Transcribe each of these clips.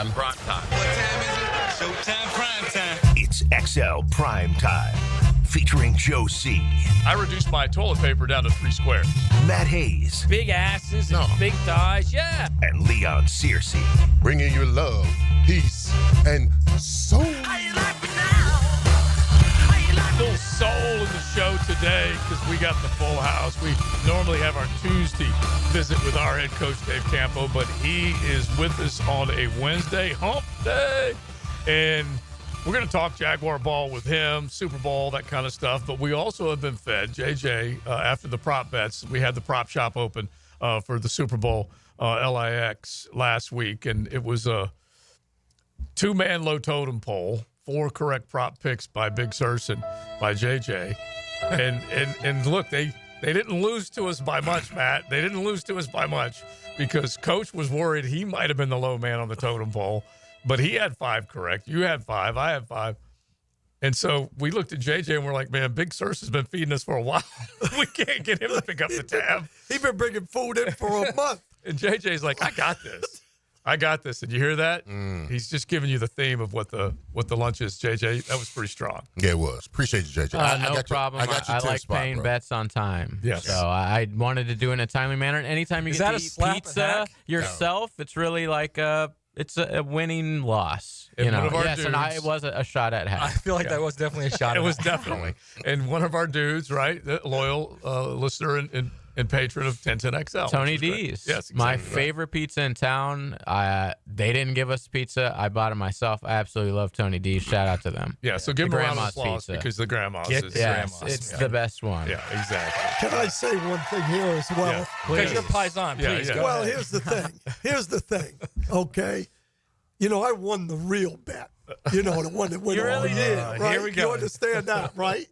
Primetime. Primetime. What time is it? Showtime, primetime. It's XL Primetime, featuring Joe C. I reduced my toilet paper down to 3 squares. Matt Hayes. Big asses and big thighs, yeah. And Leon Searcy. Bringing you love, peace, and soul. Little soul in the show today because we got the full house. We normally have our Tuesday visit with our head coach, Dave Campo, but he is with us on a Wednesday, hump day. And we're going to talk Jaguar ball with him, Super Bowl, that kind of stuff. But we also have been fed, JJ, after the prop bets. We had the prop shop open for the Super Bowl LIX last week, and it was a 2-man low totem pole. 4 correct prop picks by Big Searcy and by JJ. And look, they didn't lose to us by much, Matt. They didn't lose to us by much because Coach was worried he might have been the low man on the totem pole, but he had 5 correct. You had 5. I had 5. And so we looked at JJ and we're like, man, Big Searcy has been feeding us for a while. We can't get him to pick up the tab. He's been bringing food in for a month. And JJ's like, I got this. I got this. Did you hear that? He's just giving you the theme of what the lunch is, JJ. That was pretty strong. Yeah, it was. Appreciate you, JJ. No problem. I like paying bets on time. Yes. So I wanted to do it in a timely manner. And anytime you get to eat pizza yourself, it's really like it's a winning loss. You know? Yes, and it was a shot at hack. I feel like that was definitely a shot at hack. It was definitely. And one of our dudes, right, the loyal listener and patron of 1010XL. Tony D's. Yes, exactly. My favorite pizza in town. They didn't give us pizza. I bought it myself. I absolutely love Tony D's. Shout out to them. Yeah, so give them a round of applause pizza. because the grandma's is. Yes, it's the best one. Yeah, exactly. Can I say one thing here as well? Yeah. Because you're Paisan, please. Yeah. Go Well, ahead. here's the thing, okay? You know, I won the real bet. You know, the one that went You really on. did. Right? Here we go. You understand that, right?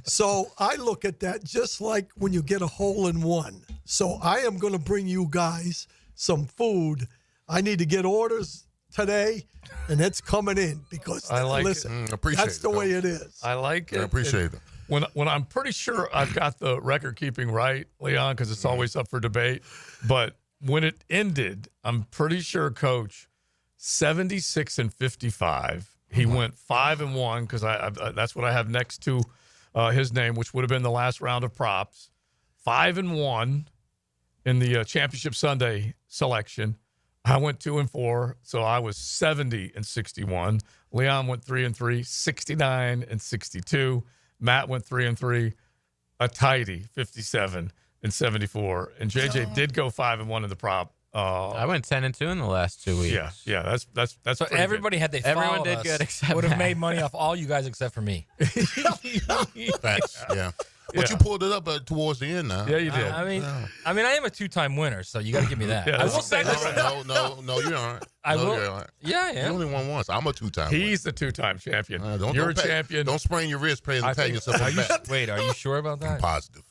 So I look at that just like when you get a hole in one. So I am going to bring you guys some food. I need to get orders today, and it's coming in because I like listen, appreciate that's the way it is. I like it. I appreciate it. When I'm pretty sure I've got the record keeping right, Leon, because it's always up for debate. But when it ended, I'm pretty sure, Coach, 76-55. He went 5-1 because I that's what I have next to his name, which would have been the last round of props. 5-1 in the Championship Sunday selection. I went 2-4, so I was 70-61. Leon went 3-3, 69-62. Matt went 3-3, a tidy 57-74. And JJ did go 5-1 in the prop. I went 10-2 in the last 2 weeks. Yeah. That's So everybody had Everyone did good except would have Matt. made money off all you guys except for me. Facts. Yeah. But you pulled it up towards the end now. Yeah, you did. I am a 2-time winner, so you got to give me that. Yeah, I will say this. No, you aren't. I will. You're right. Yeah, You yeah. only won once. I'm a 2-time. He's the 2-time champion. You're a champion. Don't sprain your wrist patting yourself on the back. Wait, are you sure about that? Positive.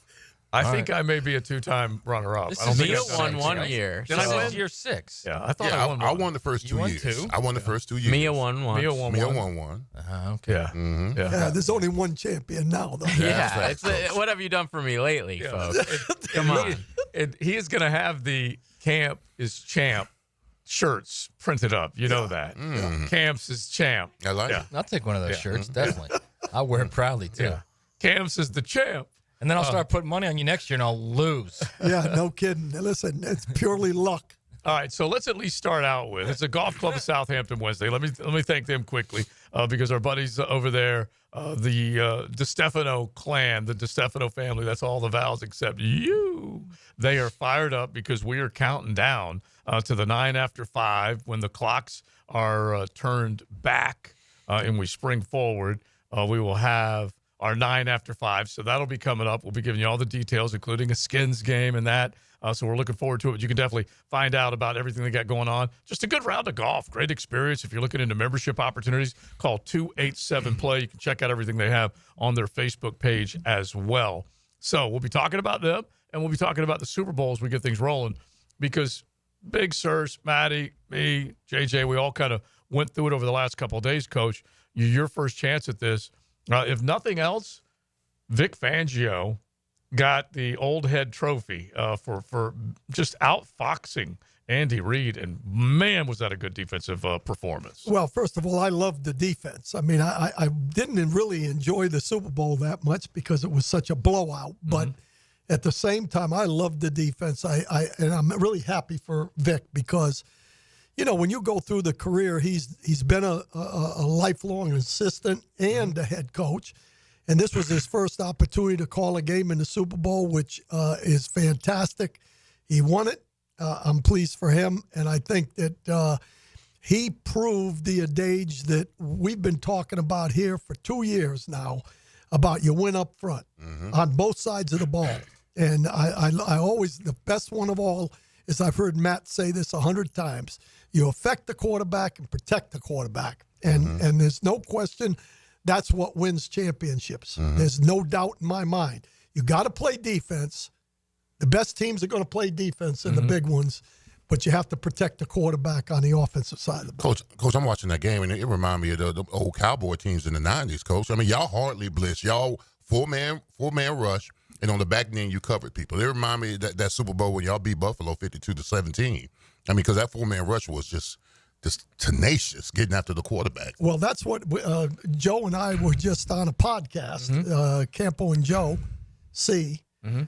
I think I may be a 2-time runner-up. This I don't is think Mia I've done won it. one year. Did I so- win? This is year 6. Yeah, I thought Yeah, I won. I won the first 2 You won years. 2? I won the first 2 years. Mia won one. Mia won Mia one. won one. Okay. Yeah. Mm-hmm. Yeah, there's only one champion now, though. Yeah, what have you done for me lately, folks? Come on. And he is going to have the Camp is Champ shirts printed up. You know that. Camps is Champ. I like it. I'll take one of those shirts, definitely. I'll wear it proudly, too. Yeah. Camps is the champ. And then I'll start putting money on you next year, and I'll lose. Yeah, no kidding. Listen, it's purely luck. All right, so let's at least start out with it's a golf club of Southampton Wednesday. Let me thank them quickly because our buddies over there, the DeStefano clan, the DeStefano family, that's all the Vals except you. They are fired up because we are counting down to the 9 after 5 when the clocks are turned back and we spring forward. We will have our 9 after 5, so that'll be coming up. We'll be giving you all the details, including a Skins game and that. So we're looking forward to it. But you can definitely find out about everything they got going on. Just a good round of golf. Great experience. If you're looking into membership opportunities, call 287-PLAY. You can check out everything they have on their Facebook page as well. So we'll be talking about them, and we'll be talking about the Super Bowl as we get things rolling because Big Searcy, Matty, me, JJ, we all kind of went through it over the last couple of days, Coach. Your first chance at this. If nothing else, Vic Fangio got the old head trophy for just outfoxing Andy Reid, and man, was that a good defensive performance. Well, first of all, I loved the defense. I mean, I didn't really enjoy the Super Bowl that much because it was such a blowout. But at the same time, I loved the defense. And I'm really happy for Vic because, you know, when you go through the career, he's been a lifelong assistant and a head coach. And this was his first opportunity to call a game in the Super Bowl, which is fantastic. He won it. I'm pleased for him, and I think that he proved the adage that we've been talking about here for 2 years now about you win up front on both sides of the ball. And I always, the best one of all is I've heard Matt say this 100 times, you affect the quarterback and protect the quarterback. And there's no question that's what wins championships. There's no doubt in my mind. You got to play defense. The best teams are going to play defense in the big ones, but you have to protect the quarterback on the offensive side of the ball. Coach, I'm watching that game, and it reminded me of the old Cowboy teams in the 90s, Coach. I mean, y'all hardly blitz. Y'all four-man rush, and on the back end, you covered people. It reminded me of that Super Bowl when y'all beat Buffalo 52-17. I mean, because that four-man rush was just tenacious, getting after the quarterback. Well, that's what Joe and I were just on a podcast, Campo and Joe C.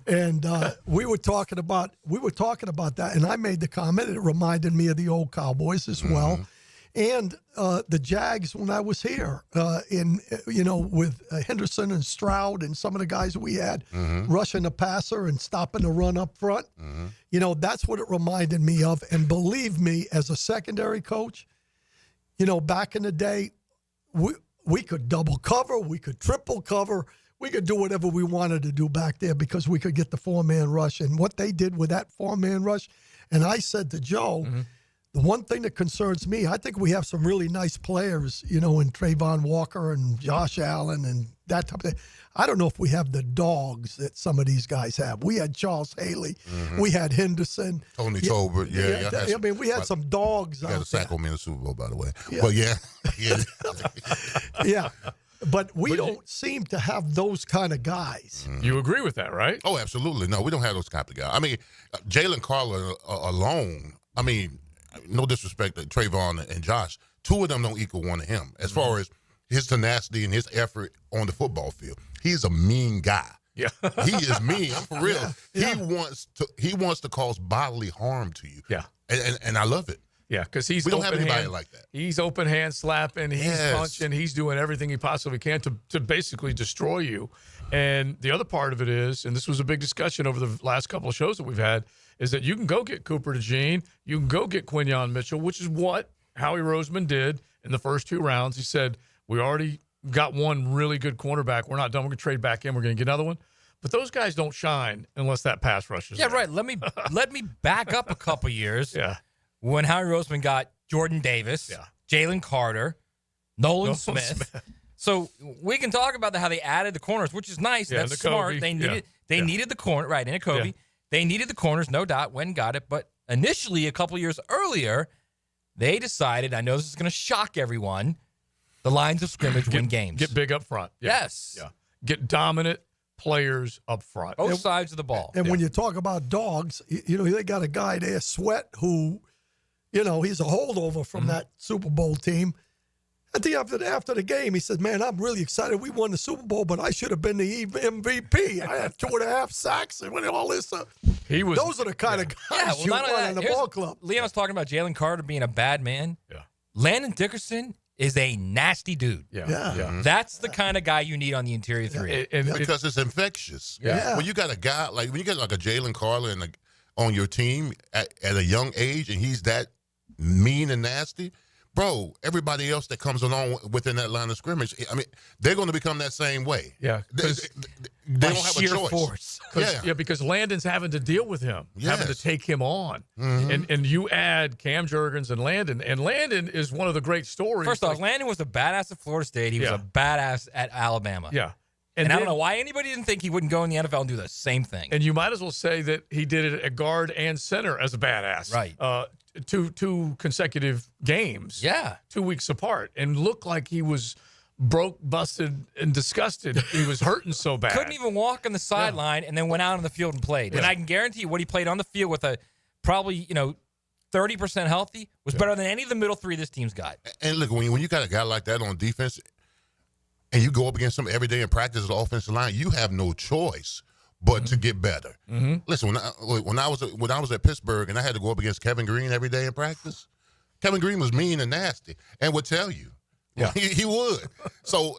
And we were talking about that, and I made the comment. It reminded me of the old Cowboys as well, and the Jags when I was here with Henderson and Stroud and some of the guys we had rushing the passer and stopping the run up front. You know, that's what it reminded me of. And believe me, as a secondary coach, you know, back in the day, we could double cover, we could triple cover. We could do whatever we wanted to do back there because we could get the four-man rush. And what they did with that four-man rush, and I said to Joe, the one thing that concerns me, I think we have some really nice players, you know, in Trayvon Walker and Josh Allen and that type of thing. I don't know if we have the dogs that some of these guys have. We had Charles Haley. We had Henderson. Tony Tolbert. Yeah. I mean, we had some dogs out there. You had a sack on me in the Super Bowl, by the way. But yeah. But we don't seem to have those kind of guys. You agree with that, right? Oh, absolutely. No, we don't have those kind of guys. I mean, Jalen Carter alone, I mean, no disrespect to Trayvon and Josh, two of them don't equal one of him as far as his tenacity and his effort on the football field. He's a mean guy. Yeah. He is mean. I'm for real. Yeah. He wants to cause bodily harm to you. Yeah. And I love it. Yeah, because we don't have anybody like that. He's open hand slapping, he's punching, he's doing everything he possibly can to basically destroy you. And the other part of it is, and this was a big discussion over the last couple of shows that we've had, is that you can go get Cooper DeJean, you can go get Quinyon Mitchell, which is what Howie Roseman did in the first 2 rounds. He said, we already got one really good cornerback. We're not done. We're going to trade back in. We're going to get another one. But those guys don't shine unless that pass rush is there. Right. Let me back up a couple years. Yeah. When Howie Roseman got Jordan Davis, Jalen Carter, Nolan Smith. So we can talk about how they added the corners, which is nice. Yeah, that's smart. They needed the corner, right, in a Kobe. Yeah. They needed the corners, no doubt, went and got it. But initially, a couple years earlier, they decided, I know this is going to shock everyone, the lines of scrimmage win games. Get big up front. Yeah. Yes. Yeah. Get dominant players up front. Both sides of the ball. And when you talk about dogs, you know, they got a guy there, Sweat, who, you know, he's a holdover from that Super Bowl team. I think after the game, he said, man, I'm really excited. We won the Super Bowl, but I should have been the MVP. I had 2.5 sacks and all this stuff. Those are the kind of guys you want in the ball club. Leon's talking about Jalen Carter being a bad man. Yeah. Landon Dickerson is a nasty dude. Yeah. That's the kind of guy you need on the interior three. Because it's infectious. Yeah. When you got a guy, when you got like a Jalen Carter on your team at a young age and he's that mean and nasty, bro, everybody else that comes along within that line of scrimmage, I mean, they're going to become that same way. Yeah. They don't have a choice. Force. Because Landon's having to deal with him, having to take him on. And you add Cam Jurgens and Landon is one of the great stories. First off, Landon was a badass at Florida State. He was a badass at Alabama. Yeah. And I don't know why anybody didn't think he wouldn't go in the NFL and do the same thing. And you might as well say that he did it at guard and center as a badass. Right. Two consecutive games. Yeah. 2 weeks apart. And looked like he was broke, busted, and disgusted. He was hurting so bad. Couldn't even walk on the sideline and then went out on the field and played. And I can guarantee you what he played on the field with a probably, 30 30% healthy was better than any of the middle three this team's got. And look, when you got a guy like that on defense, and you go up against him every day in practice as the offensive line, you have no choice but to get better. Listen, when I was at Pittsburgh and I had to go up against Kevin Green every day in practice, Kevin Green was mean and nasty and would tell you. Yeah, he would. So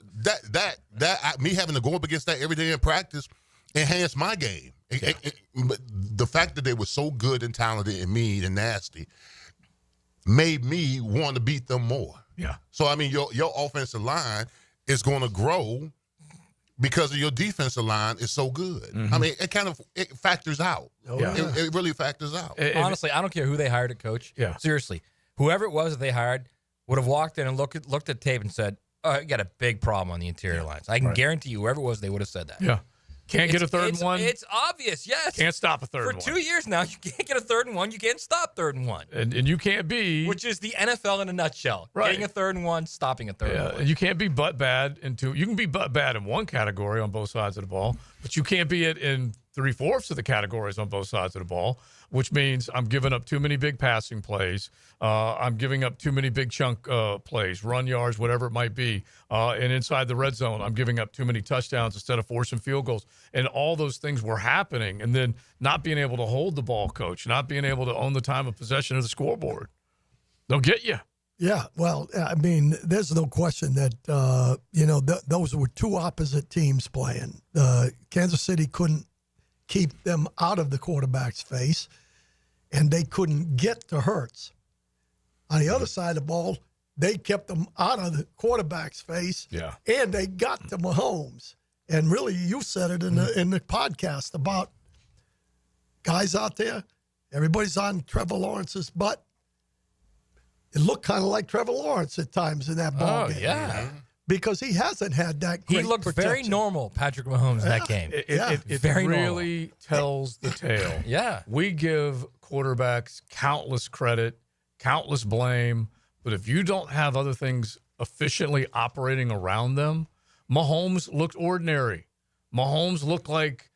me having to go up against that every day in practice enhanced my game. But the fact that they were so good and talented and mean and nasty made me want to beat them more. Yeah. So I mean, your offensive line is going to grow because of your defensive line is so good. I mean, it factors out. It really factors out. Honestly, I don't care who they hired at coach. Yeah. Seriously, whoever it was that they hired would have walked in and looked at tape and said, "Oh, you got a big problem on the interior lines." I can guarantee you, whoever it was, they would have said that. Yeah. Can't get a third and one. It's obvious, yes. Can't stop a third For and 2 one. years now, you can't get a third and one. You can't stop third and one. And you can't be. Which is the NFL in a nutshell. Right. Getting a third and one, stopping a third and one. And you can't be butt bad in two. You can be butt bad in one category on both sides of the ball, but you can't be it in 3/4 of the categories on both sides of the ball, which means I'm giving up too many big passing plays. I'm giving up too many big chunk plays, run yards, whatever it might be. And inside the red zone, I'm giving up too many touchdowns instead of forcing field goals. And all those things were happening. And then not being able to hold the ball, coach, not being able to own the time of possession of the scoreboard. They'll get you. Yeah, well, I mean, there's no question that, those were two opposite teams playing. Kansas City couldn't keep them out of the quarterback's face, and they couldn't get to Hurts. On the other side of the ball, they kept them out of the quarterback's face, and they got to Mahomes. And really, you said it in the podcast about guys out there. Everybody's on Trevor Lawrence's butt. It looked kind of like Trevor Lawrence at times in that ball game. Yeah. Because he hasn't had that great He looked very normal, Patrick Mahomes, in that game. It very really tells the tale. Yeah. We give quarterbacks countless credit, countless blame, but if you don't have other things efficiently operating around them, Mahomes looked ordinary. Mahomes looked like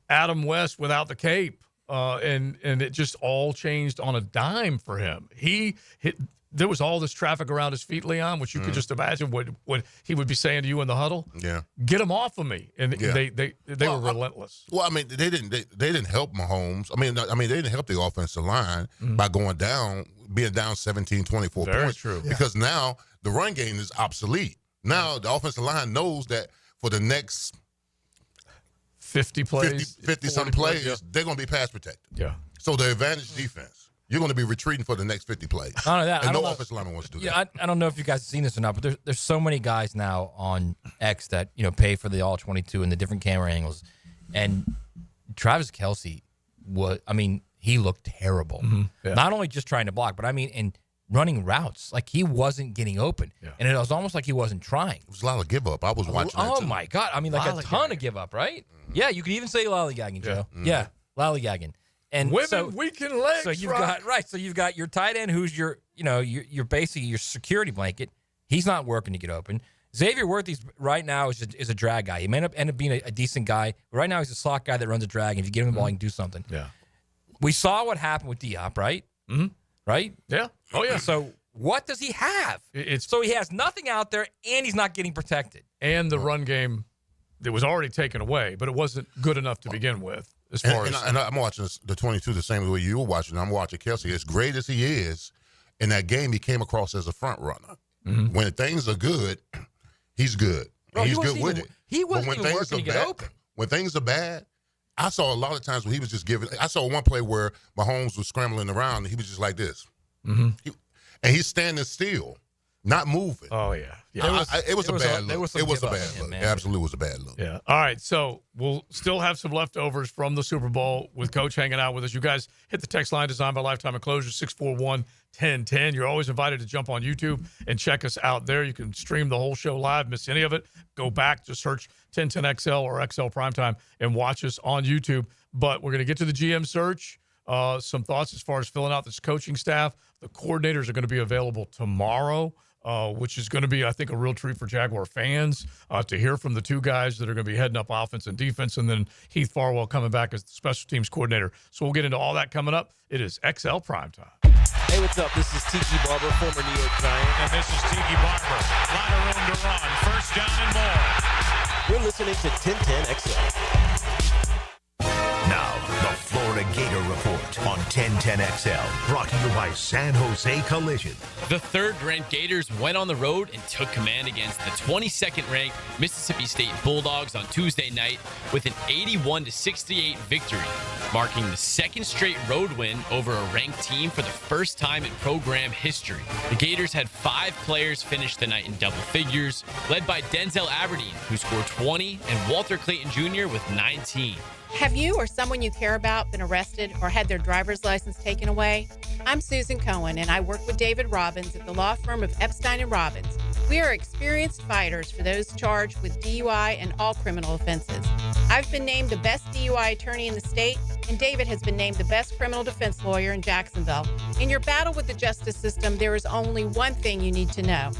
Adam West without the cape, and it just all changed on a dime for him. There was all this traffic around his feet, Leon, which you could just imagine what he would be saying to you in the huddle. Yeah, get him off of me, and they were relentless. Well, I mean, they didn't help Mahomes. I mean, they didn't help the offensive line by being down 17, 24 Very points. true. Because now the run game is obsolete. Now the offensive line knows that for the next 50 plays, 50-something plays, they're going to be pass protected. Yeah. So the advantage defense. You're going to be retreating for the next 50 plays. Not only that, and no offensive lineman wants to do that. I don't know if you guys have seen this or not, but there's so many guys now on X that pay for the all 22 and the different camera angles, and Travis Kelce he looked terrible. Yeah. Not only just trying to block, but in running routes, like he wasn't getting open, and it was almost like he wasn't trying. It was a lot of give up. I was watching that too. My God! Like a ton of give up, right? Yeah, you could even say lollygagging, Joe. Yeah, lollygagging. And women weaken legs. So you've got your tight end who's your basically your security blanket. He's not working to get open. Xavier Worthy right now is a drag guy. He may end up being a decent guy, but right now he's a slot guy that runs a drag. And if you give him the ball, he can do something. Yeah. We saw what happened with Diop, right? Mm-hmm. Right? Yeah. Oh yeah. So what does he have? So he has nothing out there, and he's not getting protected. And the run game that was already taken away, but it wasn't good enough to begin with. And I'm watching the 22 the same way you were watching. I'm watching Kelce. As great as he is, in that game, he came across as a front runner. Mm-hmm. When things are good, he's good. Bro, he's good with it. He wasn't even working to get open. When things are bad, I saw a lot of times when he was just giving. I saw one play where Mahomes was scrambling around, and he was just like this. Mm-hmm. And he's standing still, not moving. Oh, yeah. It was a bad look. It was a bad look. It absolutely was a bad look. Yeah. All right. So we'll still have some leftovers from the Super Bowl with Coach hanging out with us. You guys hit the text line designed by Lifetime Enclosures, 641-1010. You're always invited to jump on YouTube and check us out there. You can stream the whole show live, miss any of it. Go back, just search 1010XL or XL Primetime and watch us on YouTube. But we're going to get to the GM search. Some thoughts as far as filling out this coaching staff. The coordinators are going to be available tomorrow, which is going to be, I think, a real treat for Jaguar fans to hear from the two guys that are going to be heading up offense and defense, and then Heath Farwell coming back as the special teams coordinator. So we'll get into all that coming up. It is XL Primetime. what's up? This is Tiki Barber, former New York Giant. And this is Tiki Barber. A lot of room to run. First down and more. You're listening to 1010XL. Now, the Florida Gator Report on 1010XL, brought to you by San Jose Collision. The third-ranked Gators went on the road and took command against the 22nd-ranked Mississippi State Bulldogs on Tuesday night with an 81-68 victory, marking the second straight road win over a ranked team for the first time in program history. The Gators had 5 players finish the night in double figures, led by Denzel Aberdeen, who scored 20, and Walter Clayton Jr. with 19. Have you or someone you care about been arrested or had their driver's license taken away? I'm Susan Cohen, and I work with David Robbins at the law firm of Epstein & Robbins. We are experienced fighters for those charged with DUI and all criminal offenses. I've been named the best DUI attorney in the state, and David has been named the best criminal defense lawyer in Jacksonville. In your battle with the justice system, there is only one thing you need to know.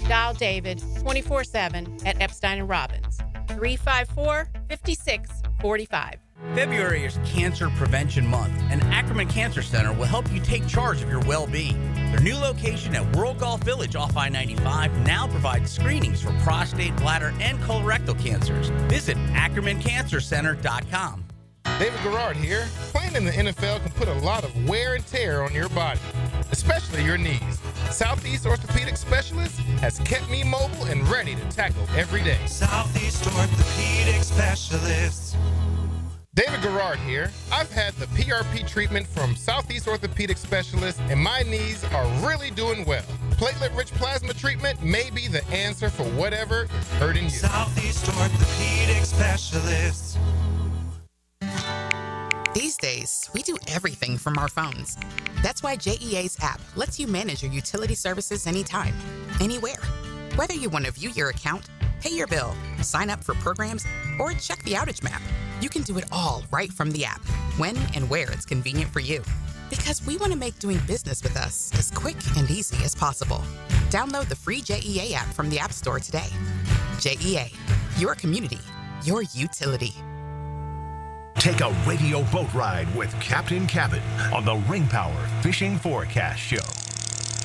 Dial David 24/7 at Epstein & Robbins, 354-5645. February is Cancer Prevention Month, and Ackerman Cancer Center will help you take charge of your well-being. Their new location at World Golf Village off I-95 now provides screenings for prostate, bladder, and colorectal cancers. Visit AckermanCancerCenter.com. David Garrard here. Playing in the NFL can put a lot of wear and tear on your body, especially your knees. Southeast Orthopedic Specialist has kept me mobile and ready to tackle every day. Southeast Orthopedic Specialist. David Garrard here. I've had the PRP treatment from Southeast Orthopedic Specialist, and my knees are really doing well. Platelet-rich plasma treatment may be the answer for whatever is hurting you. Southeast Orthopedic Specialist. These days, we do everything from our phones. That's why JEA's app lets you manage your utility services anytime, anywhere. Whether you want to view your account, pay your bill, sign up for programs, or check the outage map, you can do it all right from the app, when and where it's convenient for you. Because we want to make doing business with us as quick and easy as possible. Download the free JEA app from the App Store today. JEA, your community, your utility. Take a radio boat ride with Captain Cabin on the Ring Power Fishing Forecast Show.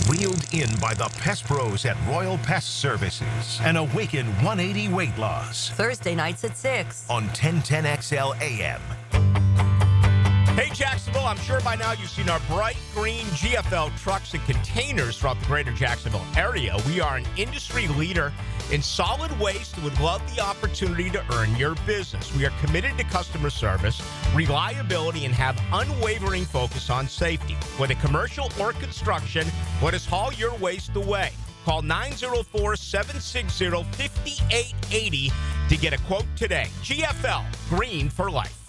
Reeled in by the Pest Pros at Royal Pest Services and awaken 180 weight loss. Thursday nights at 6 on 1010XL AM. Hey, Jacksonville, I'm sure by now you've seen our bright green GFL trucks and containers throughout the greater Jacksonville area. We are an industry leader in solid waste and would love the opportunity to earn your business. We are committed to customer service, reliability, and have unwavering focus on safety. Whether commercial or construction, let us haul your waste away. Call 904-760-5880 to get a quote today. GFL, green for life.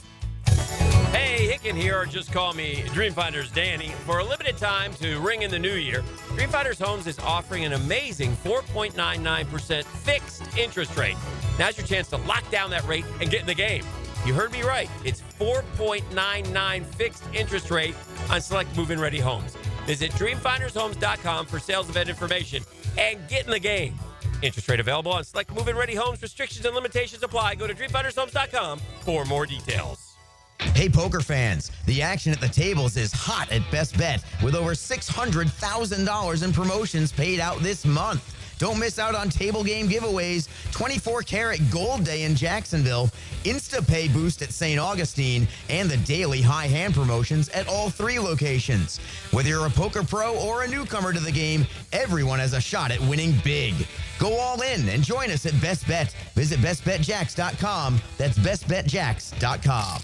Hey, Hicken here, or just call me Dreamfinders Danny. For a limited time to ring in the new year, Dreamfinders Homes is offering an amazing 4.99% fixed interest rate. Now's your chance to lock down that rate and get in the game. You heard me right. It's 4.99 fixed interest rate on select move-in ready homes. Visit dreamfindershomes.com for sales event information and get in the game. Interest rate available on select move-in ready homes. Restrictions and limitations apply. Go to dreamfindershomes.com for more details. Hey, poker fans, the action at the tables is hot at Best Bet with over $600,000 in promotions paid out this month. Don't miss out on table game giveaways, 24-karat gold day in Jacksonville, Insta-Pay boost at St. Augustine, and the daily high hand promotions at all 3 locations. Whether you're a poker pro or a newcomer to the game, everyone has a shot at winning big. Go all in and join us at Best Bet. Visit bestbetjacks.com. That's bestbetjacks.com.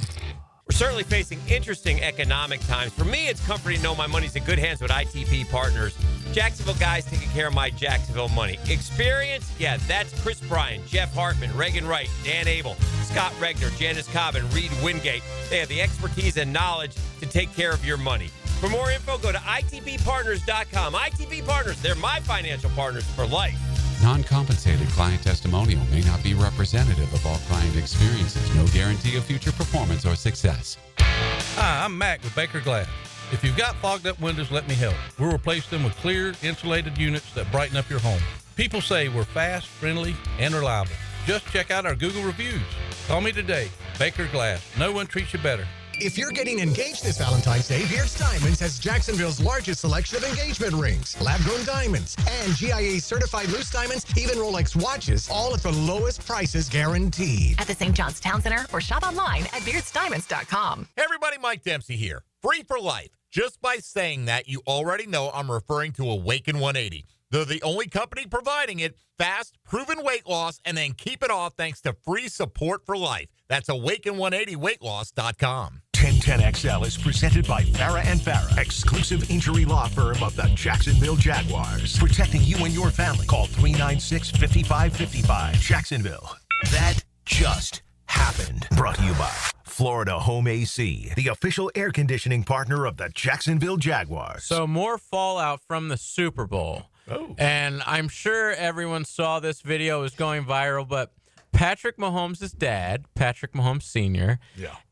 We're certainly facing interesting economic times. For me, it's comforting to know my money's in good hands with ITP Partners. Jacksonville guys taking care of my Jacksonville money. Experience? Yeah, that's Chris Bryan, Jeff Hartman, Reagan Wright, Dan Abel, Scott Regner, Janice Cobb, and Reed Wingate. They have the expertise and knowledge to take care of your money. For more info, go to itppartners.com. ITP Partners, they're my financial partners for life. Non-compensated client testimonial may not be representative of all client experiences. No guarantee of future performance or success. Hi, I'm Mac with Baker Glass. If you've got fogged up windows, let me help. We'll replace them with clear, insulated units that brighten up your home. People say we're fast, friendly, and reliable. Just check out our Google reviews. Call me today. Baker Glass. No one treats you better. If you're getting engaged this Valentine's Day, Beards Diamonds has Jacksonville's largest selection of engagement rings, lab-grown diamonds, and GIA-certified loose diamonds, even Rolex watches, all at the lowest prices guaranteed. At the St. John's Town Center or shop online at beardsdiamonds.com. Hey everybody, Mike Dempsey here. Free for life. Just by saying that, you already know I'm referring to Awaken 180. They're the only company providing it, fast, proven weight loss, and then keep it off thanks to free support for life. That's awaken180weightloss.com. 1010XL is presented by Farah and Farah, exclusive injury law firm of the Jacksonville Jaguars. Protecting you and your family. Call 396-5555. Jacksonville. That just happened. Brought to you by Florida Home AC, the official air conditioning partner of the Jacksonville Jaguars. So more fallout from the Super Bowl. Oh. And I'm sure everyone saw this video. It was going viral, but Patrick Mahomes' dad, Patrick Mahomes Sr.,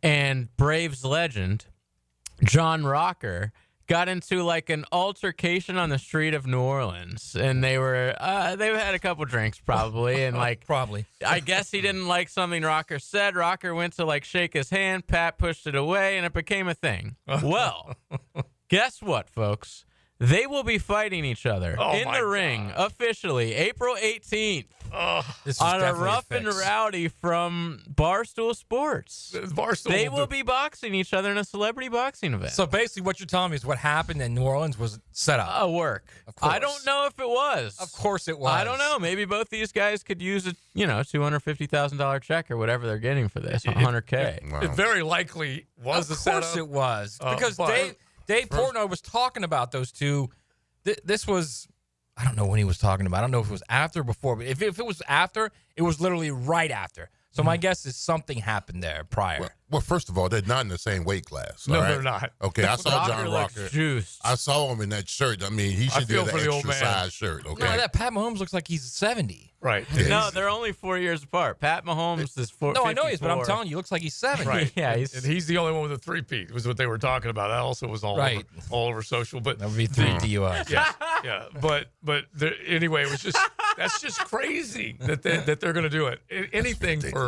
and Braves legend, John Rocker, got into like an altercation on the street of New Orleans. And they had a couple drinks probably. And like, probably, I guess he didn't like something Rocker said. Rocker went to like shake his hand. Pat pushed it away and it became a thing. Well, guess what, folks? They will be fighting each other in the ring officially April 18th on a Rough and Rowdy from Barstool Sports. They will be boxing each other in a celebrity boxing event. So basically what you're telling me is what happened in New Orleans was set up. A work. I don't know if it was. Of course it was. I don't know. Maybe both these guys could use a $250,000 check or whatever they're getting for this, $100K. It very likely was a setup. Of course it was. Because Dave Portnoy was talking about those two. This was, I don't know when he was talking about. I don't know if it was after or before. But if it was after, it was literally right after. So my guess is something happened there prior. Well, first of all, they're not in the same weight class. No, all right? they're not. Okay, I saw John Rocker. I saw him in that shirt. I mean, he should do the extra size shirt. Okay, no, that Pat Mahomes looks like he's 70. Right. No, they're only 4 years apart. Pat Mahomes is 4. No, I know he is, but I'm telling you, he looks like he's 70. Right. Yeah, and he's the only one with a three-peat, was what they were talking about. That also was all over social. But that would be 3 DUIs. Yeah. But anyway, it was just that's just crazy that they're going to do it. Anything for.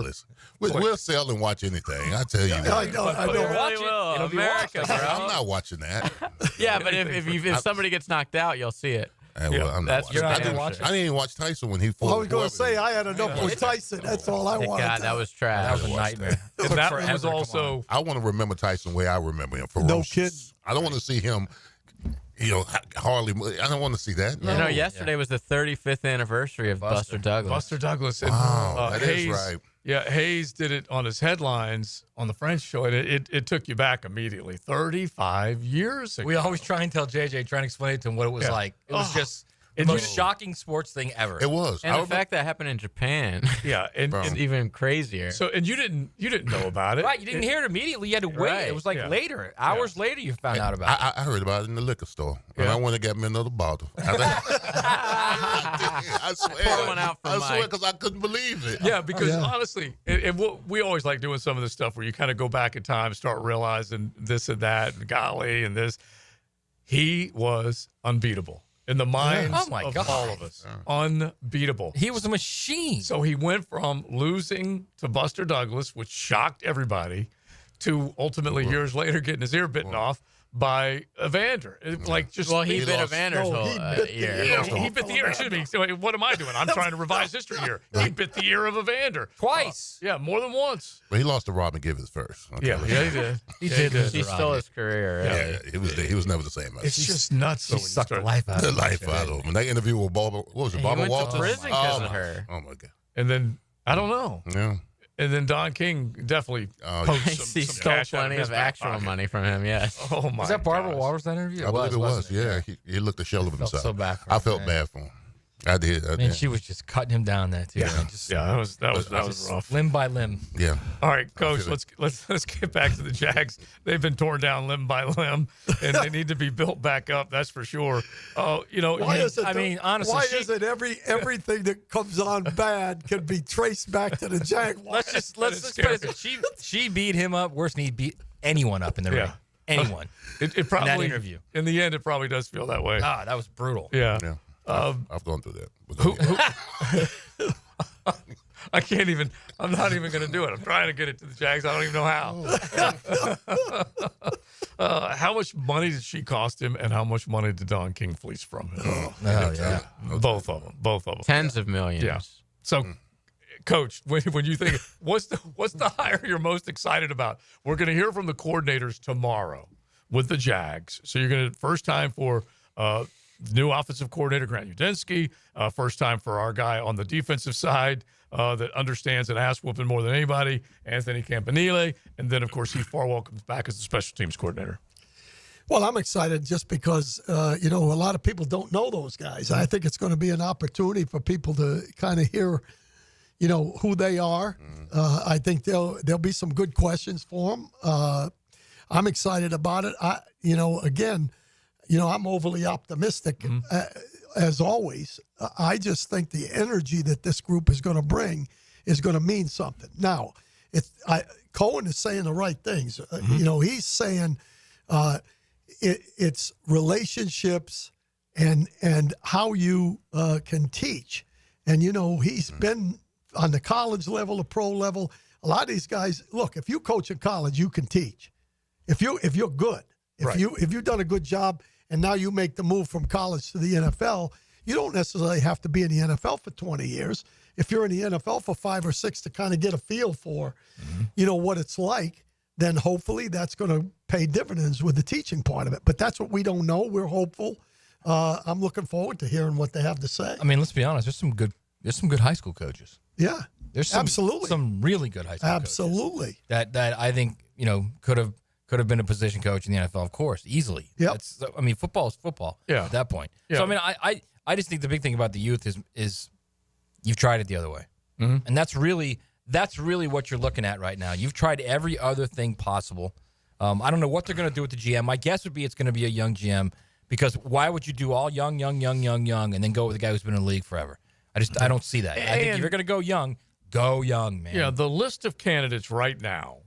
We'll sell and watch anything. I tell you. I know. Really will. It'll be America, bro. I'm not watching that. Yeah, but if somebody gets knocked out, you'll see it. Well, I'm not watching. I didn't even watch Tyson when he fought. I was going to say I had enough with Tyson. That's all I wanted. God, that was trash. That was a nightmare. And that one was also. I want to remember Tyson the way I remember him. Ferocious. No kid. I don't want to see him. Hardly. I don't want to see that. No. Yesterday was the 35th anniversary of Buster Douglas. Buster Douglas. And, wow, that Hayes, is right. Yeah, Hayes did it on his headlines on the French show, and it took you back immediately. 35 years ago. We always try and tell JJ, trying to explain to him what it was like. It was just the most shocking sports thing ever. It was. And the fact that happened in Japan. Yeah, and it's even crazier. So, and you didn't know about it, right? You didn't hear it immediately. You had to wait. Right. It was like later, hours later, you found out about it. I heard about it in the liquor store, and I went and got me another bottle. I swear. Pour one out for I swear, Mike. because I couldn't believe it. Yeah, because honestly, and we always like doing some of this stuff where you kind of go back in time, start realizing this and that, and golly, and this. He was unbeatable. In the minds of all of us. Unbeatable. He was a machine. So he went from losing to Buster Douglas, which shocked everybody, to ultimately years later getting his ear bitten off by Evander. He bit Evander's whole ear. He bit the ear. Excuse me. So what am I doing? I'm trying to revise history here. He bit the ear of Evander. Twice. Yeah, more than once. But he lost to Robin Givens first. Okay. Yeah, he did. He stole his career. Yeah, he was never the same. It's just nuts. He sucked the life out of him. And that interview with Barbara, what was it, Barbara Walters? He went to prison because of her. Oh, my God. And then, I don't know. Yeah. And then Don King definitely poached he some stole cash out of plenty his of back actual pocket. money from him, yes. Oh, my Was that Barbara gosh. Walters that interview? I believe it was, yeah. He looked a shell of himself. so bad for him, I felt man. bad for him. I did. Man, she was just cutting him down there too. Yeah, man. Just, that was rough. limb by limb. Yeah. All right, Coach. Let's get back to the Jags. They've been torn down limb by limb, and they need to be built back up. That's for sure. Honestly, why is it everything that comes on bad can be traced back to the Jaguars? let's face it. She beat him up worse than he beat anyone up in the ring. Anyone. It probably in that interview. In the end, it probably does feel that way. Ah, that was brutal. Yeah. I've gone through that. I'm not even going to do it. I'm trying to get it to the Jags. I don't even know how. How much money did she cost him, and how much money did Don King fleece from him? Yeah. Both of them. Tens of millions. Yeah. So, Coach, when you think, what's the hire you're most excited about? We're going to hear from the coordinators tomorrow with the Jags. So you're going to first time for new offensive coordinator Grant Udinski, first time for our guy on the defensive side that understands an ass whooping more than anybody, Anthony Campanile, and then of course Heath Farwell comes back as the special teams coordinator. Well, I'm excited just because a lot of people don't know those guys. I think it's going to be an opportunity for people to kind of hear, who they are. I think there'll be some good questions for them. I'm excited about it. I'm overly optimistic, as always. I just think the energy that this group is going to bring is going to mean something. Now, Cohen is saying the right things. He's saying it's relationships and how you can teach. And, he's been on the college level, the pro level. A lot of these guys, look, if you coach in college, you can teach. If you're good, if you've done a good job, and now you make the move from college to the NFL, you don't necessarily have to be in the NFL for 20 years. If you're in the NFL for 5 or 6 to kind of get a feel for, what it's like, then hopefully that's going to pay dividends with the teaching part of it. But that's what we don't know. We're hopeful. I'm looking forward to hearing what they have to say. I mean, let's be honest. There's some good high school coaches. Yeah, there's some really good high school coaches that I think could have been a position coach in the NFL, of course, easily. Yeah. Football is football at that point. Yeah. So, I just think the big thing about the youth is you've tried it the other way. Mm-hmm. And that's really what you're looking at right now. You've tried every other thing possible. I don't know what they're going to do with the GM. My guess would be it's going to be a young GM, because why would you do all young, and then go with a guy who's been in the league forever? I don't see that. I think if you're going to go young, man. Yeah, the list of candidates right now,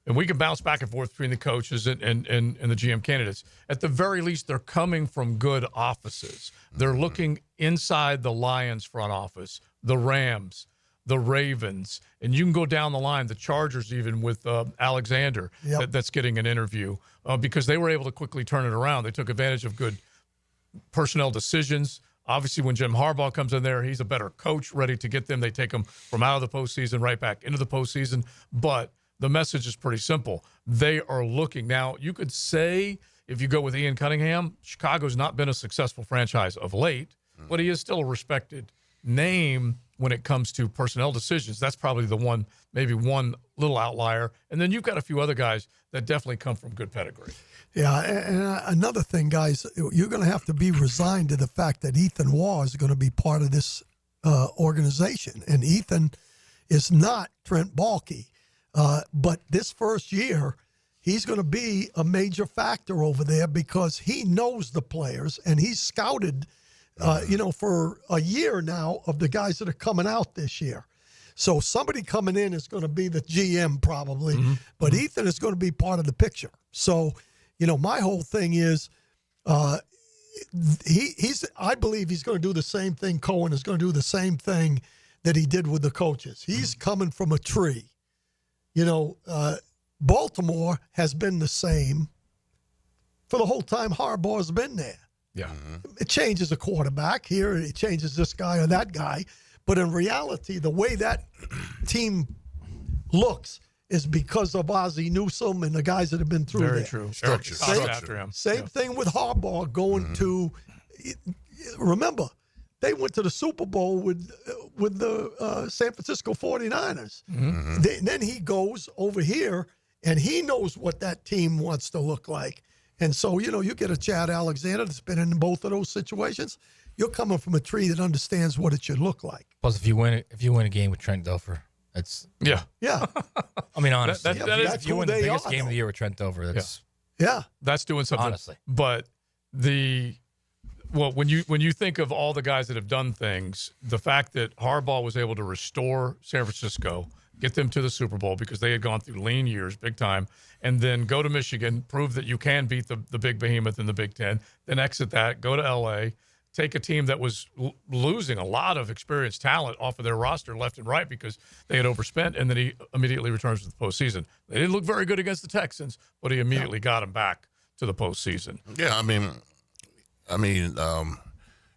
and we can bounce back and forth between the coaches and the GM candidates. At the very least, they're coming from good offices. They're looking inside the Lions front office, the Rams, the Ravens, and you can go down the line, the Chargers even with Alexander that's getting an interview because they were able to quickly turn it around. They took advantage of good personnel decisions. Obviously, when Jim Harbaugh comes in there, he's a better coach, ready to get them. They take them from out of the postseason right back into the postseason. But the message is pretty simple. They are looking. Now, you could say, if you go with Ian Cunningham, Chicago's not been a successful franchise of late, but he is still a respected name when it comes to personnel decisions. That's probably maybe one little outlier. And then you've got a few other guys that definitely come from good pedigree. Yeah, and another thing, guys, you're going to have to be resigned to the fact that Ethan Waugh is going to be part of this organization. And Ethan is not Trent Baalke. But this first year, he's going to be a major factor over there because he knows the players and he's scouted, for a year now of the guys that are coming out this year. So somebody coming in is going to be the GM probably, but Ethan is going to be part of the picture. So, my whole thing is I believe he's going to do the same thing. Cohen is going to do the same thing that he did with the coaches. He's coming from a tree. Baltimore has been the same for the whole time Harbaugh's been there. Yeah. It changes a quarterback here. It changes this guy or that guy. But in reality, the way that team looks is because of Ozzie Newsome and the guys that have been through Very there. true. Structure. Same thing with Harbaugh going to – remember, they went to the Super Bowl with the San Francisco 49ers. Then he goes over here, and he knows what that team wants to look like. And so, you get a Chad Alexander that's been in both of those situations. You're coming from a tree that understands what it should look like. Plus, if you win a game with Trent Dilfer, that's yeah. I mean, honestly, if you win the biggest game of the year with Trent Dilfer, that's doing something. Honestly, but when you think of all the guys that have done things, the fact that Harbaugh was able to restore San Francisco, get them to the Super Bowl because they had gone through lean years, big time, and then go to Michigan, prove that you can beat the big behemoth in the Big Ten, then exit that, go to L.A., take a team that was losing a lot of experienced talent off of their roster left and right because they had overspent, and then he immediately returns to the postseason. They didn't look very good against the Texans, but he immediately got them back to the postseason. Yeah,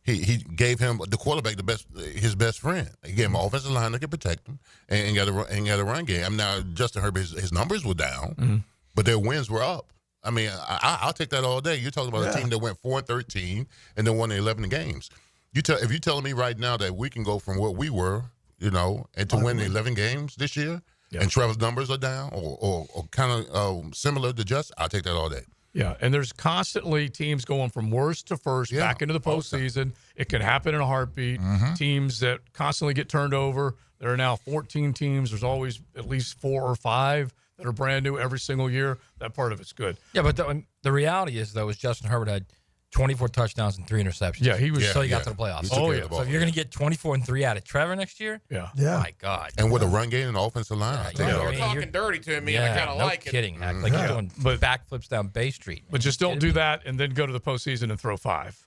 he gave him the quarterback his best friend. He gave him an offensive line that could protect him and got a run game. Now Justin Herbert, his numbers were down, but their wins were up. I'll take that all day. You're talking about a team that went 4-13 and then won 11 games. If you're telling me right now that we can go from what we were, and to win 11 games this year, and Trevor's numbers are down or kind of similar to Justin, I'll take that all day. Yeah, and there's constantly teams going from worst to first back into the postseason. It can happen in a heartbeat. Teams that constantly get turned over. There are now 14 teams. There's always at least 4 or 5 that are brand new every single year. That part of it's good. Yeah, but the reality is, though, is Justin Herbert had 24 touchdowns and 3 interceptions. Yeah, he was. So he got to the playoffs. So if you're going to get 24 and 3 out of Trevor next year, my God. And with a run game and offensive line, You're talking dirty to me, and I kind of like it. No kidding. Act like you're doing backflips down Bay Street. But just don't do that and then go to the postseason and throw 5,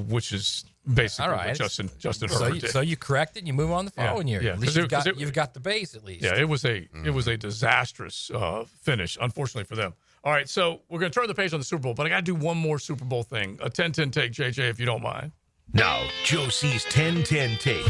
which is basically what Justin Herbert did. So you correct it and you move on the following year. Yeah, at least you've got the base at least. Yeah, it was a disastrous finish, unfortunately for them. All right, so we're going to turn the page on the Super Bowl, but I got to do one more Super Bowl thing. A 10-10 take, JJ, if you don't mind. Now, Josie's 10-10 take.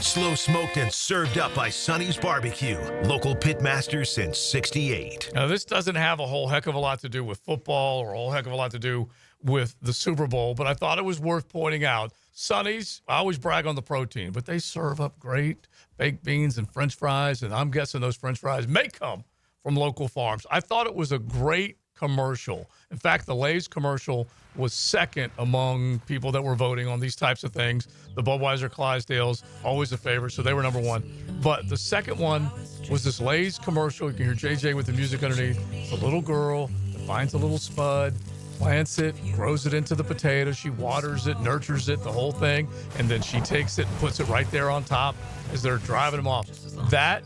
Slow smoked and served up by Sonny's Barbecue. Local pitmaster since 68. Now, this doesn't have a whole heck of a lot to do with football or a whole heck of a lot to do with the Super Bowl, but I thought it was worth pointing out. Sonny's, I always brag on the protein, but they serve up great baked beans and French fries, and I'm guessing those French fries may come from local farms. I thought it was a great commercial. In fact, the Lay's commercial was second among people that were voting on these types of things. The Budweiser Clydesdales, always a favorite, so they were number 1. But the second one was this Lay's commercial. You can hear JJ with the music underneath. It's a little girl that finds a little spud, plants it, grows it into the potato. She waters it, nurtures it, the whole thing, and then she takes it and puts it right there on top as they're driving them off. That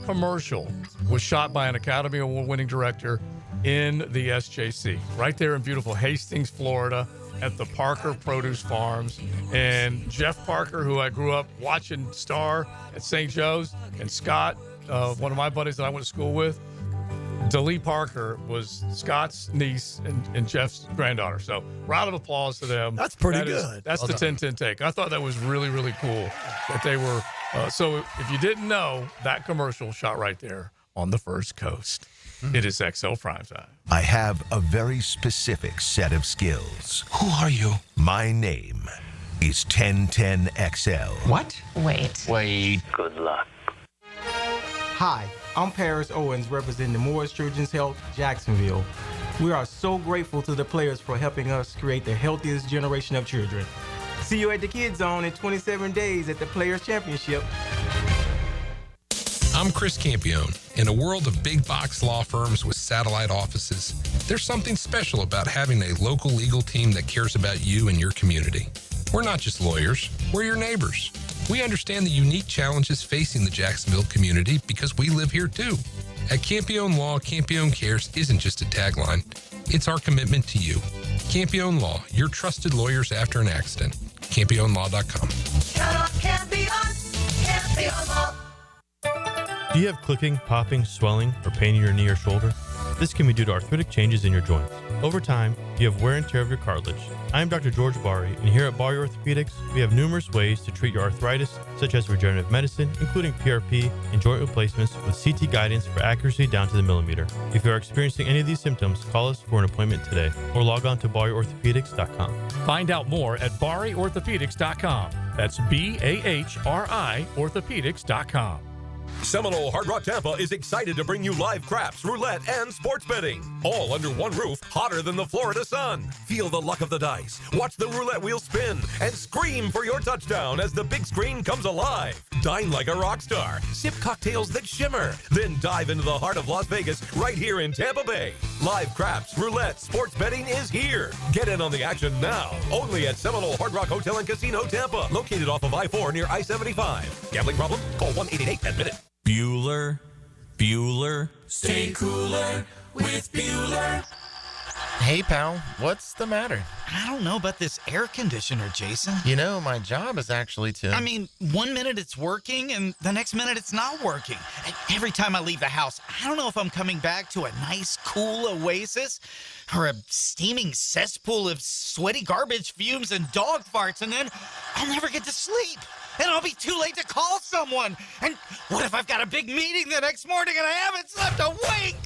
commercial was shot by an Academy Award-winning director in the SJC, right there in beautiful Hastings, Florida, at the Parker Produce Farms. And Jeff Parker, who I grew up watching star at St. Joe's, and Scott, one of my buddies that I went to school with, Dalee Parker was Scott's niece and Jeff's granddaughter. So round of applause to them. That's pretty good. That's the 10-10 take. I thought that was really, really cool that they were. So if you didn't know, that commercial shot right there on the First Coast. It is XL Primetime. I have a very specific set of skills. Who are you? My name is 1010XL. What? Wait. Good luck. Hi, I'm Paris Owens representing the Morris Children's Health, Jacksonville. We are so grateful to the players for helping us create the healthiest generation of children. See you at the Kids Zone in 27 days at the Players Championship. I'm Chris Campione. In a world of big box law firms with satellite offices, there's something special about having a local legal team that cares about you and your community. We're not just lawyers, we're your neighbors. We understand the unique challenges facing the Jacksonville community because we live here too. At Campione Law, Campione Cares isn't just a tagline, it's our commitment to you. Campione Law, your trusted lawyers after an accident. CampioneLaw.com. Count on Campione Law. Do you have clicking, popping, swelling, or pain in your knee or shoulder? This can be due to arthritic changes in your joints. Over time, you have wear and tear of your cartilage. I am Dr. George Bari, and here at Bari Orthopedics, we have numerous ways to treat your arthritis, such as regenerative medicine, including PRP and joint replacements with CT guidance for accuracy down to the millimeter. If you are experiencing any of these symptoms, call us for an appointment today, or log on to BariOrthopedics.com. Find out more at BariOrthopedics.com. That's BAHRI Orthopedics.com. Seminole Hard Rock Tampa is excited to bring you live craps, roulette, and sports betting. All under one roof, hotter than the Florida sun. Feel the luck of the dice, watch the roulette wheel spin, and scream for your touchdown as the big screen comes alive. Dine like a rock star, sip cocktails that shimmer, then dive into the heart of Las Vegas right here in Tampa Bay. Live craps, roulette, sports betting is here. Get in on the action now, only at Seminole Hard Rock Hotel and Casino Tampa, located off of I-4 near I-75. Gambling problem? Call 1-888-10-MINUTE. Bueller, stay cooler with Bueller. Hey, pal, what's the matter? I don't know about this air conditioner, Jason. You know, my job is actually to... I mean, 1 minute it's working, and the next minute it's not working. And every time I leave the house, I don't know if I'm coming back to a nice, cool oasis or a steaming cesspool of sweaty garbage fumes and dog farts, and then I'll never get to sleep. And I'll be too late to call someone. And what if I've got a big meeting the next morning and I haven't slept a wink?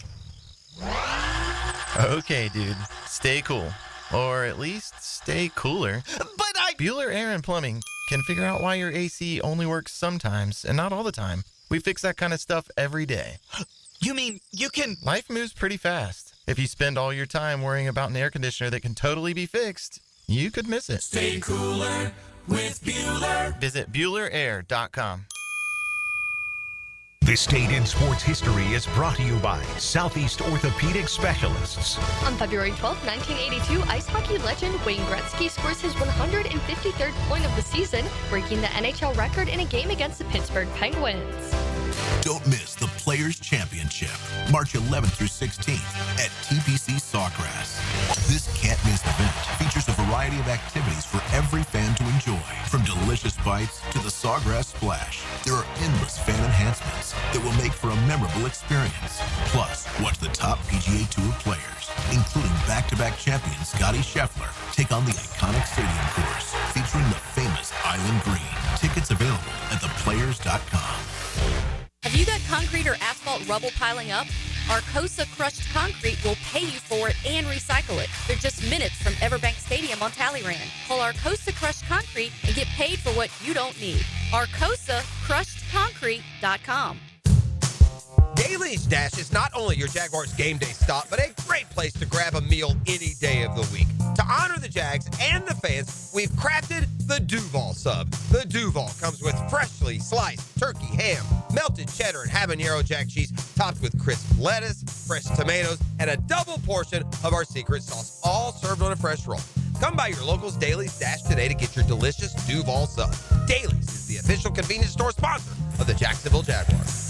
Okay, dude. Stay cool. Or at least stay cooler. But Bueller Air and Plumbing can figure out why your AC only works sometimes and not all the time. We fix that kind of stuff every day. You mean you can... Life moves pretty fast. If you spend all your time worrying about an air conditioner that can totally be fixed, you could miss it. Stay cooler with Bueller. Visit BuellerAir.com. This Date in Sports History is brought to you by Southeast Orthopedic Specialists. On February 12, 1982, ice hockey legend Wayne Gretzky scores his 153rd point of the season, breaking the NHL record in a game against the Pittsburgh Penguins. Don't miss the Players' Championship, March 11th through 16th at TPC Sawgrass. This can't-miss event features a variety of activities for every fan to enjoy, from delicious bites to the Sawgrass Splash. There are endless fan enhancements that will make for a memorable experience. Plus, watch the top PGA Tour players, including back-to-back champion Scottie Scheffler, take on the iconic stadium course featuring the famous Island Green. Tickets available at theplayers.com. Have you got concrete or asphalt rubble piling up? Arcosa Crushed Concrete will pay you for it and recycle it. They're just minutes from Everbank Stadium on Talleyrand. Call Arcosa Crushed Concrete and get paid for what you don't need. ArcosaCrushedConcrete.com. Daly's Dash is not only your Jaguars game day stop, but a great place to grab a meal any day of the week. To honor the Jags and the fans, we've crafted the Duval Sub. The Duval comes with freshly sliced turkey, ham, melted cheddar, and habanero jack cheese, topped with crisp lettuce, fresh tomatoes, and a double portion of our secret sauce, all served on a fresh roll. Come by your local's Daly's Dash today to get your delicious Duval Sub. Daly's is the official convenience store sponsor of the Jacksonville Jaguars.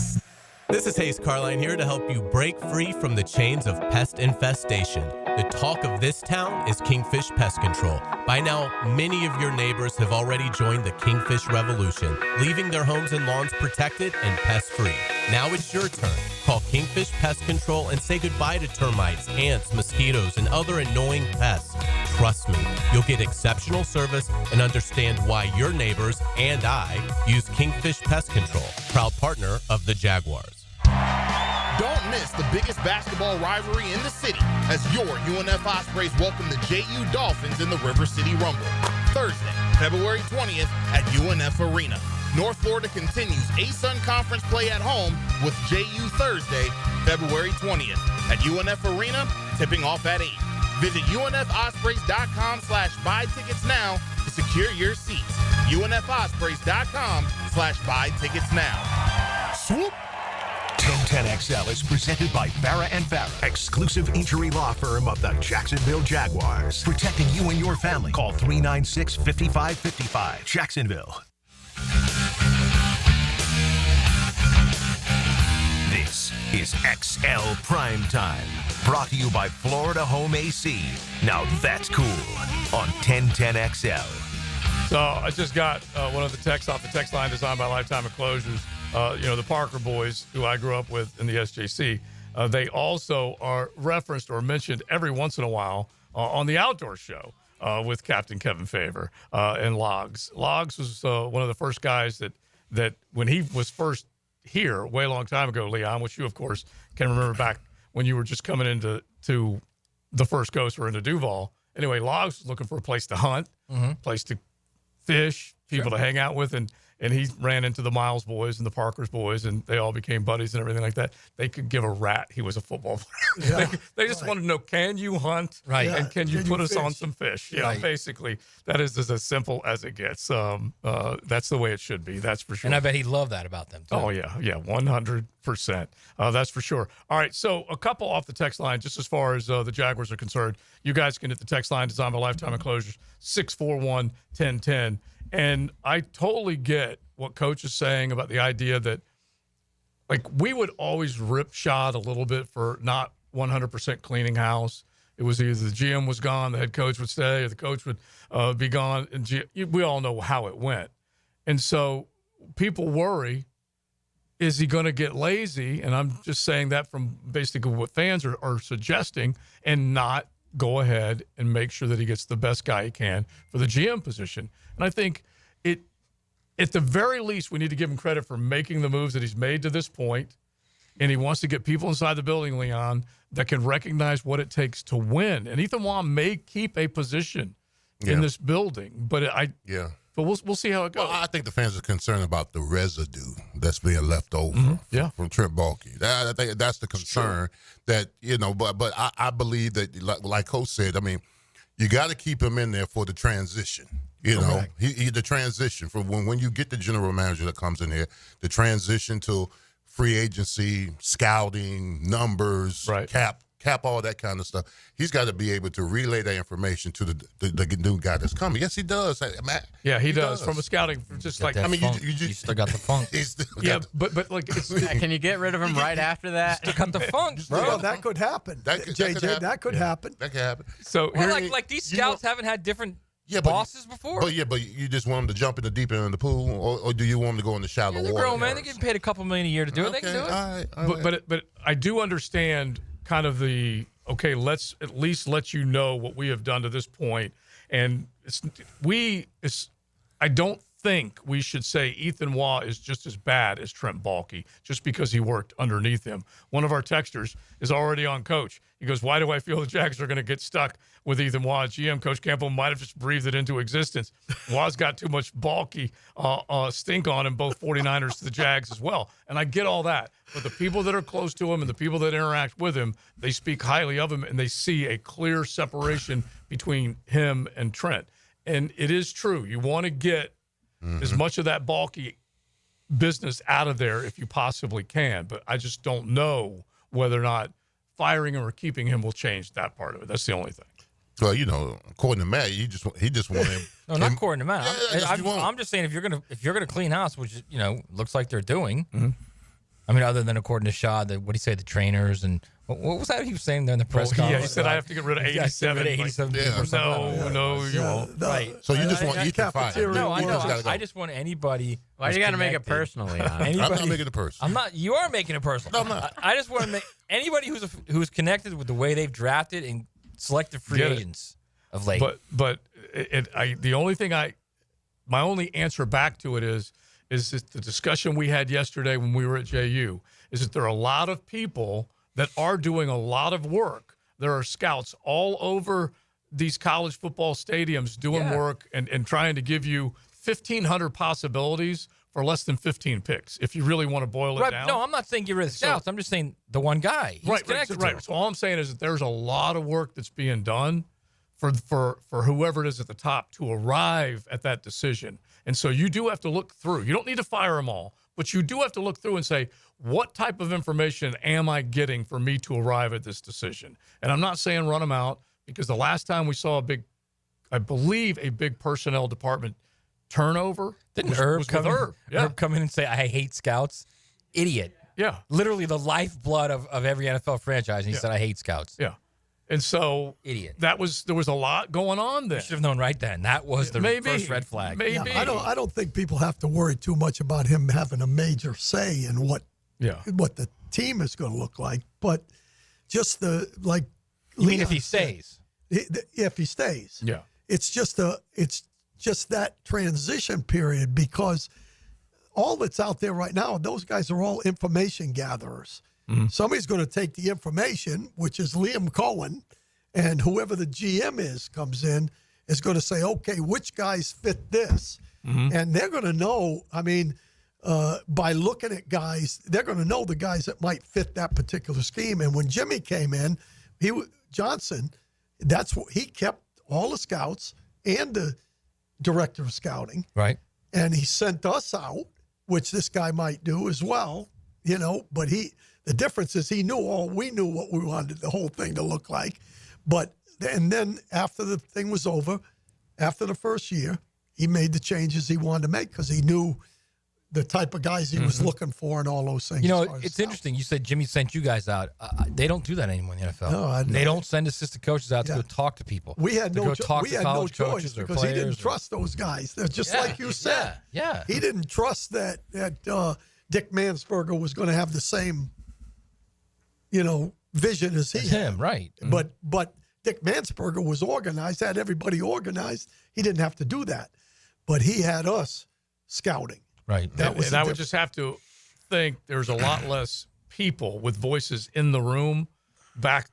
This is Hayes Carline here to help you break free from the chains of pest infestation. The talk of this town is Kingfish Pest Control. By now, many of your neighbors have already joined the Kingfish Revolution, leaving their homes and lawns protected and pest-free. Now it's your turn. Call Kingfish Pest Control and say goodbye to termites, ants, mosquitoes, and other annoying pests. Trust me, you'll get exceptional service and understand why your neighbors and I use Kingfish Pest Control, proud partner of the Jaguars. Don't miss the biggest basketball rivalry in the city as your UNF Ospreys welcome the JU Dolphins in the River City Rumble. Thursday, February 20th at UNF Arena. North Florida continues ASUN Conference play at home with JU Thursday, February 20th at UNF Arena, tipping off at 8. Visit UNFOspreys.com/buy tickets now to secure your seats. UNFOspreys.com/buy tickets now. Swoop! 1010XL is presented by Farah & Farah, exclusive injury law firm of the Jacksonville Jaguars. Protecting you and your family. Call 396-5555. Jacksonville. This is XL Primetime. Brought to you by Florida Home AC. Now that's cool on 1010XL. So I just got one of the texts off the text line designed by Lifetime Enclosures. The Parker boys, who I grew up with in the SJC, they also are referenced or mentioned every once in a while on the outdoor show with Captain Kevin Favor and Logs. Logs was one of the first guys that when he was first here way a long time ago, Leon, which you, of course, can remember back when you were just coming into the First Coast or into Duval. Anyway, Logs was looking for a place to hunt, place to fish, people to hang out with, and he ran into the Miles boys and the Parker's boys, and they all became buddies and everything like that. They could give a rat he was a football player. Yeah. They just wanted to know, can you hunt? Right. And can you put us fish? on some fish? Yeah, Right. basically, that is as simple as it gets. That's the way it should be. That's for sure. And I bet he'd love that about them, too. Oh, yeah, 100%. That's for sure. All right, so a couple off the text line, just as far as the Jaguars are concerned. You guys can hit the text line, designed by Lifetime Enclosures, 641-1010. And I totally get what Coach is saying about the idea that, like, we would always rip shot a little bit for not 100% cleaning house. It was either the GM was gone, the head coach would stay, or the coach would be gone. And we all know how it went. And so people worry, is he going to get lazy? And I'm just saying that from basically what fans are suggesting, and not go ahead and make sure that he gets the best guy he can for the GM position. And I think at the very least, we need to give him credit for making the moves that he's made to this point. And he wants to get people inside the building, Leon, that can recognize what it takes to win. And Ethan Waugh may keep a position in this building, but but we'll see how it goes. Well, I think the fans are concerned about the residue that's being left over from Trent Baalke. I think that's the concern that, but I believe that, like Coach said, I mean, you got to keep him in there for the transition. The transition from when you get the general manager that comes in here, the transition to free agency, scouting, numbers, cap, all that kind of stuff. He's got to be able to relay that information to the new guy that's coming. Yes, he does, Matt. Yeah, he does. From a scouting, just like, I mean, you still got the funk. but like, can you get rid of him right after that? Still got the funk, bro. Well, that could happen. That could happen. That could happen. So, like these scouts haven't had different bosses before. But you just want them to jump in the deep end of the pool, or do you want them to go in the shallow water? They're grown, man. They're getting paid a couple million a year to do it. They can do it. All right. But I do understand kind of let's at least let you know what we have done to this point. And I don't think we should say Ethan Waugh is just as bad as Trent Baalke just because he worked underneath him. One of our texters is already on coach. He goes, why do I feel the Jags are going to get stuck with Ethan Waugh? GM Coach Campbell might have just breathed it into existence. Waugh's got too much Baalke stink on him, both 49ers to the Jags as well. And I get all that. But the people that are close to him and the people that interact with him, they speak highly of him, and they see a clear separation between him and Trent. And it is true. You want to get as much of that Baalke business out of there if you possibly can. But I just don't know whether or not firing him or keeping him will change that part of it. That's the only thing. Well, according to Matt, he just wanted him. No, not according to Matt. I'm just saying if you're gonna clean house, which looks like they're doing. I mean, other than according to Shaw, what did he say? The trainers and what was that he was saying there in the press conference? Yeah, he said I have to get rid of 87. No, you won't. Right. So you just want Ethan fired? No, I know. I just want anybody. Why you got to make it personal, Leon? I'm not making it personal. I'm not. You are making it personal. No, I'm not. I just want to make anybody who's connected with the way they've drafted and selected free agents of late. But the only thing my only answer back to it is that the discussion we had yesterday when we were at JU is that there are a lot of people that are doing a lot of work. There are scouts all over these college football stadiums doing work and trying to give you 1,500 possibilities for less than 15 picks, if you really want to boil it down. No, I'm not saying get rid of the scouts. I'm just saying the one guy. He's connected to him. So all I'm saying is that there's a lot of work that's being done for whoever it is at the top to arrive at that decision. And so you do have to look through. You don't need to fire them all, but you do have to look through and say, what type of information am I getting for me to arrive at this decision? And I'm not saying run them out, because the last time we saw a big personnel department turnover. Didn't Herb come in and say, I hate scouts? Idiot. Yeah. Literally the lifeblood of every NFL franchise. And he said, I hate scouts. Yeah. And so idiot. There was a lot going on there. You should have known right then. That was the first red flag. Maybe. Yeah, I don't think people have to worry too much about him having a major say in what the team is going to look like. But just if he stays? If he stays. Yeah. It's just that transition period, because all that's out there right now, those guys are all information gatherers. Mm-hmm. Somebody's going to take the information, which is Liam Cohen, and whoever the GM comes in, is going to say, okay, which guys fit this? Mm-hmm. And they're going to know, by looking at guys, they're going to know the guys that might fit that particular scheme. And when Jimmy came in, Johnson, that's what he kept all the scouts and the director of scouting. Right. And he sent us out, which this guy might do as well, but the difference is we knew what we wanted the whole thing to look like. And then after the thing was over, after the first year, he made the changes he wanted to make, because he knew the type of guys he was looking for and all those things. You know, it's interesting. You said Jimmy sent you guys out. They don't do that anymore in the NFL. No, they don't send assistant coaches out to go talk to people. We had no choice because he didn't trust those guys. They're just like you said. Yeah. He didn't trust that Dick Mansberger was going to have the same, vision as him, right? But Dick Mansberger was organized, had everybody organized. He didn't have to do that, but he had us scouting. Right. And I would just have to think there's a lot less people with voices in the room back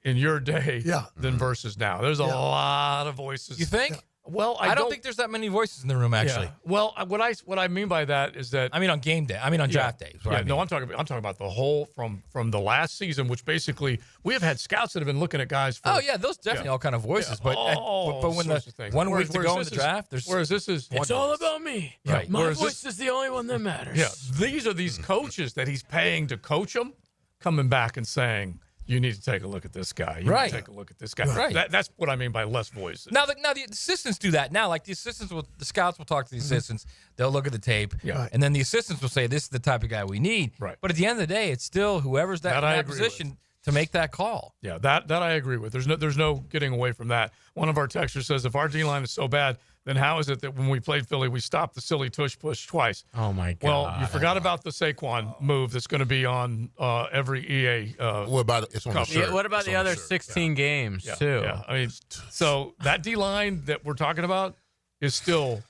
in your day than versus now. There's a lot of voices. You think? Well, I don't think there's that many voices in the room, actually. Yeah. Well, what I mean by that is that on game day. On draft day. No, I'm talking about the whole from the last season, which basically we have had scouts that have been looking at guys for. Oh yeah, those definitely all kind of voices. But when the 1 week to go in the draft, whereas this is it's all about me. Right. My voice is the only one that matters. Yeah, these are these coaches that he's paying to coach them, coming back and saying, you need to take a look at this guy. You need to take a look at this guy. Right. That's what I mean by less voices. Now the assistants do that. Now, like the scouts will talk to the assistants. They'll look at the tape. Yeah. And then the assistants will say, this is the type of guy we need. Right. But at the end of the day, it's still whoever's in that position to make that call. Yeah, that I agree with. There's no getting away from that. One of our texters says, if our D-line is so bad, then how is it that when we played Philly, we stopped the silly tush push twice? Oh, my God. Well, you forgot about the Saquon move that's going to be on every EA. What about it's on the shirt? What about the other 16 games, too? Yeah, I mean, so that D-line that we're talking about is still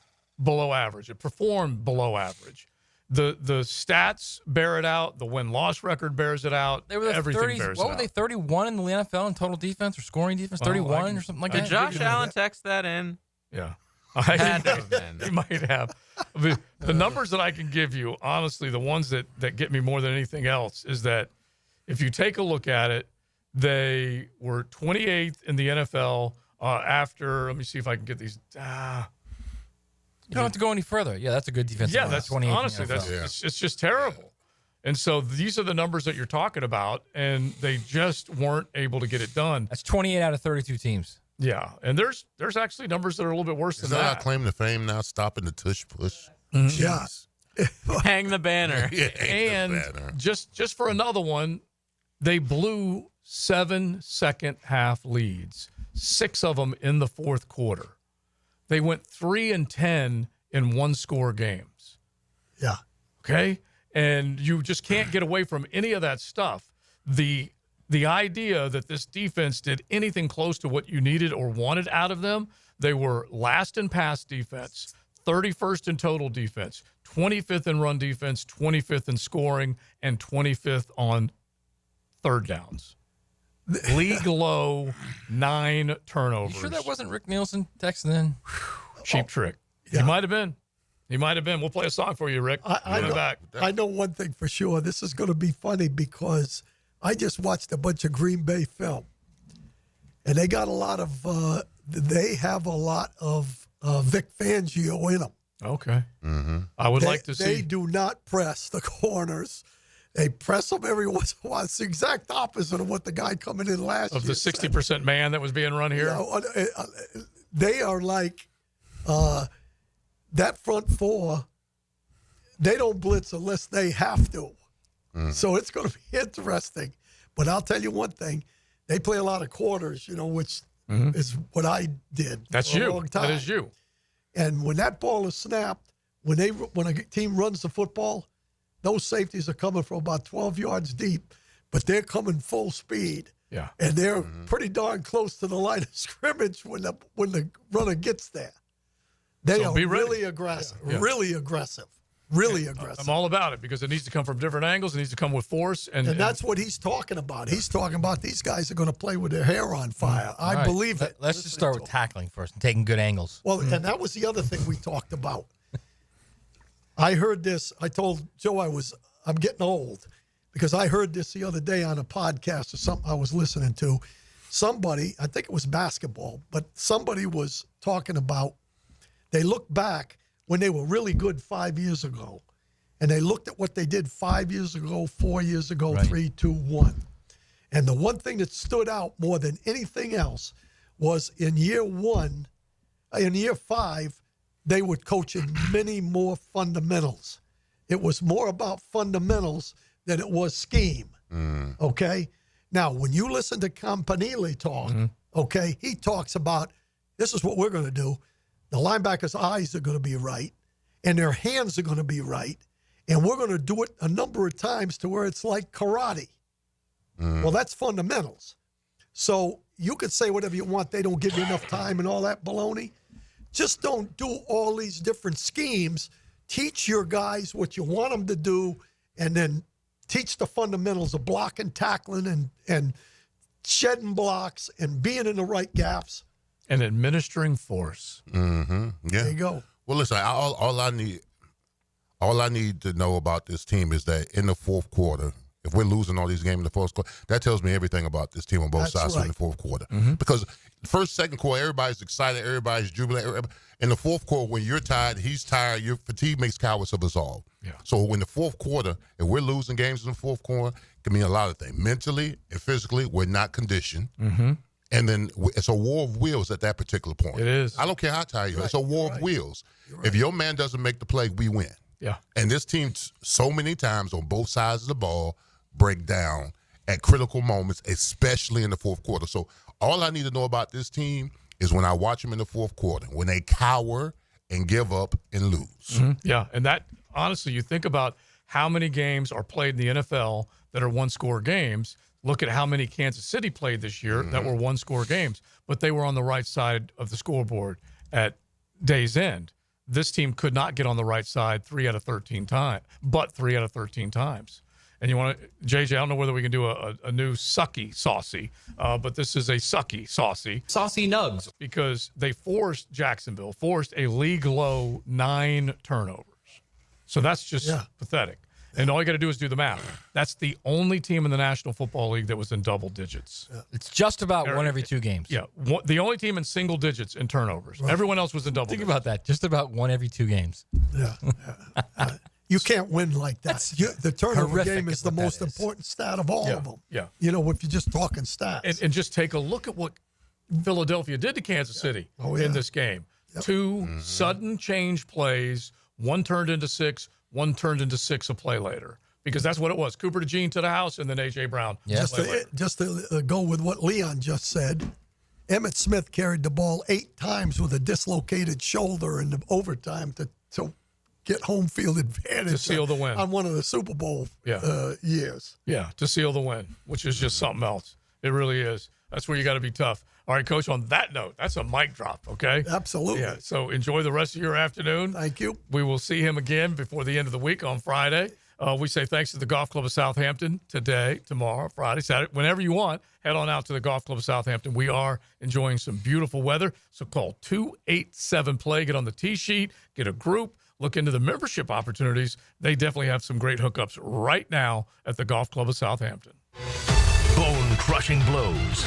below average. It performed below average. The stats bear it out. The win-loss record bears it out. They were everything bears it out. What were they, 31 in the NFL in total defense or scoring defense? 31 or something like that? Did Josh Allen text that in? Yeah. Had to have been. He might have. The numbers that I can give you, honestly, the ones that get me more than anything else is that if you take a look at it, they were 28th in the NFL after, let me see if I can get these. You don't have to go any further. Yeah, that's a good defensive line. That's 28th. Honestly, it's just terrible. And so these are the numbers that you're talking about, and they just weren't able to get it done. That's 28 out of 32 teams. Yeah, and there's actually numbers that are a little bit worse than that. that. Our claim to fame now, stopping the tush push. Yeah. Hang the banner. And just for another one, they blew 7 second-half leads, 6 of them in the fourth quarter. They went 3-10 in one-score games. Yeah. Okay? And you just can't get away from any of that stuff. The idea that this defense did anything close to what you needed or wanted out of them, they were last in pass defense, 31st in total defense, 25th in run defense, 25th in scoring, and 25th on third downs. League low 9 turnovers. You sure that wasn't Rick Nielsen texting in? Cheap trick. Yeah. He might have been. We'll play a song for you, Rick. I know one thing for sure. This is going to be funny because I just watched a bunch of Green Bay film, and they got a lot of they have a lot of Vic Fangio in them. Okay. Mm-hmm. I would like to see. They do not press the corners. They press them every once in a while. It's the exact opposite of what the guy coming in last of year the 60% man that was being run here. They are like that front four. They don't blitz unless they have to. So it's going to be interesting. But I'll tell you one thing. They play a lot of quarters, which is what I did That's for you. a long time. That is you. And when that ball is snapped, when a team runs the football, those safeties are coming from about 12 yards deep, but they're coming full speed. Yeah. And they're pretty darn close to the line of scrimmage when the runner gets there. They are really aggressive, really aggressive. Really aggressive. I'm all about it because it needs to come from different angles. It needs to come with force. And that's what he's talking about. He's talking about these guys are going to play with their hair on fire. I believe it. Let's just start with tackling first and taking good angles. Well, and that was the other thing we talked about. I heard this. I told Joe I'm getting old because I heard this the other day on a podcast or something I was listening to. Somebody, I think it was basketball, but somebody was talking about they looked back when they were really good 5 years ago, and they looked at what they did 5 years ago, 4 years ago, 3, 2, 1. And the one thing that stood out more than anything else was in year 5, they were coaching many more fundamentals. It was more about fundamentals than it was scheme. Okay? Now, when you listen to Campanile talk, okay, he talks about this is what we're going to do. The linebackers' eyes are going to be right, and their hands are going to be right, and we're going to do it a number of times to where it's like karate. Well, that's fundamentals. So you could say whatever you want. They don't give you enough time and all that baloney. Just don't do all these different schemes. Teach your guys what you want them to do, and then teach the fundamentals of blocking, tackling, and shedding blocks and being in the right gaps. And administering force. Yeah. There you go. Well, listen, all I need to know about this team is that in the fourth quarter, if we're losing all these games in the fourth quarter, that tells me everything about this team on both sides in the fourth quarter. Because first, second quarter, everybody's excited, everybody's jubilant. In the fourth quarter, when you're tired, he's tired, your fatigue makes cowards of us all. Yeah. So in the fourth quarter, if we're losing games in the fourth quarter, it can mean a lot of things. Mentally and physically, we're not conditioned. And then it's a war of wheels at that particular point. It is. I don't care how tired you are. It's a war of wheels. If your man doesn't make the play, we win. Yeah. And this team, so many times on both sides of the ball, break down at critical moments, especially in the fourth quarter. So all I need to know about this team is when I watch them in the fourth quarter, when they cower and give up and lose. Yeah, and that, honestly, you think about how many games are played in the NFL that are one-score games. Look at how many Kansas City played this year that were one-score games, but they were on the right side of the scoreboard at day's end. This team could not get on the right side 3 out of 13 times, but 3 out of 13 times. And you want to, JJ, I don't know whether we can do a new sucky saucy, but this is a sucky saucy. Saucy nugs. Because Jacksonville forced a league-low 9 turnovers. So that's just pathetic. And all you got to do is do the math. That's the only team in the National Football League that was in double digits. It's just about one every 2 games. Yeah, the only team in single digits in turnovers. Right. Everyone else was in double digits. Think about that. Just about one every 2 games. Yeah. You can't win like that. The turnover game is the most important stat of all of them. Yeah. You know, if you're just talking stats. And just take a look at what Philadelphia did to Kansas City in this game. 2 sudden change plays, 1 turned into 6, 1 turned into 6 a play later. Because that's what it was. Cooper DeJean to the house, and then A.J. Brown. Yeah. Just to go with what Leon just said, Emmitt Smith carried the ball 8 times with a dislocated shoulder in the overtime to get home field advantage to seal the win on one of the Super Bowl years. Yeah, to seal the win, which is just something else. It really is. That's where you got to be tough. All right, Coach, on that note, that's a mic drop, okay? Absolutely. Yeah, so enjoy the rest of your afternoon. Thank you. We will see him again before the end of the week on Friday. We say thanks to the Golf Club of Southampton today, tomorrow, Friday, Saturday, whenever you want. Head on out to the Golf Club of Southampton. We are enjoying some beautiful weather, so call 287-PLAY. Get on the tee sheet, get a group. Look into the membership opportunities. They definitely have some great hookups right now at the Golf Club of Southampton. Bone-crushing blows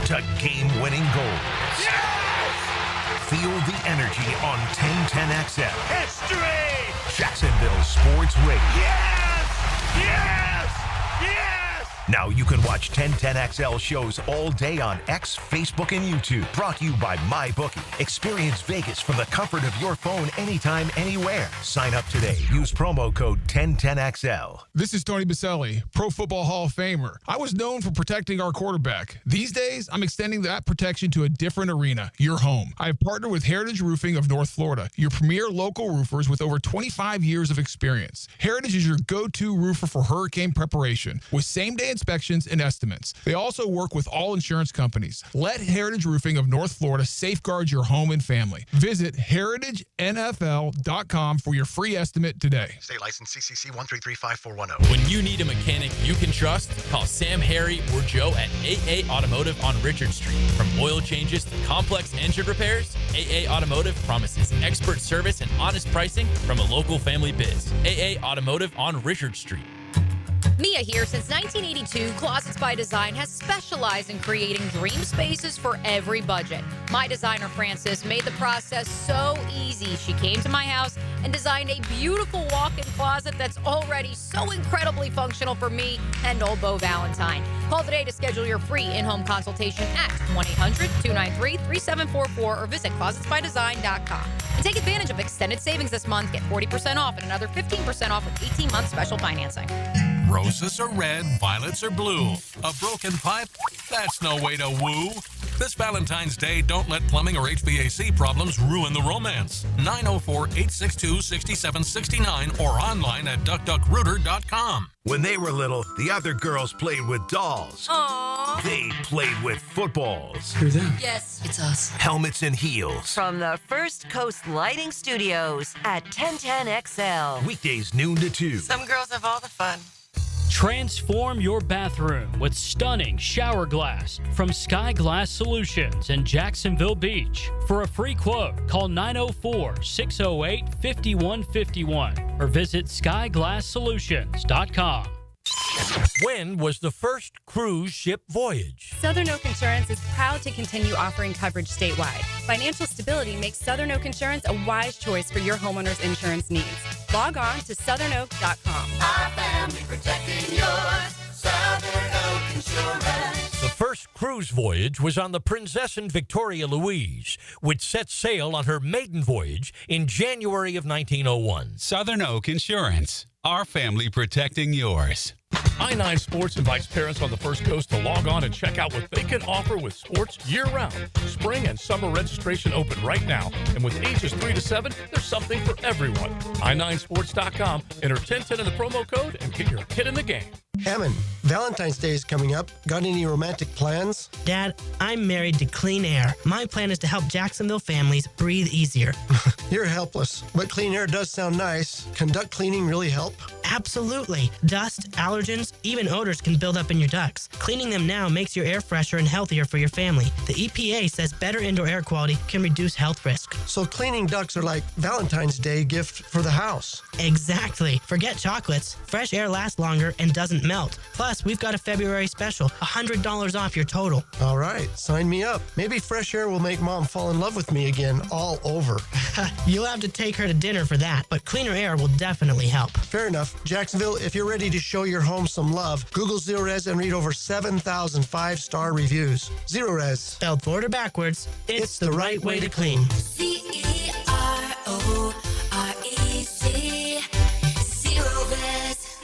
to game-winning goals. Yes! Feel the energy on 1010XL. History! Jacksonville Sports Radio. Yes! Yes! Yes! Now you can watch 1010XL shows all day on X, Facebook, and YouTube. Brought to you by MyBookie. Experience Vegas from the comfort of your phone anytime, anywhere. Sign up today. Use promo code 1010XL. This is Tony Baselli, Pro Football Hall of Famer. I was known for protecting our quarterback. These days, I'm extending that protection to a different arena, your home. I have partnered with Heritage Roofing of North Florida, your premier local roofers with over 25 years of experience. Heritage is your go-to roofer for hurricane preparation with same-day inspections and estimates. They also work with all insurance companies. Let Heritage Roofing of North Florida safeguard your home and family. Visit heritagenfl.com for your free estimate today. State license CCC 1335410. When you need a mechanic you can trust, call Sam, Harry, or Joe at AA Automotive on Richard Street. From oil changes to complex engine repairs, AA Automotive promises expert service and honest pricing from a local family biz. AA Automotive on Richard Street. Mia here. Since 1982, Closets by Design has specialized in creating dream spaces for every budget. My designer, Frances, made the process so easy. She came to my house and designed a beautiful walk-in closet that's already so incredibly functional for me and old Beau Valentine. Call today to schedule your free in-home consultation at 1-800-293-3744 or visit closetsbydesign.com. And take advantage of extended savings this month. Get 40% off and another 15% off with 18-month special financing. Roses are red, violets are blue. A broken pipe? That's no way to woo. This Valentine's Day, don't let plumbing or HVAC problems ruin the romance. 904-862-6769 or online at duckduckrooter.com. When they were little, the other girls played with dolls. Aww. They played with footballs. Who's that? Yes, it's us. Helmets and heels. From the First Coast Lighting Studios at 1010XL. Weekdays noon to 2. Some girls have all the fun. Transform your bathroom with stunning shower glass from Sky Glass Solutions in Jacksonville Beach. For a free quote, call 904-608-5151 or visit skyglasssolutions.com. When was the first cruise ship voyage? Southern Oak Insurance is proud to continue offering coverage statewide. Financial stability makes Southern Oak Insurance a wise choice for your homeowner's insurance needs. Log on to southernoak.com. Our family protecting yours. Southern Oak Insurance. The first cruise voyage was on the Princess and Victoria Louise, which set sail on her maiden voyage in January of 1901. Southern Oak Insurance. Our family protecting yours. I-9 Sports invites parents on the First Coast to log on and check out what they can offer with sports year-round. Spring and summer registration open right now. And with ages 3 to 7, there's something for everyone. i9sports.com. Enter 1010 in the promo code and get your kid in the game. Hammond, Valentine's Day is coming up. Got any romantic plans? Dad, I'm married to Clean Air. My plan is to help Jacksonville families breathe easier. You're helpless, but Clean Air does sound nice. Can duct cleaning really help? Absolutely. Dust, allergens, even odors can build up in your ducts. Cleaning them now makes your air fresher and healthier for your family. The EPA says better indoor air quality can reduce health risk. So cleaning ducts are like Valentine's Day gift for the house. Exactly. Forget chocolates. Fresh air lasts longer and doesn't melt. Plus, we've got a February special, $100 off your total. All right, sign me up. Maybe fresh air will make Mom fall in love with me again all over. You'll have to take her to dinner for that, but cleaner air will definitely help. Fair enough. Jacksonville, if you're ready to show your home some love, Google Zerorez and read over 7,000 five-star reviews. Zerorez. Spelled forward or backwards, it's the right way to clean. Cerorez. Zerorez.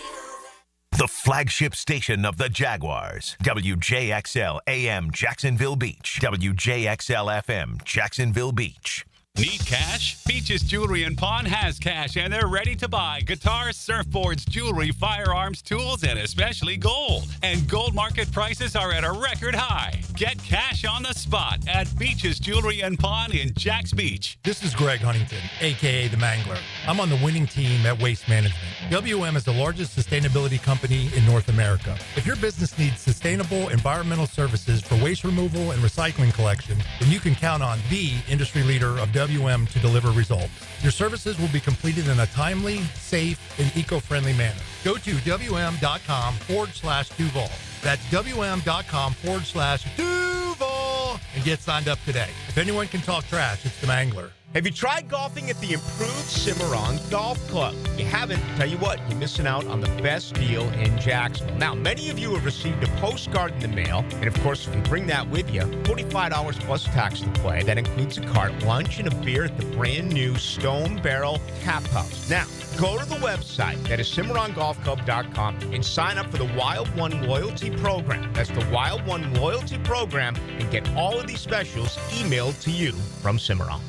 The flagship station of the Jaguars. WJXL AM Jacksonville Beach. WJXL FM Jacksonville Beach. Need cash? Beaches Jewelry and Pawn has cash, and they're ready to buy guitars, surfboards, jewelry, firearms, tools, and especially gold. And gold market prices are at a record high. Get cash on the spot at Beaches Jewelry and Pawn in Jacks Beach. This is Greg Huntington, a.k.a. The Mangler. I'm on the winning team at Waste Management. WM is the largest sustainability company in North America. If your business needs sustainable environmental services for waste removal and recycling collection, then you can count on the industry leader of WM to deliver results. Your services will be completed in a timely, safe, and eco-friendly manner. Go to WM.com/Duval. That's WM.com/Duval and get signed up today. If anyone can talk trash, it's the Mangler. Have you tried golfing at the improved Cimarron Golf Club? If you haven't, tell you what, you're missing out on the best deal in Jacksonville. Now, many of you have received a postcard in the mail, and of course, if you bring that with you, $45 plus tax to play. That includes a cart, lunch, and a beer at the brand new Stone Barrel Tap House. Now, go to the website, that is CimarronGolfClub.com, and sign up for the Wild One Loyalty Program. That's the Wild One Loyalty Program, and get all of these specials emailed to you from Cimarron.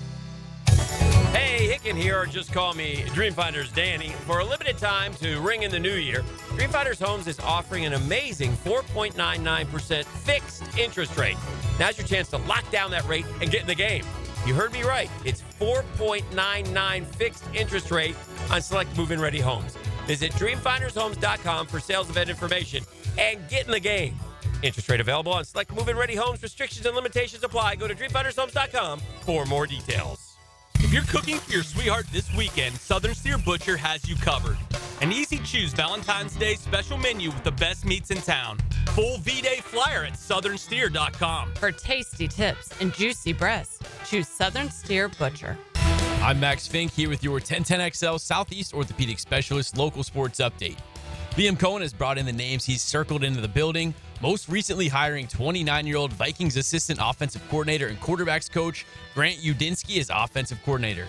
Hey, Hicken here, or just call me Dreamfinders Danny. For a limited time to ring in the new year, Dreamfinders Homes is offering an amazing 4.99% fixed interest rate. Now's your chance to lock down that rate and get in the game. You heard me right. It's 4.99 fixed interest rate on select move-in ready homes. Visit DreamfindersHomes.com for sales event information and get in the game. Interest rate available on select move-in ready homes. Restrictions and limitations apply. Go to DreamfindersHomes.com for more details. If you're cooking for your sweetheart this weekend, Southern Steer Butcher has you covered. An easy-choose Valentine's Day special menu with the best meats in town. Full V-Day flyer at southernsteer.com. For tasty tips and juicy breasts, choose Southern Steer Butcher. I'm Max Fink here with your 1010XL Southeast Orthopedic Specialist local sports update. Liam Cohen has brought in the names he's circled into the building, most recently hiring 29-year-old Vikings assistant offensive coordinator and quarterbacks coach Grant Udinski as offensive coordinator.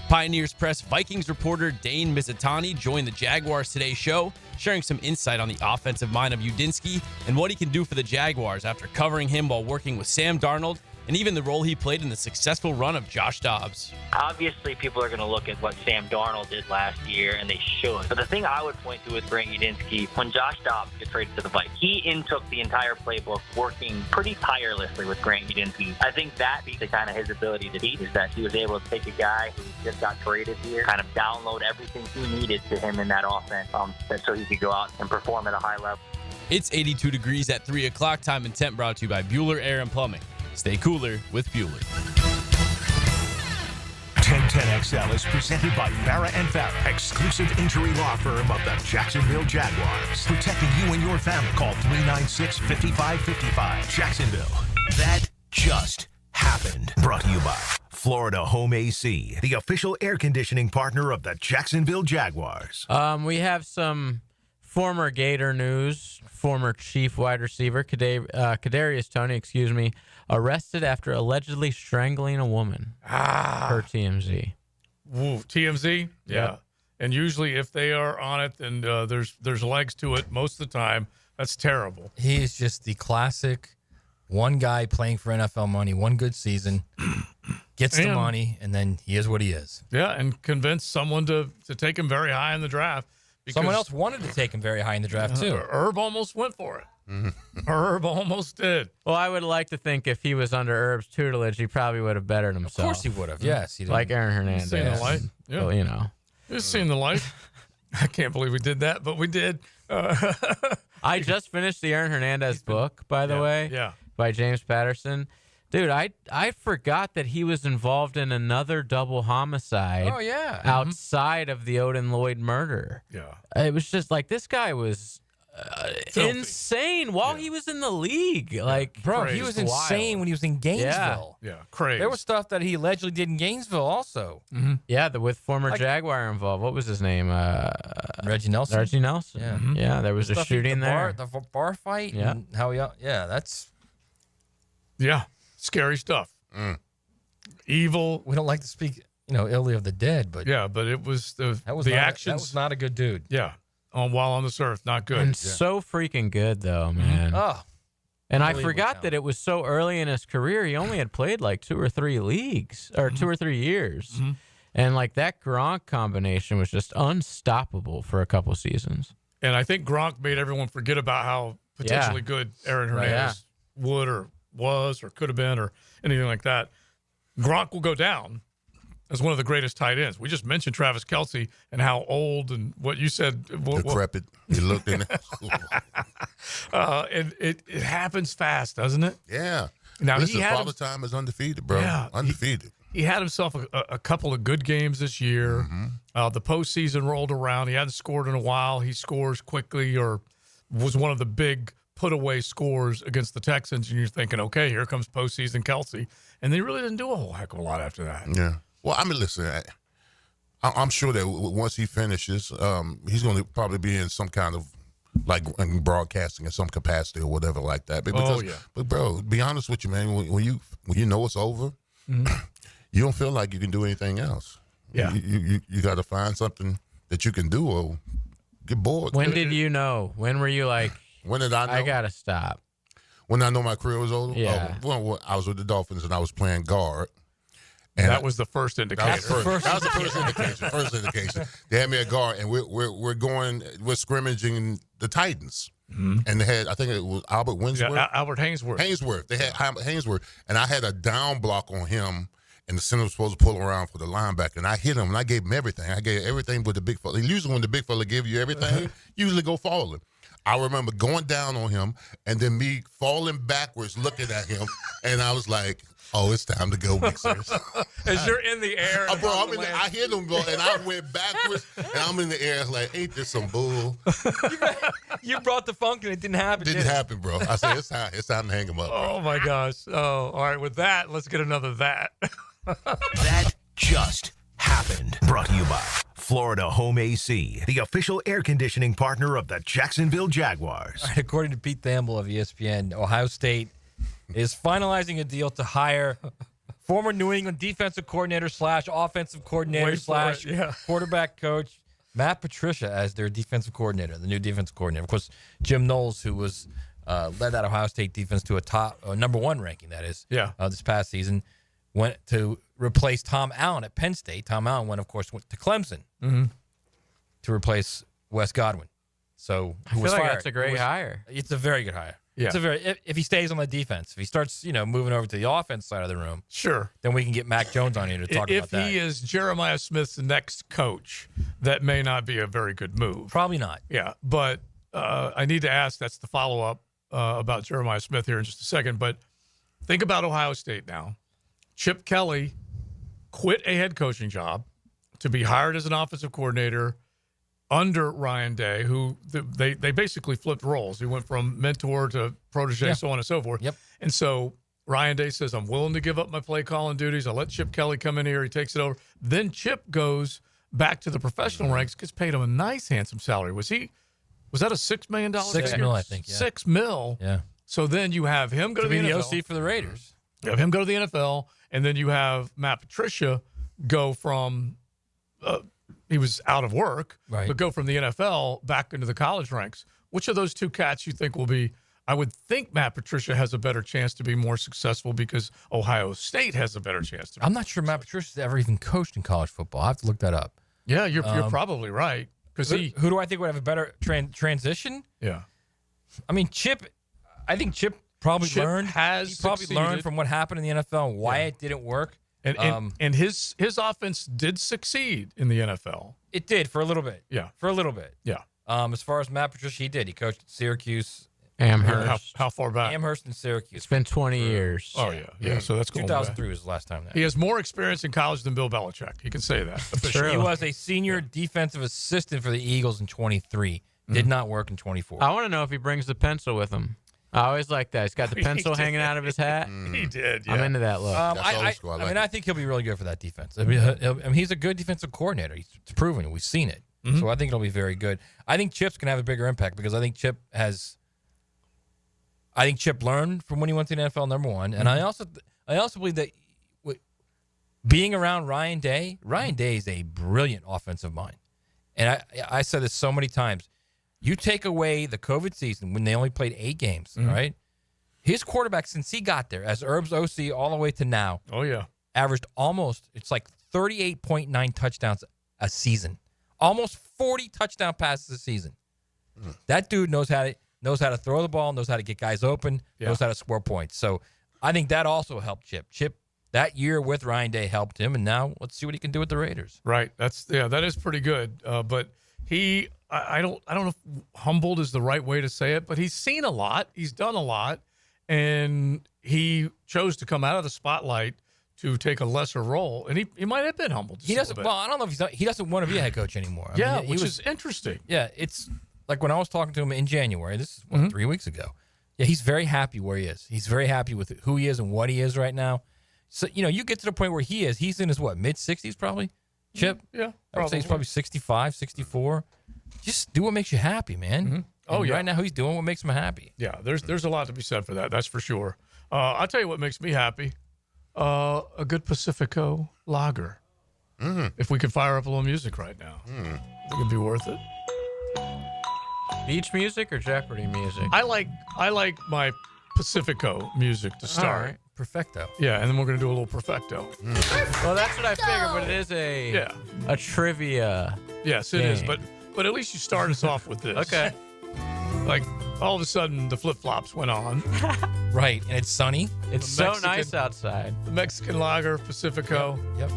Pioneers Press Vikings reporter Dane Mizutani joined the Jaguars Today show, sharing some insight on the offensive mind of Udinski and what he can do for the Jaguars after covering him while working with Sam Darnold, and even the role he played in the successful run of Josh Dobbs. Obviously, people are going to look at what Sam Darnold did last year, and they should. But the thing I would point to with Grant Udinski, when Josh Dobbs gets traded to the Vikings, he intook the entire playbook, working pretty tirelessly with Grant Udinski. I think that speaks to kind of his ability to teach, is that he was able to take a guy who just got traded here, kind of download everything he needed to him in that offense, so he could go out and perform at a high level. It's 82 degrees at 3 o'clock. Time and temp brought to you by Bueller Air and Plumbing. Stay cooler with Bueller. 1010XL is presented by Farah and Farah, exclusive injury law firm of the Jacksonville Jaguars. Protecting you and your family. Call 396-5555. Jacksonville. That just happened. Brought to you by Florida Home AC, the official air conditioning partner of the Jacksonville Jaguars. We have some former Gator news. Former chief wide receiver, Kadarius Toney, arrested after allegedly strangling a woman. Per TMZ. Woo, TMZ? Yeah. Yep. And usually if they are on it, then there's legs to it most of the time. That's terrible. He's just the classic one guy playing for NFL money, one good season, gets the money, and then he is what he is. Yeah, and convinced someone to take him very high in the draft. Someone else wanted to take him very high in the draft, too. Herb almost went for it. Herb almost did. Well, I would like to think if he was under Herb's tutelage, he probably would have bettered himself. Of course he would have, yes. He did. Like Aaron Hernandez. Seen the light. Yeah. Well, you know. He's seen the light. I can't believe we did that, but we did. I just finished the Aaron Hernandez book, by the way. Yeah. By James Patterson. Dude, I forgot that he was involved in another double homicide. Oh, yeah. Outside of the Odin Lloyd murder. Yeah. It was just like this guy was insane while he was in the league. Like, bro, he was insane when he was in Gainesville. Yeah, crazy. There was stuff that he allegedly did in Gainesville also. Mm-hmm. Yeah, with former Jaguar involved. What was his name? Reggie Nelson. Reggie Nelson. Yeah, yeah. There was a shooting there. The bar fight. Yeah, and how he. Yeah, that's. Yeah, scary stuff. Evil. We don't like to speak, illy of the dead, but yeah, but it was the actions. That was not a good dude. Yeah. While on this earth, not good. And so freaking good, though, man. Oh. And I forgot that it was so early in his career. He only had played like 2 or 3 leagues, or 2 or 3 years. Mm-hmm. And like that Gronk combination was just unstoppable for a couple seasons. And I think Gronk made everyone forget about how potentially good Aaron Hernandez would or was or could have been or anything like that. Gronk will go down as one of the greatest tight ends. We just mentioned Travis Kelce and how old and what you said. Decrepit. He looked in it. And it happens fast, doesn't it? Yeah. Now Listen, Father Time is undefeated, bro. Yeah, undefeated. He had himself a couple of good games this year. Mm-hmm. The postseason rolled around. He hadn't scored in a while. He scores quickly or was one of the big put-away scores against the Texans. And you're thinking, okay, here comes postseason Kelce. And they really didn't do a whole heck of a lot after that. Yeah. Well, I mean, listen, I'm sure that once he finishes, he's going to probably be in some kind of like broadcasting in some capacity or whatever like that. Because, but bro, be honest with you, man. When you know it's over, you don't feel like you can do anything else. Yeah, you got to find something that you can do or get bored. When did you know? When were you like? When did I know? I gotta stop. When I know my career was over. Yeah. Well, I was with the Dolphins and I was playing guard. And that was the first indicator. That was the first indication. First indication. They had me at guard, and we're scrimmaging the Titans, and they had, I think it was Albert Winsworth. Yeah, Albert Hainsworth. They had Hainsworth, and I had a down block on him, and the center was supposed to pull around for the linebacker, and I hit him, and I gave him everything. I gave everything with the big fella. Usually when the big fella give you everything, usually go falling. I remember going down on him, and then me falling backwards looking at him, and I was like, oh, it's time to go, Big Sears. As you're in the air. Bro, I hit him, bro, and I went backwards, and I'm in the air like, ain't this some bull? You brought the funk, and it didn't happen. Didn't happen, bro. I said, it's time to hang him up, bro. Oh, my gosh. Oh, all right. With that, let's get another that. That just happened. Brought to you by Florida Home AC, the official air conditioning partner of the Jacksonville Jaguars. All right, according to Pete Thamel of ESPN, Ohio State is finalizing a deal to hire former New England defensive coordinator / offensive coordinator / quarterback coach Matt Patricia as their defensive coordinator, the new defensive coordinator. Of course, Jim Knowles, who was led that Ohio State defense to a top number 1 ranking, that is, this past season, went to replace Tom Allen at Penn State. Tom Allen went to Clemson to replace Wes Godwin. So I feel like that's a great hire. It's a very good hire. Yeah. It's a if he stays on the defense, if he starts, moving over to the offense side of the room, sure, then we can get Mac Jones on here to talk about that. If he is Jeremiah Smith's next coach, that may not be a very good move. Probably not. Yeah, but I need to ask. That's the follow-up about Jeremiah Smith here in just a second. But think about Ohio State now. Chip Kelly quit a head coaching job to be hired as an offensive coordinator under Ryan Day, who they basically flipped roles. He went from mentor to protege, so on and so forth. Yep. And so Ryan Day says, I'm willing to give up my play calling duties. I'll let Chip Kelly come in here. He takes it over. Then Chip goes back to the professional ranks, gets paid him a nice, handsome salary. Was that a $6 million? $6 million, I think. Yeah. $6 million. Yeah. So then you have him go to the be NFL. the OC for the Raiders. You have him go to the NFL, and then you have Matt Patricia go from he was out of work, but go from the NFL back into the college ranks. Which of those two cats you think will be? I would think Matt Patricia has a better chance to be more successful because Ohio State has a better chance to be. I'm not sure Matt Patricia's ever even coached in college football. I have to look that up. Yeah, you're probably right. Because who do I think would have a better transition? Yeah. I mean, I think Chip probably learned. He probably learned from what happened in the NFL and why it didn't work. And his offense did succeed in the NFL. It did for a little bit. Yeah. For a little bit. Yeah. As far as Matt Patricia, he did. He coached at Syracuse. Amherst. How far back? Amherst and Syracuse. It's been 20 years. Oh, yeah. So that's going 2003 was the last time there. He has more experience in college than Bill Belichick. He can say that. He was a senior defensive assistant for the Eagles in 23. Did not work in 24. I want to know if he brings the pencil with him. I always like that. He's got the pencil hanging out of his hat. He did, yeah. I'm into that look. I think he'll be really good for that defense. I mean, he's a good defensive coordinator. He's proven it. We've seen it. So I think it'll be very good. I think Chip's going to have a bigger impact because I think Chip learned from when he went to the NFL, number one. And I also believe that being around Ryan Day is a brilliant offensive mind. And I said this so many times. You take away the COVID season when they only played 8 games, right? His quarterback, since he got there, as Herb's OC all the way to now, averaged it's like 38.9 touchdowns a season. Almost 40 touchdown passes a season. That dude knows how to throw the ball, knows how to get guys open, knows how to score points. So I think that also helped Chip. Chip, that year with Ryan Day helped him, and now let's see what he can do with the Raiders. Right. That is pretty good. But I don't know if humbled is the right way to say it, but he's seen a lot. He's done a lot, and he chose to come out of the spotlight to take a lesser role, and he might have been humbled. He doesn't. Well, I don't know if he doesn't want to be a head coach anymore. Which is interesting. Yeah, it's like when I was talking to him in January. This is 3 weeks ago. Yeah, he's very happy where he is. He's very happy with who he is and what he is right now. So you get to the point where he's in his mid-60s probably. Chip. Yeah, I would say he's probably 65, 64. Just do what makes you happy, man. Right now he's doing what makes him happy. Yeah, there's a lot to be said for that. That's for sure. I'll tell you what makes me happy. A good Pacifico lager. If we could fire up a little music right now, I think it'd be worth it. Beach music or Jeopardy music? I like my Pacifico music to start. All right. Perfecto. Yeah, and then we're gonna do a little perfecto. Well, that's what I figured, but it is a trivia. Yes, it is. But at least you start us off with this. Okay. Like all of a sudden the flip flops went on. Right, and it's sunny. It's so nice outside. The Mexican lager, Pacifico. Yep.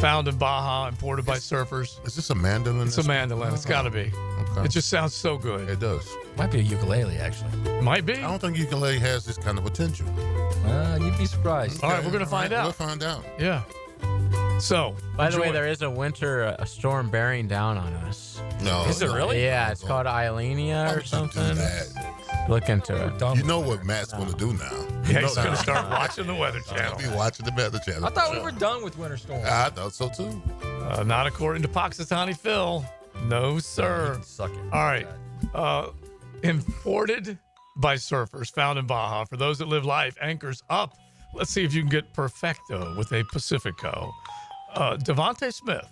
Found in Baja, imported by surfers. Is this a mandolin? It's a mandolin. It's got to be. Okay. It just sounds so good. It does. Might be a ukulele, actually. Might be. I don't think ukulele has this kind of potential. You'd be surprised. All right, we're going to find out. We'll find out. Yeah. So, By the way, enjoy. there is a winter storm bearing down on us. No. Is it really? Yeah, it's called Ilenia or something. Look into it. You know what Matt's going to do now. Yeah, he's going to start watching the Weather Channel. He'll be watching the Weather Channel. I thought we were done with winter storm. I thought so, too. Not according to Poxitani Phil. No, sir. Suck it. All right. Imported by surfers, found in Baja. For those that live life, anchors up. Let's see if you can get perfecto with a Pacifico. Devontae Smith,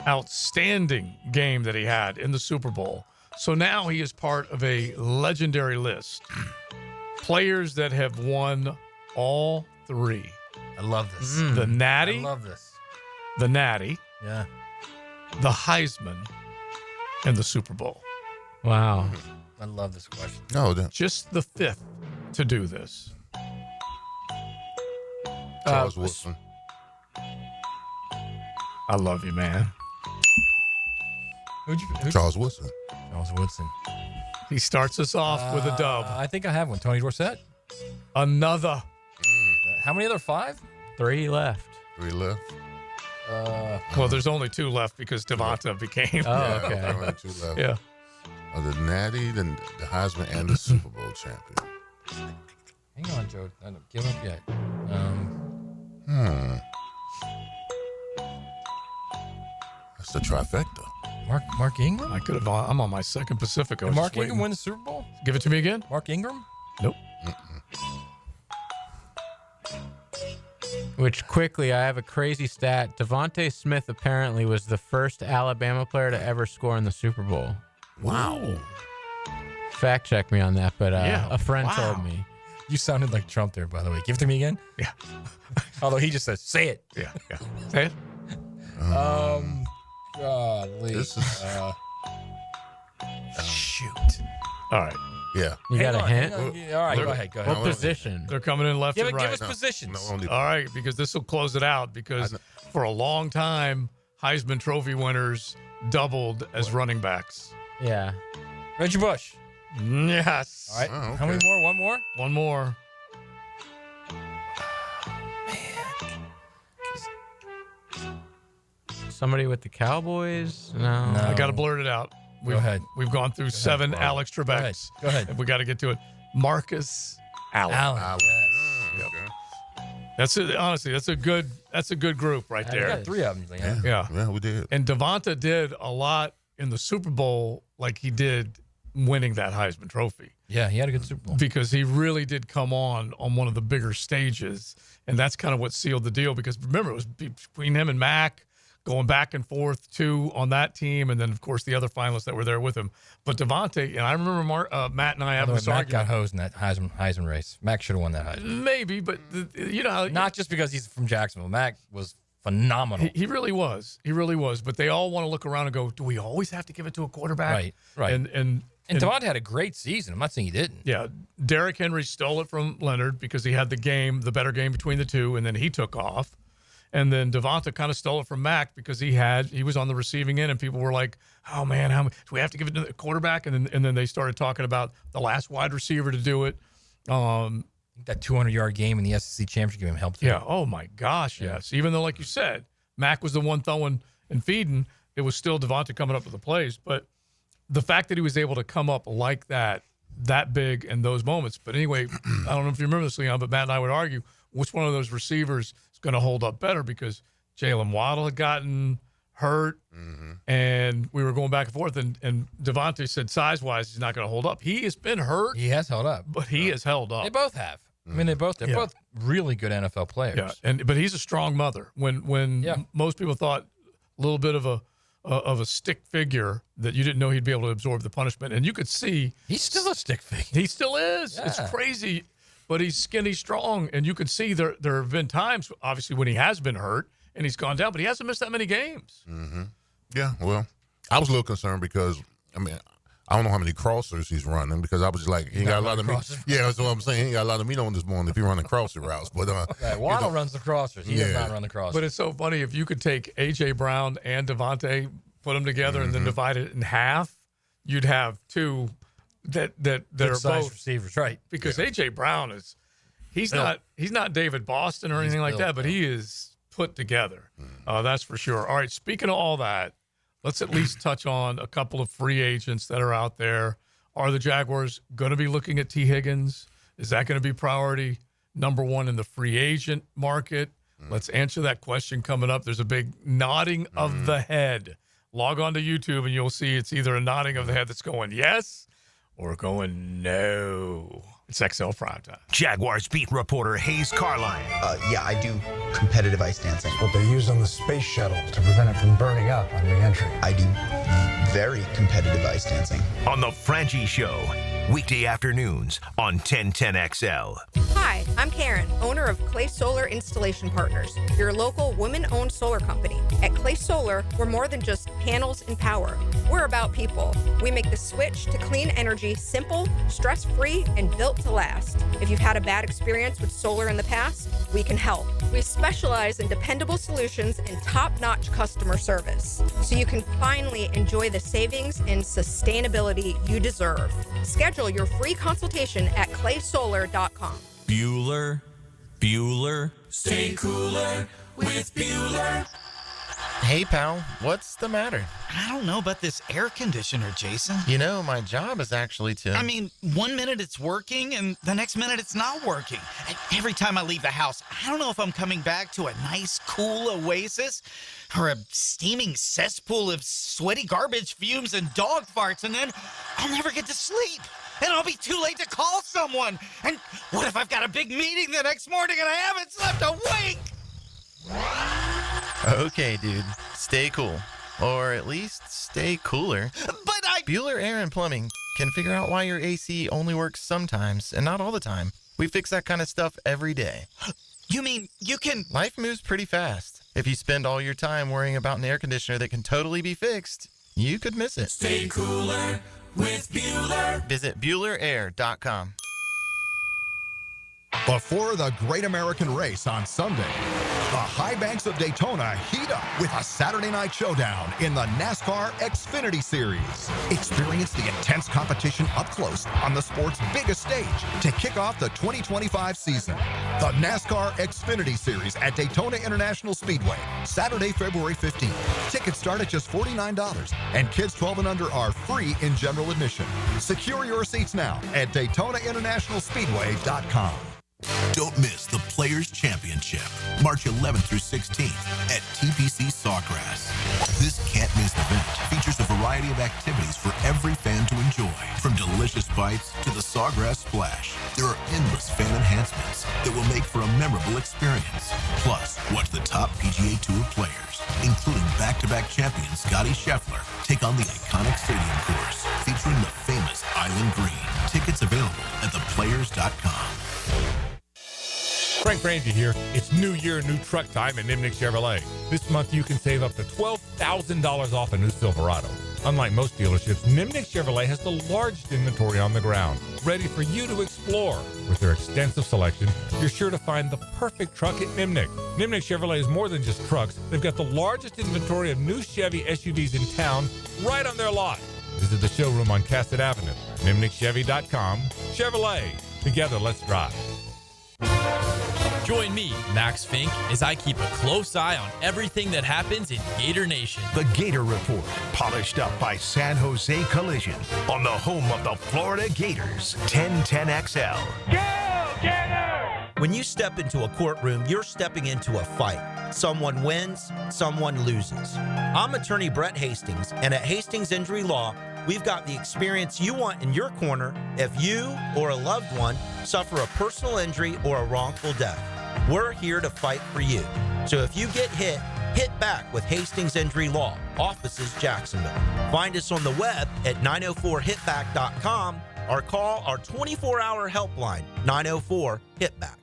outstanding game that he had in the Super Bowl. So now he is part of a legendary list. Players that have won all three. I love this. The Natty. I love this. The Natty. Yeah. The Heisman. And the Super Bowl. Wow. I love this question. No, just the fifth to do this. Charles Woodson. I love you, man. Charles Woodson. Charles Woodson. He starts us off with a dub. I think I have one. Tony Dorsett. Another. How many other 5? 3 left. 3 left. Well, there's only 2 left because Devonta became. Oh, okay. Only 2 left. Yeah. The Natty, the Heisman, and the Super Bowl champion. Hang on, Joe. I don't give up yet. That's the trifecta. Mark Ingram? I could have. I'm on my second Pacifico. Did Just Mark Ingram waiting. win the Super Bowl? Give it to me again. Mark Ingram? Nope. Which quickly, I have a crazy stat. Devontae Smith apparently was the first Alabama player to ever score in the Super Bowl. Wow. Fact check me on that, but Yeah. a friend Wow. told me. You sounded like Trump there, by the way. Give it to me again. Yeah. Although he just says, "Say it." Yeah. Yeah. Say it. Golly. This is- Shoot. All right. Yeah. You got a hint? All right, go ahead. Go ahead. What position? They're coming in left Give and right. us positions. No, only All right, because this will close it out. Because for a long time, Heisman Trophy winners doubled as running backs. Yeah. Reggie Bush. Yes. All right. Oh, okay. How many more? One more? One more. Somebody with the Cowboys? No. I got to blurt it out. Go ahead. We've gone through 7 Alex Trebeks. Go ahead. We got to get to it. Marcus Allen. Allen. Yep. That's it. Honestly, that's a good group right We there. got 3 of them, Leon. Yeah. Yeah, we did. And Devonta did a lot in the Super Bowl like he did winning that Heisman Trophy. Yeah, he had a good Super Bowl. Because he really did come on one of the bigger stages. And that's kind of what sealed the deal. Because remember, it was between him and Mac going back and forth, too, on that team. And then, of course, the other finalists that were there with him. But Devontae, and I remember Matt and I having this Matt got argument. hosed in that Heisman race. Mac should have won that Heisman. Maybe, but you know how. Not just because he's from Jacksonville. Mac was phenomenal. He really was. He really was. But they all want to look around and go, do we always have to give it to a quarterback? Right. And Devontae had a great season. I'm not saying he didn't. Yeah, Derrick Henry stole it from Leonard because he had the better game between the two, and then he took off. And then Devonta kind of stole it from Mac because he was on the receiving end, and people were like, "Oh man, do we have to give it to the quarterback?" And then they started talking about the last wide receiver to do it. That 200-yard game in the SEC championship game helped. Yeah. Oh my gosh, yes. Even though, like you said, Mac was the one throwing and feeding, it was still Devonta coming up with the plays. But the fact that he was able to come up like that big in those moments. But anyway, I don't know if you remember this, Leon, but Matt and I would argue which one of those receivers is going to hold up better because Jalen Waddle had gotten hurt, and we were going back and forth, and Devontae said size-wise he's not going to hold up. He has been hurt. He has held up. But he has held up. They both have. I mean, they're both really good NFL players. Yeah, but he's a strong mother. When most people thought a little bit of a stick figure that you didn't know he'd be able to absorb the punishment, and you could see he's still a stick figure. He still is. Yeah. It's crazy, but he's skinny strong, and you can see there have been times, obviously, when he has been hurt and he's gone down, but he hasn't missed that many games. Mm-hmm. Yeah, well, I was a little concerned because, I mean, I don't know how many crossers he's running because I was like, he ain't got a lot of meat. Yeah, that's what I'm saying. He ain't got a lot of meat on this morning if he's running crosser routes. But Waddle runs the crossers. He does not run the crossers. But it's so funny if you could take A.J. Brown and Devontae, put them together, and then divide it in half, you'd have two that are both receivers, right? Because A.J. Brown he's not David Boston or anything like that, but he is put together. That's for sure. All right, speaking of all that, let's at least touch on a couple of free agents that are out there. Are the Jaguars going to be looking at T. Higgins? Is that going to be priority number one in the free agent market? Let's answer that question coming up. There's a big nodding of the head. Log on to YouTube and you'll see it's either a nodding of the head that's going yes or going no. It's XL Primetime. Jaguars beat reporter Hayes Carline. Yeah, I do competitive ice dancing. What they use on the space shuttle to prevent it from burning up on re-entry. I do very competitive ice dancing. On the Frangie Show, weekday afternoons on 1010XL. Hi, I'm Karen, owner of Clay Solar Installation Partners, your local women-owned solar company. At Clay Solar, we're more than just panels and power. We're about people. We make the switch to clean energy simple, stress-free, and built to last. If you've had a bad experience with solar in the past, we can help. We specialize in dependable solutions and top-notch customer service, so you can finally enjoy the savings and sustainability you deserve. Schedule your free consultation at claysolar.com. Bueller. Stay cooler with Bueller. Hey, pal, what's the matter? I don't know about this air conditioner, Jason. You know, my job is actually to... I mean, 1 minute it's working and the next minute it's not working. And every time I leave the house, I don't know if I'm coming back to a nice, cool oasis or a steaming cesspool of sweaty garbage fumes and dog farts, and then I'll never get to sleep. And I'll be too late to call someone. And what if I've got a big meeting the next morning and I haven't slept a wink? Okay, dude. Stay cool. Or at least stay cooler. But Bueller Air and Plumbing can figure out why your AC only works sometimes and not all the time. We fix that kind of stuff every day. You mean you can... Life moves pretty fast. If you spend all your time worrying about an air conditioner that can totally be fixed, you could miss it. Stay cooler with Bueller. Visit BuellerAir.com. Before the Great American Race on Sunday, the high banks of Daytona heat up with a Saturday night showdown in the NASCAR Xfinity Series. Experience the intense competition up close on the sport's biggest stage to kick off the 2025 season. The NASCAR Xfinity Series at Daytona International Speedway, Saturday, February 15th. Tickets start at just $49, and kids 12 and under are free in general admission. Secure your seats now at DaytonaInternationalSpeedway.com. Don't miss the Players' Championship, March 11th through 16th at TPC Sawgrass. This can't-miss event features a variety of activities for every fan to enjoy, from delicious bites to the Sawgrass Splash. There are endless fan enhancements that will make for a memorable experience. Plus, watch the top PGA Tour players, including back-to-back champion Scotty Scheffler, take on the iconic stadium course featuring the famous Island Green. Tickets available at theplayers.com. Frank Frangie here. It's New Year, new truck time at Nimnick Chevrolet. This month you can save up to $12,000 off a new Silverado. Unlike most dealerships, Nimnick Chevrolet has the largest inventory on the ground, ready for you to explore. With their extensive selection, you're sure to find the perfect truck at Nimnick. Nimnick Chevrolet is more than just trucks. They've got the largest inventory of new Chevy SUVs in town right on their lot. Visit the showroom on Cassett Avenue. NimnickChevy.com. Chevrolet. Together, let's drive. Join me, Max Fink, as I keep a close eye on everything that happens in Gator Nation. The Gator Report, polished up by San Jose Collision on the home of the Florida Gators, 1010XL. Go, Gators! When you step into a courtroom, you're stepping into a fight. Someone wins, someone loses. I'm attorney Brett Hastings, and at Hastings Injury Law, we've got the experience you want in your corner if you or a loved one suffer a personal injury or a wrongful death. We're here to fight for you. So if you get hit, hit back with Hastings Injury Law, offices Jacksonville. Find us on the web at 904hitback.com or call our 24-hour helpline, 904-HITBACK.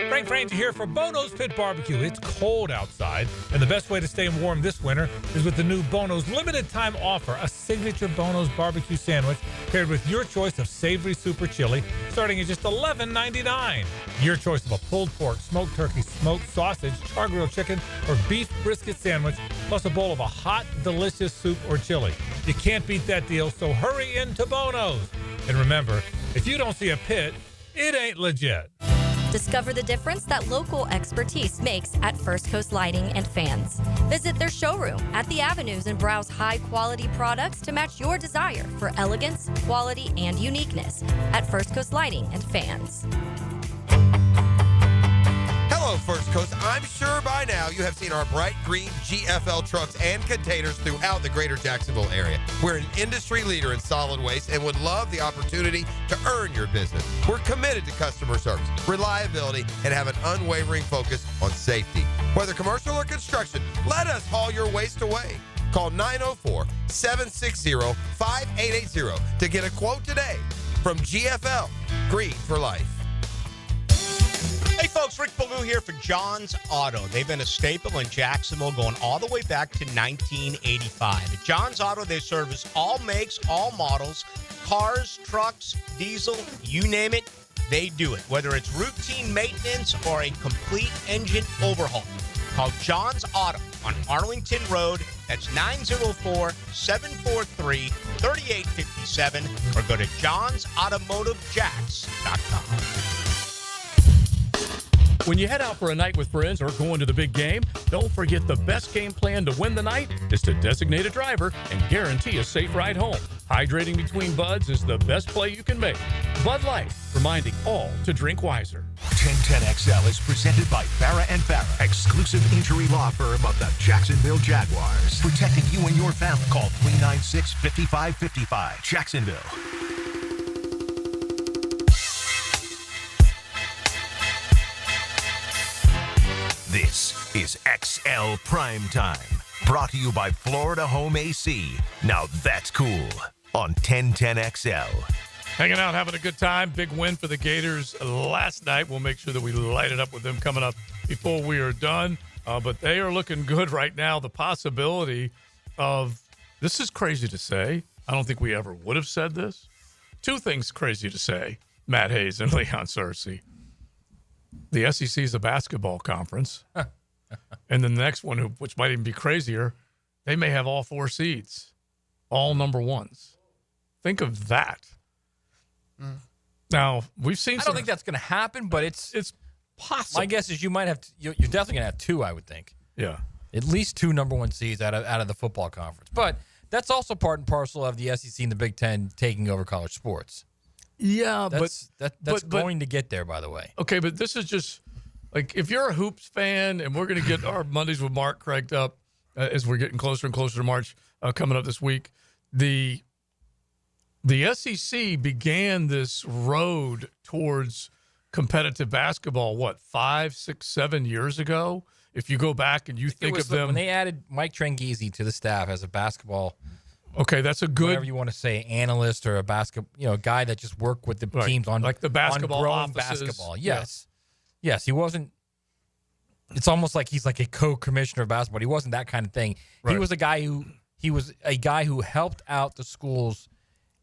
Frank Frangie here for Bono's Pit Barbecue. It's cold outside, and the best way to stay warm this winter is with the new Bono's limited time offer, a signature Bono's barbecue sandwich paired with your choice of savory super chili, starting at just $11.99. Your choice of a pulled pork, smoked turkey, smoked sausage, char-grilled chicken, or beef brisket sandwich, plus a bowl of a hot, delicious soup or chili. You can't beat that deal, so hurry into Bono's. And remember, if you don't see a pit, it ain't legit. Discover the difference that local expertise makes at First Coast Lighting and Fans. Visit their showroom at the Avenues and browse high-quality products to match your desire for elegance, quality, and uniqueness at First Coast Lighting and Fans. Hello, First Coast. I'm sure by now you have seen our bright green GFL trucks and containers throughout the greater Jacksonville area. We're an industry leader in solid waste and would love the opportunity to earn your business. We're committed to customer service, reliability, and have an unwavering focus on safety. Whether commercial or construction, let us haul your waste away. Call 904-760-5880 to get a quote today from GFL, Green for Life. Hey folks, Rick Ballou here for John's Auto. They've been a staple in Jacksonville going all the way back to 1985. At John's Auto, they service all makes, all models, cars, trucks, diesel, you name it, they do it. Whether it's routine maintenance or a complete engine overhaul. Call John's Auto on Arlington Road. That's 904-743-3857 or go to johnsautomotivejacks.com. When you head out for a night with friends or going to the big game, don't forget the best game plan to win the night is to designate a driver and guarantee a safe ride home. Hydrating between buds is the best play you can make. Bud Light, reminding all to drink wiser. 1010XL is presented by Farah & Farah, exclusive injury law firm of the Jacksonville Jaguars. Protecting you and your family. Call 396-5555. Jacksonville. This is XL Primetime, brought to you by Florida Home AC. Now that's cool on 1010XL. Hanging out, having a good time. Big win for the Gators last night. We'll make sure that we light it up with them coming up before we are done. But they are looking good right now. The possibility of, this is crazy to say. I don't think we ever would have said this. Two things crazy to say, Matt Hayes and Leon Searcy. The SEC is a basketball conference. And then the next one, which might even be crazier, they may have all 4 seeds, all number ones. Think of that. Now, we've seen I don't think that's going to happen, but it's possible. My guess is you might have you're definitely going to have 2, I would think. Yeah. At least 2 number 1 seeds out of the football conference. But that's also part and parcel of the SEC and the Big Ten taking over college sports. Yeah, that's going to get there, by the way. Okay, but this is just like if you're a hoops fan, and we're going to get our Mondays with Mark cranked up as we're getting closer and closer to March coming up this week. The SEC began this road towards competitive basketball, 5, 6, 7 years ago? If you go back and you think of them. When they added Mike Tranghese to the staff as a basketball. Okay, that's a good. Whatever you want to say, analyst or a basketball, guy that just worked with the teams on like the basketball on growing offices. basketball. Yes, he wasn't. It's almost like he's like a co-commissioner of basketball. He wasn't that kind of thing. Right. He was a guy who helped out the schools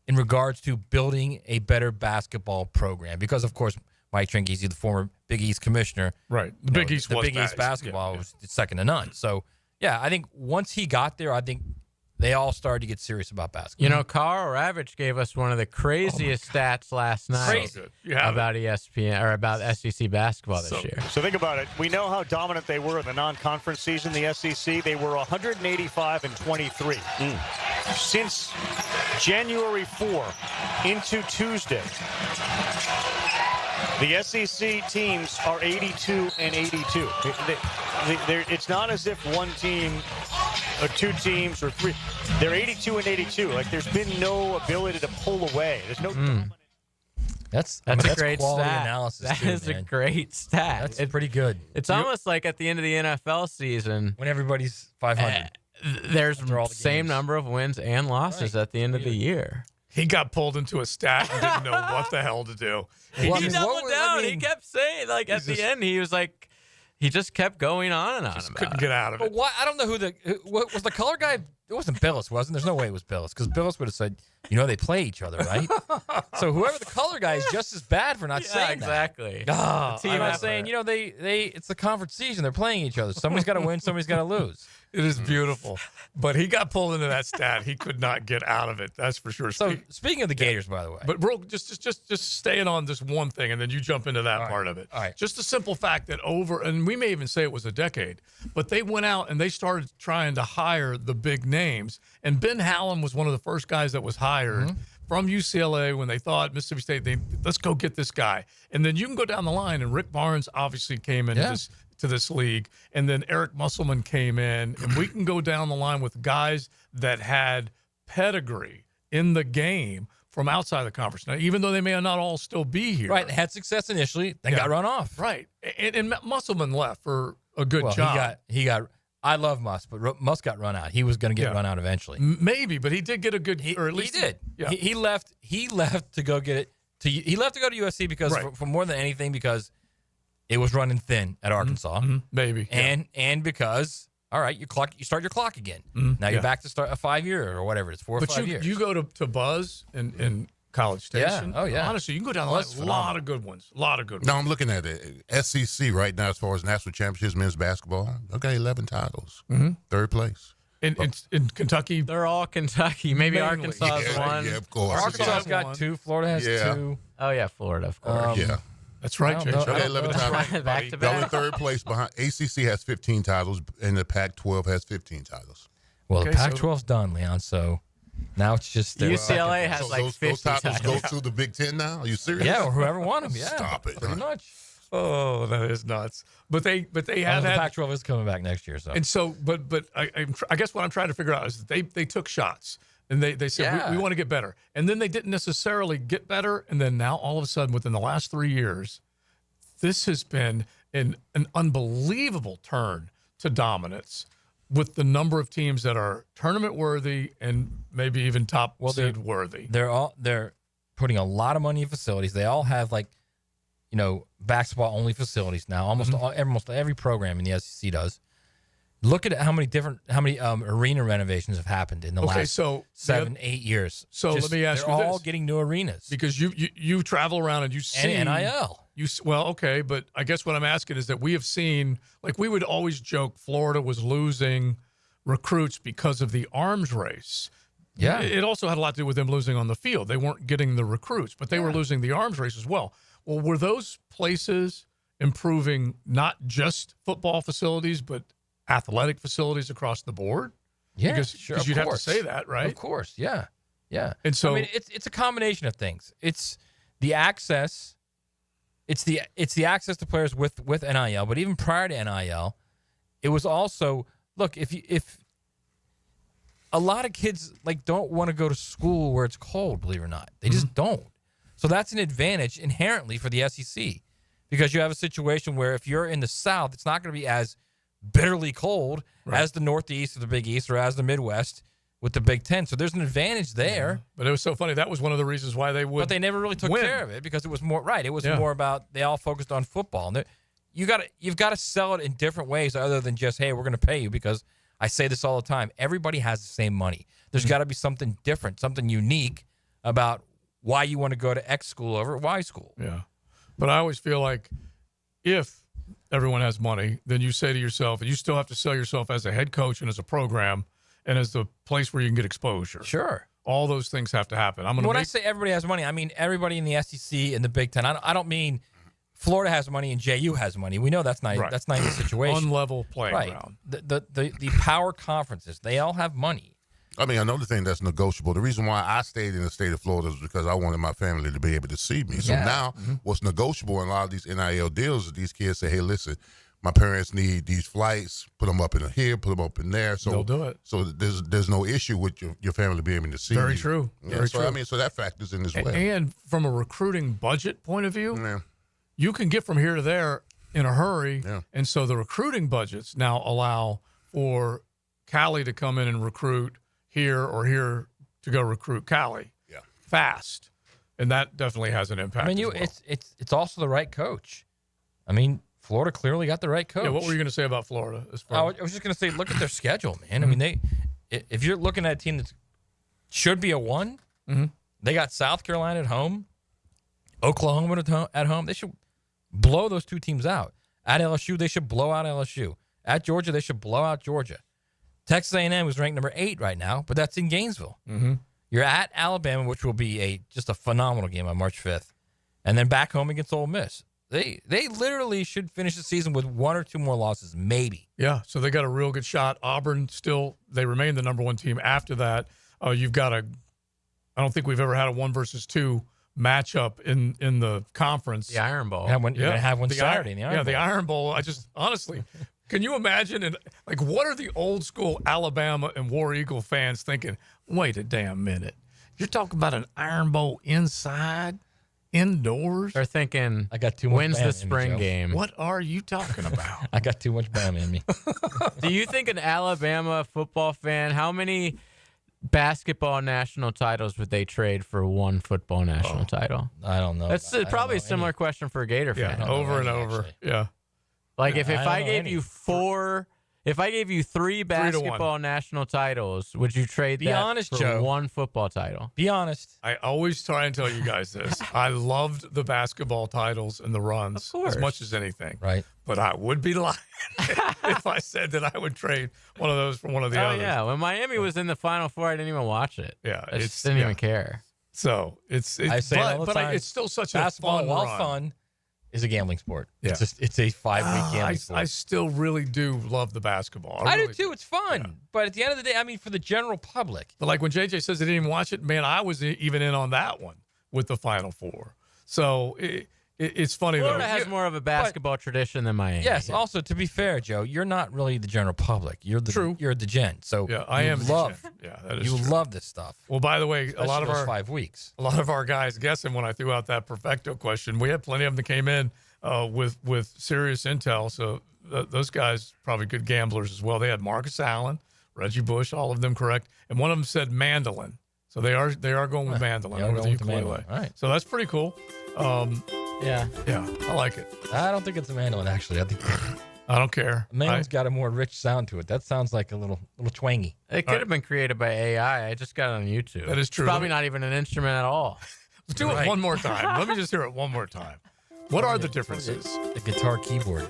in regards to building a better basketball program. Because of course, Mike Tranghese, the former Big East commissioner, right? The Big East basketball was second to none. So yeah, I think once he got there, I think they all started to get serious about basketball. You know, Carl Ravitch gave us one of the craziest stats last night about ESPN or about SEC basketball this year. So think about it. We know how dominant they were in the non-conference season, the SEC. They were 185-23. Since January 4 into Tuesday, the SEC teams are 82-82. It's not as if one team or 2 teams or 3. They're 82-82. Like there's been no ability to pull away. There's no. That's a great quality stat. analysis. That is a great stat. That's pretty good. It's almost like at the end of the NFL season when everybody's 500. There's the same number of wins and losses at the end of the year. He got pulled into a stat and didn't know what the hell to do. He doubled down. He kept saying, like, at the end, he was like, he just kept going on and on. Couldn't get out of But it. why? I don't know what was the color guy. It wasn't Billis, wasn't? There's no way it was Billis, because Billis would have said, they play each other, right? So whoever the color guy is just as bad for not saying exactly. that. Team I'm not effort. saying, it's the conference season. They're playing each other. Somebody's got to win. Somebody's got to lose. It is beautiful. But he got pulled into that stat. He could not get out of it. That's for sure. So speaking of the Gators, by the way. But real, just staying on this one thing, and then you jump into that part of it. All right. Just the simple fact that and we may even say it was a decade, but they went out and they started trying to hire the big names. And Ben Hallam was one of the first guys that was hired from UCLA when they thought Mississippi State, let's go get this guy. And then you can go down the line, and Rick Barnes obviously came into to this league, and then Eric Musselman came in, and we can go down the line with guys that had pedigree in the game from outside the conference. Now, even though they may not all still be here. Right, had success initially, then got run off. Right, and Musselman left for a good job. He got. I love Muss, but Muss got run out. He was going to get run out eventually. Maybe, but he did get a good. Or at least he did. Yeah. He left. He left to go get it. He left to go to USC because for more than anything because it was running thin at Arkansas. Maybe, and because all right, you start your clock again. Now you're back to start a 5-year or whatever it's 4 or 5 years. But you go to Buzz in College Station. Oh yeah. Honestly, you can go down the line. A lot of good ones. No, I'm looking at it. SEC right now as far as national championships, men's basketball. Okay, 11 titles. Third place. In Kentucky, they're all Kentucky. Maybe Mainly. Arkansas is one. Yeah, of course. Arkansas's got 2. Florida has 2. Oh yeah, Florida, of course. That's right, Jay. Okay, 11 titles. Back to They're in back. third place behind. ACC has 15 titles, and the Pac-12 has 15 titles. Well, the Pac-12's done, Leon. So now it's just UCLA has like those 50 titles titles. go to the Big Ten now? Are you serious? Yeah, or whoever won them. Yeah, Stop it. Pretty much. Oh, that is nuts. But they have the had. Pac-12 is coming back next year. So And so, but I guess what I'm trying to figure out is that they took shots and they said we want to get better, and then they didn't necessarily get better, and then now all of a sudden within the last 3 years, this has been an unbelievable turn to dominance with the number of teams that are tournament worthy and maybe even top seed worthy. They're putting a lot of money in facilities. They all have basketball only facilities now. Almost every program in the SEC does. Look at how many arena renovations have happened in the last 7-8 years. So let me ask you they're this. all getting new arenas Because you travel around and you see and NIL. Okay, but I guess what I'm asking is that we have seen, like we would always joke, Florida was losing recruits because of the arms race. Yeah. It also had a lot to do with them losing on the field. They weren't getting the recruits, but they were losing the arms race as well. Well, were those places improving not just football facilities, but athletic facilities across the board? Yeah, because you'd have to say that, right? Of course, yeah. And so I mean, it's a combination of things. It's the access. It's the access to players with NIL, but even prior to NIL, it was also if a lot of kids don't want to go to school where it's cold, believe it or not, they just don't. So that's an advantage inherently for the SEC because you have a situation where if you're in the South, it's not going to be as bitterly cold as the Northeast or the Big East or as the Midwest with the Big Ten. So there's an advantage there. But it was so funny. That was one of the reasons why they would. But they never really took care of it because it was more It was more about they all focused on football. And you've got to sell it in different ways other than just, hey, we're going to pay you, because I say this all the time. Everybody has the same money. There's got to be something different, something unique about why you want to go to X school over Y school. Yeah. But I always feel like if everyone has money, then you say to yourself, and you still have to sell yourself as a head coach and as a program and as the place where you can get exposure. Sure. All those things have to happen. When I say everybody has money, I mean everybody in the SEC and the Big Ten. I don't mean Florida has money and JU has money. We know that's not the situation. Unlevel playing ground. The power conferences, they all have money. I mean, another thing that's negotiable, the reason why I stayed in the state of Florida is because I wanted my family to be able to see me. So now what's negotiable in a lot of these NIL deals is these kids say, hey, listen, my parents need these flights, put them up in here, put them up in there. So they'll do it. So there's no issue with your family being able to see Very you. true. Yeah, Very so true. I mean, so that factors in as well. And from a recruiting budget point of view, you can get from here to there in a hurry. Yeah. And so the recruiting budgets now allow for Cali to come in and recruit here or here to go recruit Cali. Yeah. fast, and that definitely has an impact. I mean, as well. it's also the right coach. I mean, Florida clearly got the right coach. Yeah, what were you going to say about Florida? I was just going to say, look at their schedule, man. I mean, if you're looking at a team that should be a 1, they got South Carolina at home, Oklahoma at home. They should blow those two teams out. At LSU, they should blow out LSU. At Georgia, they should blow out Georgia. Texas A&M is ranked number 8 right now, but that's in Gainesville. You're at Alabama, which will be just a phenomenal game on March 5th, and then back home against Ole Miss. They literally should finish the season with 1 or 2 more losses, maybe. Yeah, so they got a real good shot. Auburn they remain the number 1 team. After that, you've got I don't think we've ever had a 1 versus 2 matchup in the conference. The Iron Bowl. You're going to have one Saturday in the Iron Bowl. Yeah, the Iron Bowl. I just, honestly, can you imagine? What are the old school Alabama and War Eagle fans thinking? Wait a damn minute. You're talking about an Iron Bowl indoors? They're thinking, I got too much when's Bama the in me, spring Joe. game? What are you talking about? I got too much Bama in me. Do you think an Alabama football fan, how many basketball national titles would they trade for 1 football national title? I don't know. That's probably a similar question for a Gator fan. Yeah, over and over. Actually. Yeah. Like if I don't I know gave any. you 4, if I gave you 3 basketball national titles, would you trade Be that honest, for Joe. 1 football title? Be honest. I always try and tell you guys this. I loved the basketball titles and the runs as much as anything. Right. But I would be lying if I said that I would trade one of those for one of the others. Yeah, when Miami was in the Final Four, I didn't even watch it. Yeah, I just didn't even care. So it's I say it all the time. it's still such basketball, a fun while run. fun, is a gambling sport. Yeah. It's a 5-week gambling sport. I still really do love the basketball. I really do too. It's fun. But at the end of the day, I mean, for the general public. But like when JJ says he didn't even watch it, man, I was even in on that one with the Final Four. So it's funny Florida though. has more of a basketball tradition than Miami. Yes. Also, to be fair, Joe, you're not really the general public. You're the gen. So Yeah, I am. love. The gen. Yeah, that is You true. love this stuff. Well, by the way, Especially a lot of those our 5 weeks. A lot of our guys guessing when I threw out that perfecto question. We had plenty of them that came in with serious intel. So those guys probably good gamblers as well. They had Marcus Allen, Reggie Bush, all of them correct, and one of them said mandolin. So they are going with mandolin over the ukulele. All right. So that's pretty cool. Yeah, I like it. I don't think it's a mandolin, actually. I think I don't care. mandolin's got a more rich sound to it. That sounds like a little twangy. It could have been created by AI. I just got it on YouTube. That is true. It's probably not even an instrument at all. Let's do it one more time. Let me just hear it one more time. What are the differences? The guitar keyboard.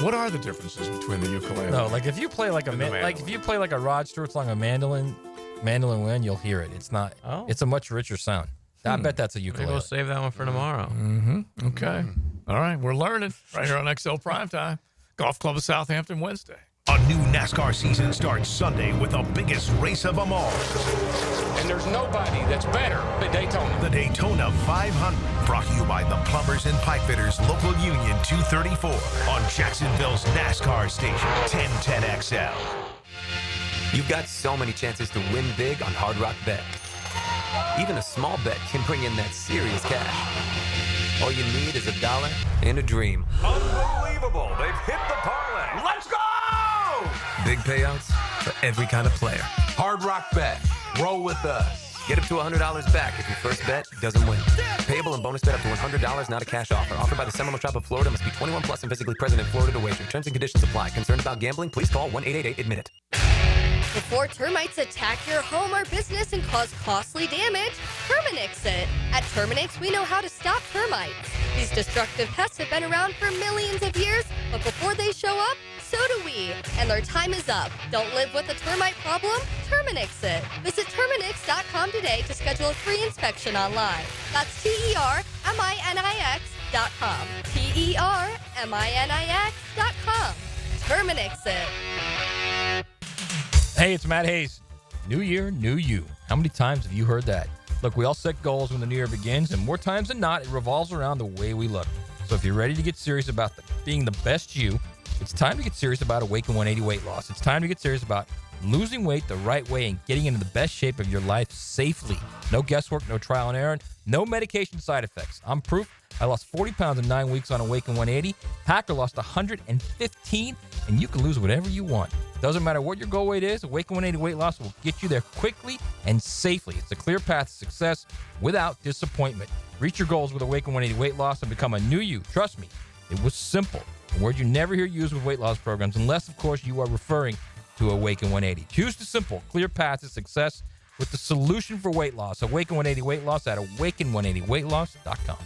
What are the differences between the ukulele? No, like if you play like if you play like a Rod Stewart song, a mandolin wind, you'll hear it. It's not. Oh. It's a much richer sound. I bet that's a Maybe ukulele. we'll save that one for tomorrow. Mm-hmm. Okay. All right. We're learning right here on XL Primetime. Golf Club of Southampton Wednesday. A new NASCAR season starts Sunday with the biggest race of them all. And there's nobody that's better than Daytona. The Daytona 500, brought to you by the Plumbers and Pipefitters Local Union 234 on Jacksonville's NASCAR station 1010XL. You've got so many chances to win big on Hard Rock Bet. Even a small bet can bring in that serious cash. All you need is $1 and a dream. Unbelievable. They've hit the parlay. Let's go! Big payouts for every kind of player. Hard Rock Bet. Roll with us. Get up to $100 back if your first bet doesn't win. Payable and bonus bet up to $100, not a cash offer. Offered by the Seminole Tribe of Florida. Must be 21 plus and physically present in Florida to wager. Terms and conditions apply. Concerned about gambling? Please call 1-888-ADMIT-IT. Before termites attack your home or business and cause costly damage, Terminix it. At Terminix, we know how to stop termites. These destructive pests have been around for millions of years, but before they show up, so do we. And their time is up. Don't live with a termite problem? Terminix it. Visit Terminix.com today to schedule a free inspection online. That's TERMINIX.com. TERMINIX.com. Terminix it. Hey, it's Matt Hayes. New year, new you. How many times have you heard that? Look, we all set goals when the new year begins, and more times than not, it revolves around the way we look. So if you're ready to get serious about being the best you, it's time to get serious about Awaken 180 weight loss. It's time to get serious about losing weight the right way and getting into the best shape of your life safely. No guesswork, no trial and error, no medication side effects. I'm proof. I lost 40 pounds in 9 weeks on Awaken 180. Packer lost 115, and you can lose whatever you want. Doesn't matter what your goal weight is, Awaken 180 weight loss will get you there quickly and safely. It's a clear path to success without disappointment. Reach your goals with Awaken 180 weight loss and become a new you. Trust me, it was simple. A word you never hear used with weight loss programs, unless, of course, you are referring to Awaken 180. Choose the simple, clear path to success with the solution for weight loss. Awaken 180 weight loss at awaken180weightloss.com.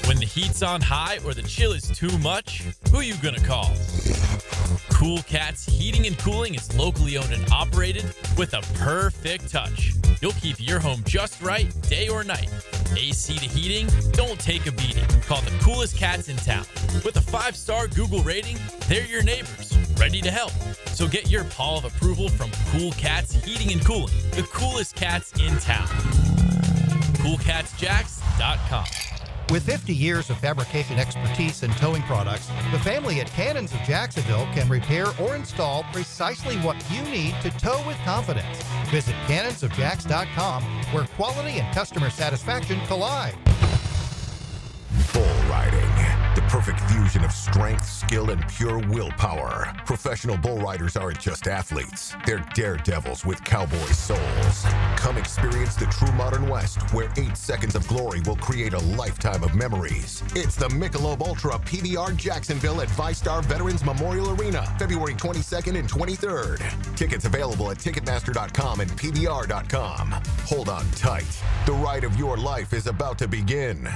When the heat's on high or the chill is too much, who you gonna call? Cool Cats Heating and Cooling is locally owned and operated with a perfect touch. You'll keep your home just right, day or night. AC to heating, don't take a beating. Call the coolest cats in town. With a 5-star Google rating, they're your neighbors, ready to help. So get your paw of approval from Cool Cats Heating and Cooling, the coolest cats in town. CoolCatsJax.com. With 50 years of fabrication expertise and towing products, the family at Cannons of Jacksonville can repair or install precisely what you need to tow with confidence. Visit cannonsofjax.com, where quality and customer satisfaction collide. Bull riding. The perfect fusion of strength, skill, and pure willpower. Professional bull riders aren't just athletes. They're daredevils with cowboy souls. Come experience the true modern West, where 8 seconds of glory will create a lifetime of memories. It's the Michelob Ultra PBR Jacksonville at ViStar Veterans Memorial Arena, February 22nd and 23rd. Tickets available at Ticketmaster.com and PBR.com. Hold on tight. The ride of your life is about to begin.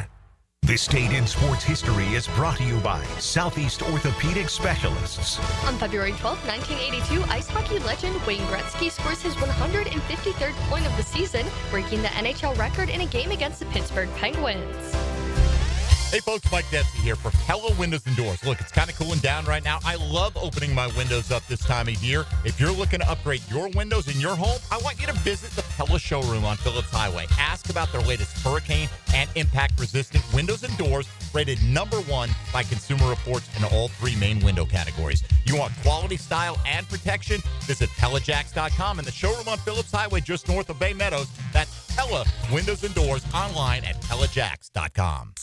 This Date in Sports History is brought to you by Southeast Orthopedic Specialists. On February 12, 1982, ice hockey legend Wayne Gretzky scores his 153rd point of the season, breaking the NHL record in a game against the Pittsburgh Penguins. Hey folks, Mike Dempsey here for Pella Windows and Doors. Look, it's kind of cooling down right now. I love opening my windows up this time of year. If you're looking to upgrade your windows in your home, I want you to visit the Pella showroom on Phillips Highway. Ask about their latest hurricane and impact-resistant windows and doors, rated #1 by Consumer Reports in all 3 main window categories. You want quality, style, and protection? Visit PellaJax.com and the showroom on Phillips Highway just north of Bay Meadows. That's Pella Windows and Doors online at PellaJax.com.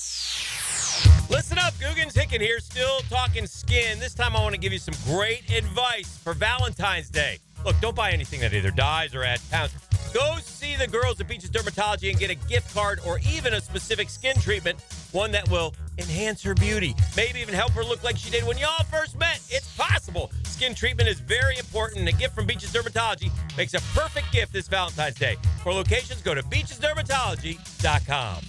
Listen up, Guggens Hicken here, still talking skin. This time I want to give you some great advice for Valentine's Day. Look, don't buy anything that either dies or adds pounds. Go see the girls at Beaches Dermatology and get a gift card or even a specific skin treatment, one that will enhance her beauty, maybe even help her look like she did when y'all first met. It's possible. Skin treatment is very important, and a gift from Beaches Dermatology makes a perfect gift this Valentine's Day. For locations, go to beachesdermatology.com.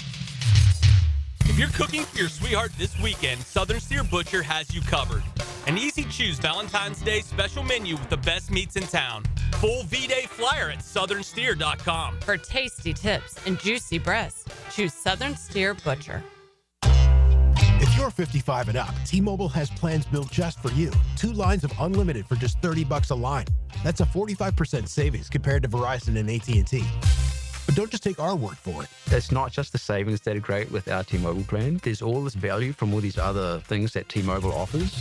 If you're cooking for your sweetheart this weekend, Southern Steer Butcher has you covered. An easy-choose Valentine's Day special menu with the best meats in town. Full V-Day flyer at southernsteer.com. For tasty tips and juicy breasts, choose Southern Steer Butcher. If you're 55 and up, T-Mobile has plans built just for you. 2 lines of unlimited for just $30 a line. That's a 45% savings compared to Verizon and AT&T. But don't just take our word for it. It's not just the savings that are great with our T-Mobile plan. There's all this value from all these other things that T-Mobile offers.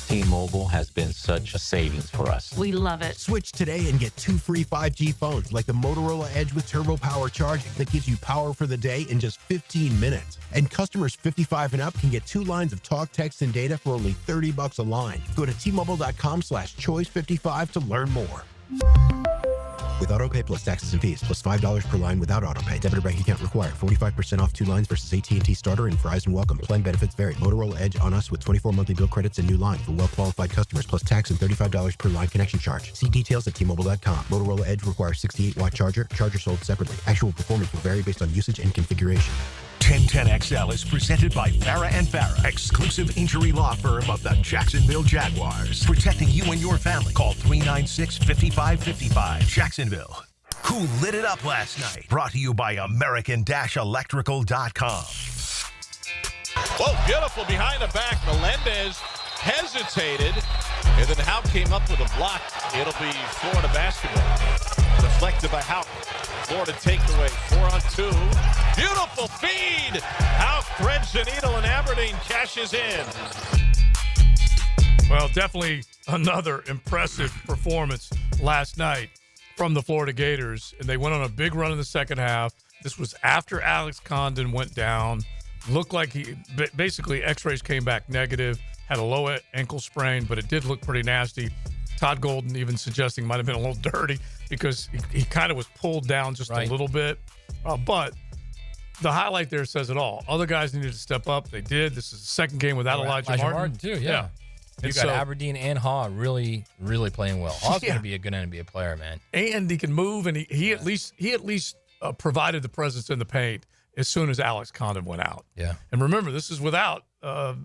T-Mobile has been such a savings for us. We love it. Switch today and get 2 free 5G phones like the Motorola Edge with Turbo Power charging that gives you power for the day in just 15 minutes. And customers 55 and up can get 2 lines of talk, text, and data for only $30 a line. Go to T-Mobile.com/choice55 to learn more. With AutoPay plus taxes and fees, plus $5 per line without AutoPay. Debit or bank account required. 45% off 2 lines versus AT&T Starter and Verizon Welcome. Plan benefits vary. Motorola Edge on us with 24 monthly bill credits and new line for well-qualified customers, plus tax and $35 per line connection charge. See details at T-Mobile.com. Motorola Edge requires 68-watt charger. Charger sold separately. Actual performance will vary based on usage and configuration. 1010XL is presented by Farah & Farah, exclusive injury law firm of the Jacksonville Jaguars. Protecting you and your family. Call 396-5555. Jacksonville. Who lit it up last night? Brought to you by American-Electrical.com. Whoa, beautiful behind the back. Melendez hesitated, and then Houck came up with a block. It'll be Florida basketball. Deflected by Houck. Florida takeaway, 4-on-2. Beautiful feed. Houck threads the needle, and Aberdeen cashes in. Well, definitely another impressive performance last night from the Florida Gators, and they went on a big run in the second half. This was after Alex Condon went down. Looked like he basically X-rays came back negative, had a low ankle sprain, but it did look pretty nasty. Todd Golden even suggesting might have been a little dirty because he kind of was pulled down just a little bit. But the highlight there says it all. Other guys needed to step up. They did. This is the second game without Elijah Martin. too, yeah. You got Aberdeen and Haw really, really playing well. Haw's going to be a good NBA player, man. And he can move, and he at least provided the presence in the paint as soon as Alex Condon went out. Yeah. And remember, this is without the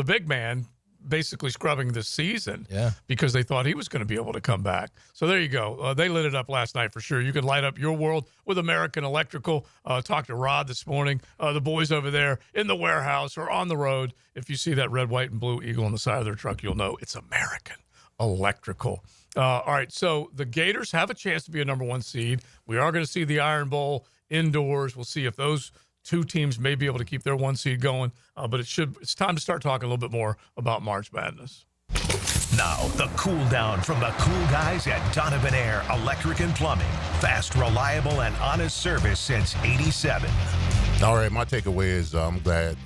big man basically scrubbing this season because they thought he was going to be able to come back. So there you go. They lit it up last night for sure. You can light up your world with American Electrical. Talked to Rod this morning. The boys over there in the warehouse or on the road. If you see that red, white, and blue eagle on the side of their truck, you'll know it's American Electrical. All right, so the Gators have a chance to be a number 1 seed. We are going to see the Iron Bowl indoors. We'll see if those two teams may be able to keep their 1 seed going, but it's time to start talking a little bit more about March Madness. Now, the cool down from the cool guys at Donovan Air Electric and Plumbing. Fast, reliable, and honest service since '87. All right, my takeaway is I'm glad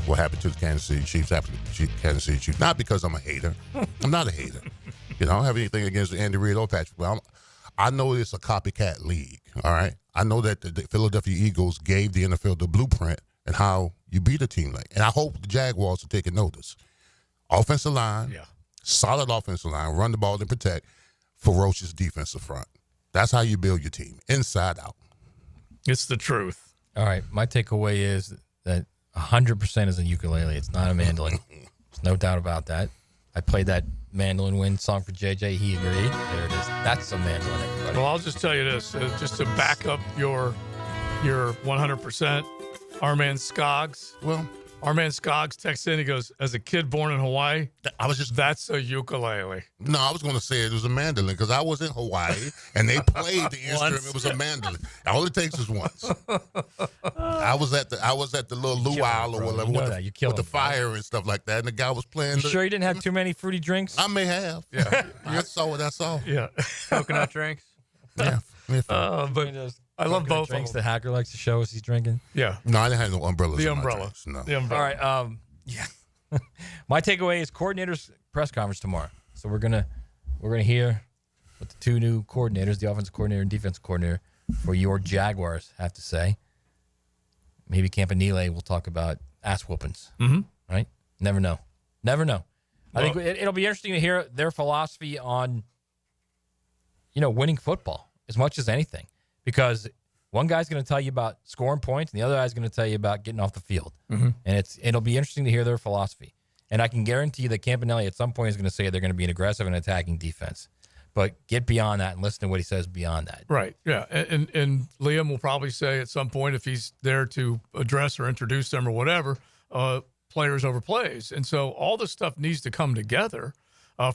what happened to the Kansas City Chiefs happened to the Kansas City Chiefs. Not because I'm a hater. I'm not a hater. I don't have anything against Andy Reid or Patrick. But I know it's a copycat league, all right? I know that the Philadelphia Eagles gave the NFL the blueprint and how you beat a team like. And I hope the Jaguars are taking notice. Offensive line, solid offensive line, run the ball and protect, ferocious defensive front. That's how you build your team, inside out. It's the truth. All right, my takeaway is that 100% is a ukulele. It's not a mandolin. There's no doubt about that. I played that mandolin wind song for JJ. He agreed. There it is. That's a mandolin, everybody. Well, I'll just tell you this, just to back up your 100%. Our man Skoggs. Well, our man Skoggs texts in. He goes, "As a kid born in Hawaii, that's a ukulele." No, I was going to say it was a mandolin because I was in Hawaii and they played the instrument. It was a mandolin. All it takes is once. I was at the little luau or whatever with the fire and stuff like that, and the guy was playing. You sure you didn't have too many fruity drinks? I may have. Yeah, that's all. Yeah, coconut drinks. Yeah, but I love both drinks of them. the hacker likes to show us he's drinking. Yeah. No, I didn't have no umbrellas. The in my umbrella. drinks, no. The umbrella. All right. Yeah. My takeaway is coordinators press conference tomorrow. So we're gonna hear what the two new coordinators, the offensive coordinator and defensive coordinator for your Jaguars, have to say. Maybe Campanile will talk about ass whoopings. Mm-hmm. Right? Never know. I think it'll be interesting to hear their philosophy on, winning football as much as anything. Because one guy's going to tell you about scoring points, and the other guy's going to tell you about getting off the field. Mm-hmm. And it'll be interesting to hear their philosophy. And I can guarantee you that Campanelli at some point is going to say they're going to be an aggressive and attacking defense. But get beyond that and listen to what he says beyond that. Right, yeah. And Liam will probably say at some point, if he's there to address or introduce them or whatever, players over plays. And so all this stuff needs to come together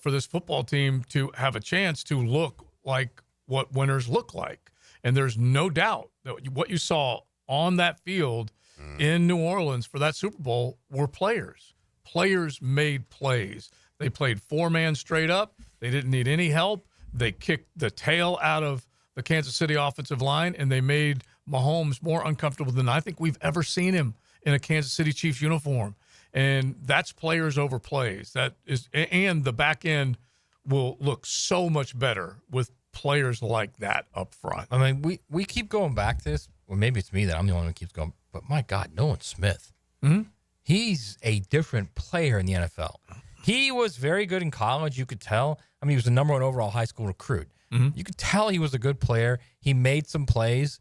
for this football team to have a chance to look like what winners look like. And there's no doubt that what you saw on that field in New Orleans for that Super Bowl were players. Players made plays. They played 4-man straight up. They didn't need any help. They kicked the tail out of the Kansas City offensive line, and they made Mahomes more uncomfortable than I think we've ever seen him in a Kansas City Chiefs uniform. And that's players over plays. That is, and the back end will look so much better with players like that up front. I mean, we keep going back to this. Well, maybe it's me that I'm the only one who keeps going. But my God, Nolan Smith. Mm-hmm. He's a different player in the NFL. He was very good in college. You could tell. I mean, he was the number 1 overall high school recruit. Mm-hmm. You could tell he was a good player. He made some plays,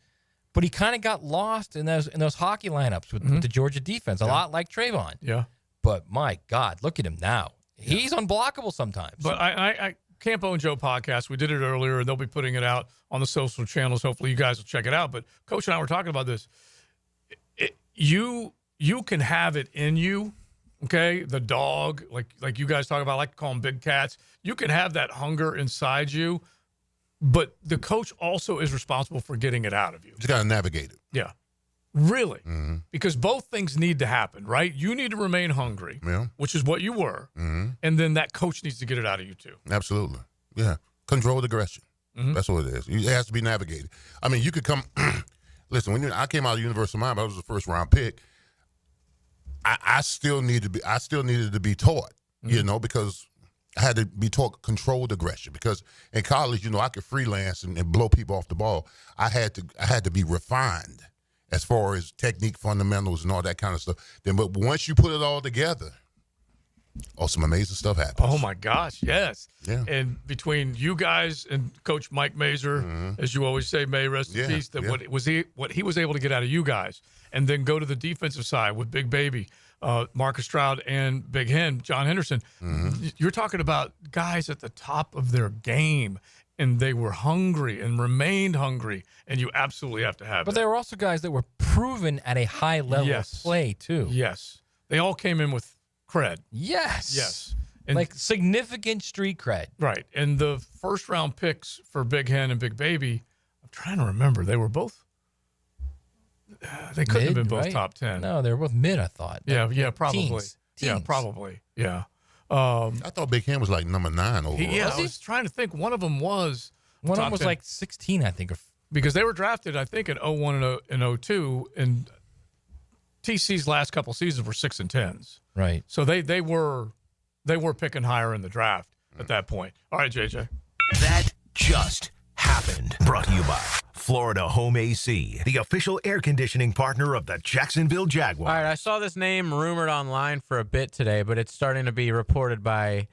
but he kind of got lost in those hockey lineups with the Georgia defense, a lot like Trayvon. Yeah. But my God, look at him now. He's unblockable sometimes. But I Campo and Joe podcast, we did it earlier, and they'll be putting it out on the social channels. Hopefully you guys will check it out. But Coach and I were talking about this. You can have it in you, okay? The dog, like you guys talk about, I like to call them big cats. You can have that hunger inside you, but the coach also is responsible for getting it out of you. You got to navigate it. Yeah. Really? Because both things need to happen, right? You need to remain hungry, which is what you were, and then that coach needs to get it out of you too. Absolutely. Yeah. Controlled aggression. That's what it is. It has to be navigated. I mean, you could come. Listen, I came out of the University of Miami, I was the first round pick. I still needed to be taught, because I had to be taught controlled aggression. Because in college, I could freelance and blow people off the ball. I had to be refined as far as technique fundamentals and all that kind of stuff. But once you put it all together, some amazing stuff happens. Oh my gosh, yes. Yeah. And between you guys and Coach Mike Mazur, as you always say, may rest in peace, that what he was able to get out of you guys, and then go to the defensive side with Big Baby, Marcus Stroud, and Big Hen, John Henderson. You're talking about guys at the top of their game, and they were hungry and remained hungry, and you absolutely have to have But it. there were also guys that were proven at a high level of play, too. Yes. They all came in with cred. Yes. And like significant street cred. Right. And the first round picks for Big Hen and Big Baby, I'm trying to remember. They were both, they couldn't have been both top 10. No, they were both mid, I thought. Yeah, probably. Teens. Yeah, probably. Yeah. I thought Big Hen was like number 9 overall. I was trying to think. One of them was. One of them top was 10. like 16, I think. Because they were drafted, I think, in 01 and 02, and TC's last couple seasons were 6 and 10s. Right. So they were picking higher in the draft at that point. All right, JJ. That just happened. Brought to you by Florida Home AC, the official air conditioning partner of the Jacksonville Jaguars. All right, I saw this name rumored online for a bit today, but it's starting to be reported by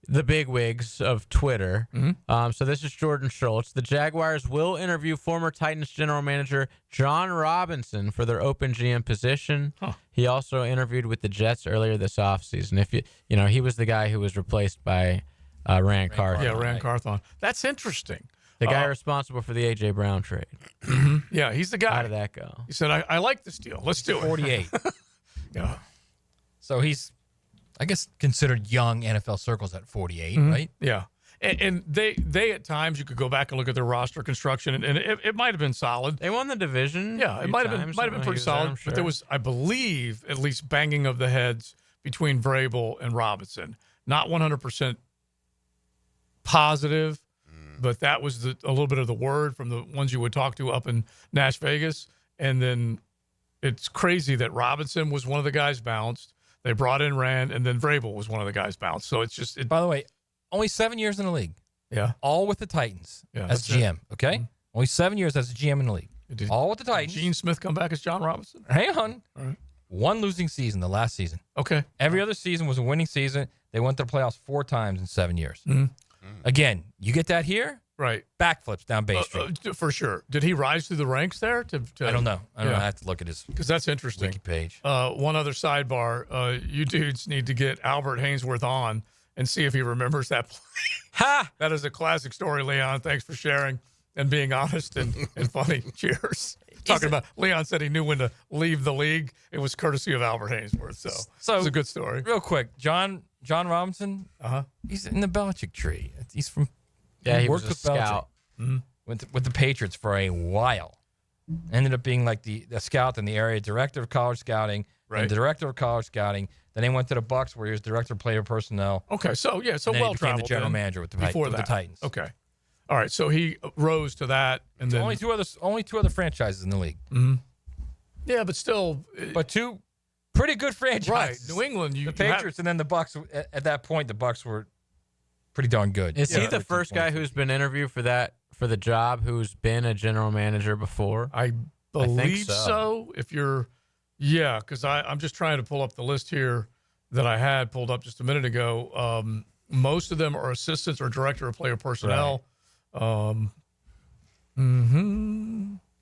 the bigwigs of Twitter. So this is Jordan Schultz. The Jaguars will interview former Titans general manager John Robinson for their open GM position. He also interviewed with the Jets earlier this offseason. If he was the guy who was replaced by Rand Carthon. Yeah, Rand Carthon. That's interesting. The guy responsible for the A.J. Brown trade. Yeah, he's the guy. How did that go? He said, I like this deal. Let's do it. 48. Yeah. So he's, I guess, considered young NFL circles at 48, right? Yeah. And they at times, you could go back and look at their roster construction, and it might have been solid. They won the division. Yeah, it might have been pretty solid. But there was, I believe, at least banging of the heads between Vrabel and Robinson. Not 100% positive, but that was a little bit of the word from the ones you would talk to up in Nash Vegas. And then it's crazy that Robinson was one of the guys bounced. They brought in Rand, and then Vrabel was one of the guys bounced. So it's just... By the way, only 7 years in the league. Yeah. All with the Titans as that's GM, okay? Mhm. Only 7 years as a GM in the league. All with the Titans. Gene Smith come back as John Robinson? Hang on. All right. One losing season, the last season. Okay. Every other season was a winning season. They went to the playoffs 4 times in 7 years. Mhm. Again, you get that here? Right. Backflips down Bay Street. For sure. Did he rise through the ranks there? I don't know. I have to look at his because that's interesting. wiki page. One other sidebar. You dudes need to get Albert Hainsworth on and see if he remembers that play. Ha! That is a classic story, Leon. Thanks for sharing and being honest and funny. Cheers. Talking about Leon said he knew when to leave the league. It was courtesy of Albert Hainsworth. So it's a good story. Real quick, John Robinson. He's in the Belichick tree. He's from. He worked was a with scout. Belichick with the Patriots for a while. Ended up being like the scout in the area, director of college scouting, and director of college scouting. Then he went to the Bucs where he was director of player personnel. Okay, so and then he well became traveled. the general manager with the Titans. Okay, all right. So he rose to that, and then only two other franchises in the league. Mm-hmm. Yeah, but still, but 2 pretty good franchises. Right, New England. The Patriots, and then the Bucs. At that point, the Bucs were pretty darn good. Is he the first guy who's been interviewed for the job who's been a general manager before? I believe so. If you're, because I'm just trying to pull up the list here that I had pulled up just a minute ago. Most of them are assistants or director of player personnel. Right.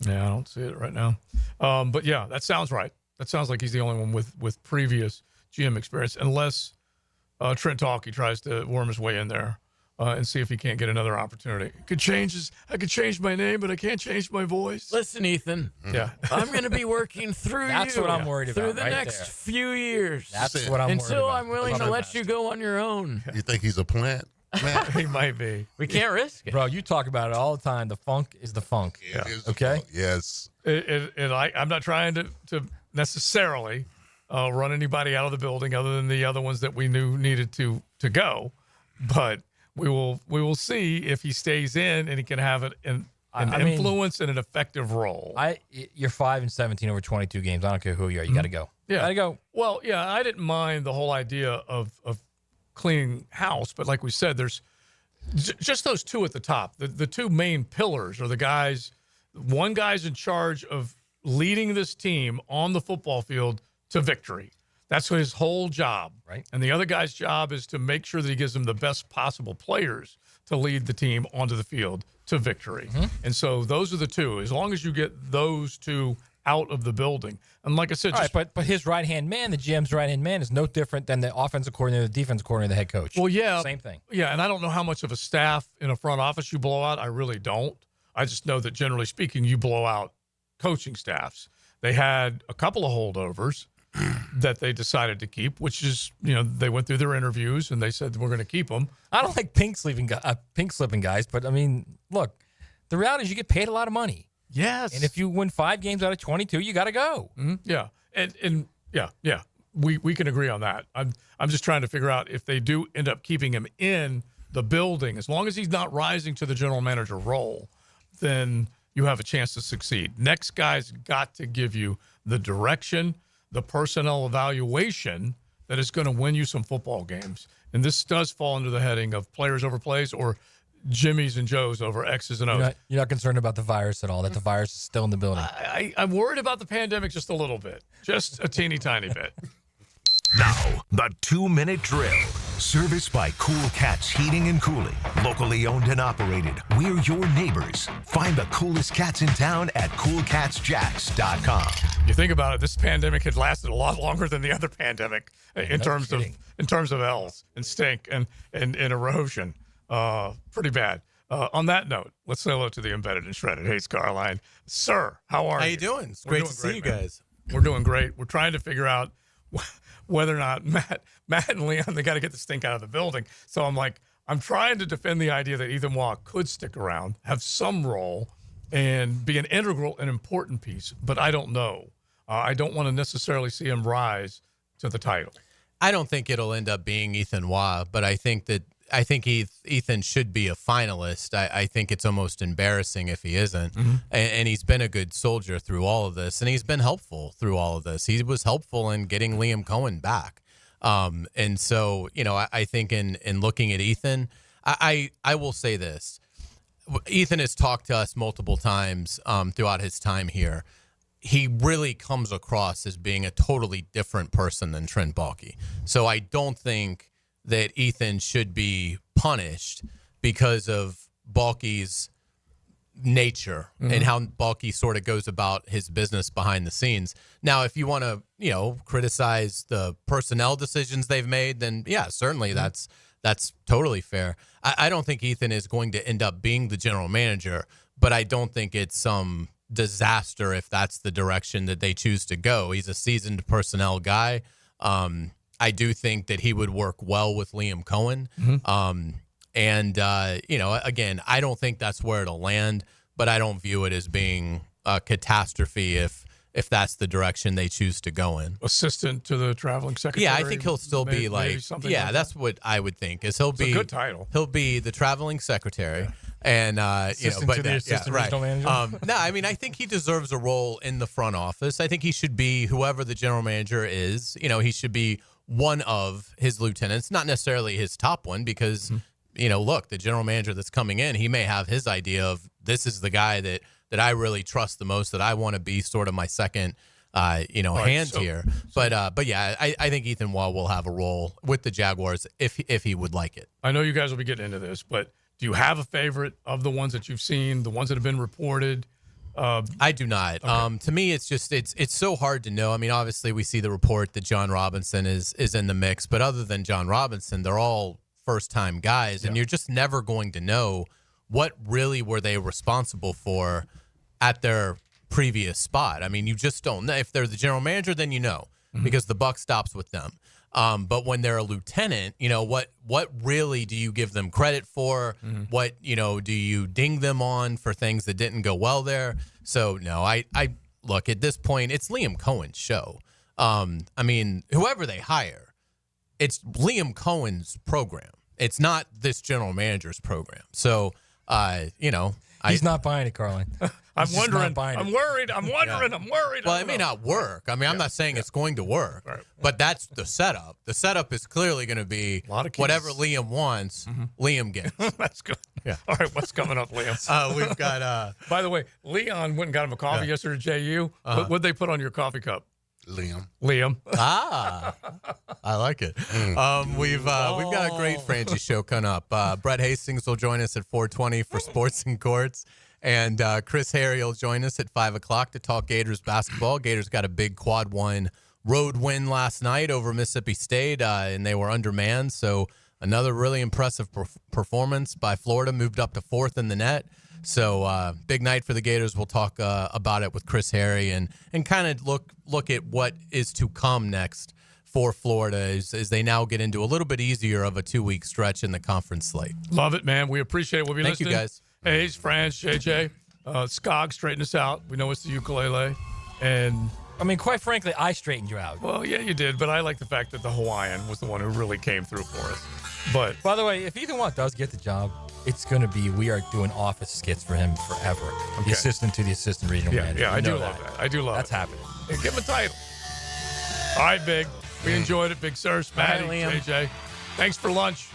Yeah, I don't see it right now. But yeah, that sounds right. That sounds like he's the only one with previous GM experience, unless Trent Talkie tries to worm his way in there and see if he can't get another opportunity. I could change my name, but I can't change my voice. Listen, Ethan. Yeah. I'm going to be working through That's you. what I'm worried about Through the right next there. few years. That's what I'm worried Until about. I'm willing to let you go on your own. You think he's a plant? He might be. We can't risk it. Bro, you talk about it all the time. The funk is the funk. Yeah. Okay? Yes. And I'm not trying to necessarily run anybody out of the building other than the other ones that we knew needed to go. But we will see if he stays in and he can have an influence and an effective role. You're 5-17 over 22 games. I don't care who you are. You got to go. Yeah. Got to go. Well, yeah, I didn't mind the whole idea of cleaning house, but like we said, there's just those two at the top. The two main pillars are the guys. One guy's in charge of leading this team on the football field to victory. That's his whole job. Right. And the other guy's job is to make sure that he gives them the best possible players to lead the team onto the field to victory. And so those are the two. As long as you get those two out of the building. And like I said, but his right-hand man, the GM's right-hand man, is no different than the offensive coordinator, the defensive coordinator, the head coach. Well, yeah. Same thing. Yeah, and I don't know how much of a staff in a front office you blow out. I really don't. I just know that generally speaking, you blow out coaching staffs. They had a couple of holdovers that they decided to keep, which is, they went through their interviews and they said, we're going to keep them. I don't like pink slipping guys, but I mean, look, the reality is you get paid a lot of money. Yes. And if you win 5 games out of 22, you got to go. Mm-hmm. Yeah. And yeah. We can agree on that. I'm just trying to figure out if they do end up keeping him in the building, as long as he's not rising to the general manager role, then you have a chance to succeed. Next guy's got to give you the direction, the personnel evaluation that is going to win you some football games. And this does fall under the heading of players over plays or Jimmys and Joes over X's and O's. You're not concerned about the virus at all, that the virus is still in the building. I'm worried about the pandemic just a little bit, just a teeny tiny bit. Now, the 2-minute drill. Serviced by Cool Cats Heating and Cooling. Locally owned and operated. We're your neighbors. Find the coolest cats in town at coolcatsjacks.com. You think about it, this pandemic had lasted a lot longer than the other pandemic in terms of L's and stink and erosion. Pretty bad. On that note, let's say hello to the embedded and shredded Hayes Carline. Sir, how are you? How you doing? It's great to see you guys. We're doing great. We're trying to figure out whether or not Matt and Leon, they got to get the stink out of the building. So I'm trying to defend the idea that Ethan Waugh could stick around, have some role, and be an integral and important piece. But I don't know. I don't want to necessarily see him rise to the title. I don't think it'll end up being Ethan Waugh, but I think Ethan should be a finalist. I think it's almost embarrassing if he isn't. Mm-hmm. And he's been a good soldier through all of this, and he's been helpful through all of this. He was helpful in getting Liam Cohen back. And so, I think in looking at Ethan, I will say this. Ethan has talked to us multiple times throughout his time here. He really comes across as being a totally different person than Trent Baalke. So I don't think that Ethan should be punished because of Baalke's nature and how Baalke sort of goes about his business behind the scenes. Now, if you want to, criticize the personnel decisions they've made, then yeah, certainly that's totally fair. I don't think Ethan is going to end up being the general manager, but I don't think it's some disaster if that's the direction that they choose to go. He's a seasoned personnel guy. I do think that he would work well with Liam Cohen. Again, I don't think that's where it'll land, but I don't view it as being a catastrophe if that's the direction they choose to go in. Assistant to the traveling secretary? Yeah, I think he'll still be that's what I would think. Is he'll be a good title. He'll be the traveling secretary. And assistant to the assistant regional manager. No, I mean, I think he deserves a role in the front office. I think he should be whoever the general manager is. He should be one of his lieutenants, not necessarily his top one, because look, the general manager that's coming in, he may have his idea of this is the guy that I really trust the most, that I want to be sort of my second hand here. But yeah, I think Ethan Waugh will have a role with the Jaguars if he would like it. I know you guys will be getting into this, but do you have a favorite of the ones that you've seen, the ones that have been reported? I do not. Okay. To me, it's just it's so hard to know. I mean, obviously, we see the report that John Robinson is in the mix, but other than John Robinson, they're all first-time guys, and you're just never going to know what really were they responsible for at their previous spot. I mean, you just don't know. If they're the general manager, then you know, because the buck stops with them. But when they're a lieutenant, what really do you give them credit for? Mm-hmm. What, do you ding them on for things that didn't go well there? So, no, I look, at this point, it's Liam Cohen's show. Whoever they hire, it's Liam Cohen's program. It's not this general manager's program. So, he's not buying it, Carlin. I'm He's wondering. not buying it. I'm worried. I'm wondering. Well, it may not work. I'm not saying it's going to work, but that's the setup. The setup is clearly going to be whatever Liam wants, Liam gets. That's good. Yeah. All right, what's coming up, Liam? We've got. By the way, Leon went and got him a coffee yesterday at JU. What'd they put on your coffee cup? Liam. I like it. We've got a great Frangie show coming up. Brett Hastings will join us at 4:20 for Sports and Courts, and Chris Harry will join us at 5 o'clock to talk Gators basketball. Gators got a big quad one road win last night over Mississippi State, and they were undermanned. So another really impressive performance by Florida, moved up to 4th in the net. So big night for the Gators. We'll talk about it with Chris Harry and kind of look at what is to come next for Florida as they now get into a little bit easier of a 2-week stretch in the conference slate. Love it, man. We appreciate it. We'll be Thank listening. you, guys. Hayes, Franz, JJ, Skog, straighten us out. We know it's the ukulele. And quite frankly, I straightened you out. Well, yeah, you did, but I like the fact that the Hawaiian was the one who really came through for us. But by the way, if Ethan Watt does get the job, it's going to be we are doing office skits for him forever. Okay. The assistant to the assistant regional manager. Yeah, I do love that. I do love That's it. happening. Hey, give him a title. All right, Big. We enjoyed it. Big Searcy, Maddie, Liam. JJ. Thanks for lunch.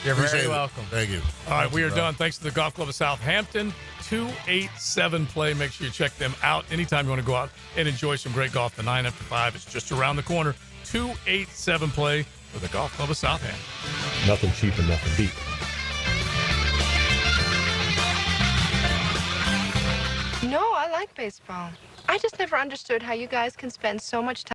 You're very Appreciate it. welcome. Thank you. All right, we are done. Thanks to the Golf Club of Southampton. 287 Play. Make sure you check them out anytime you want to go out and enjoy some great golf. The 9 after 5 is just around the corner. 287 Play for the Golf Club of Southampton. Nothing cheap and nothing beat. No, I like baseball. I just never understood how you guys can spend so much time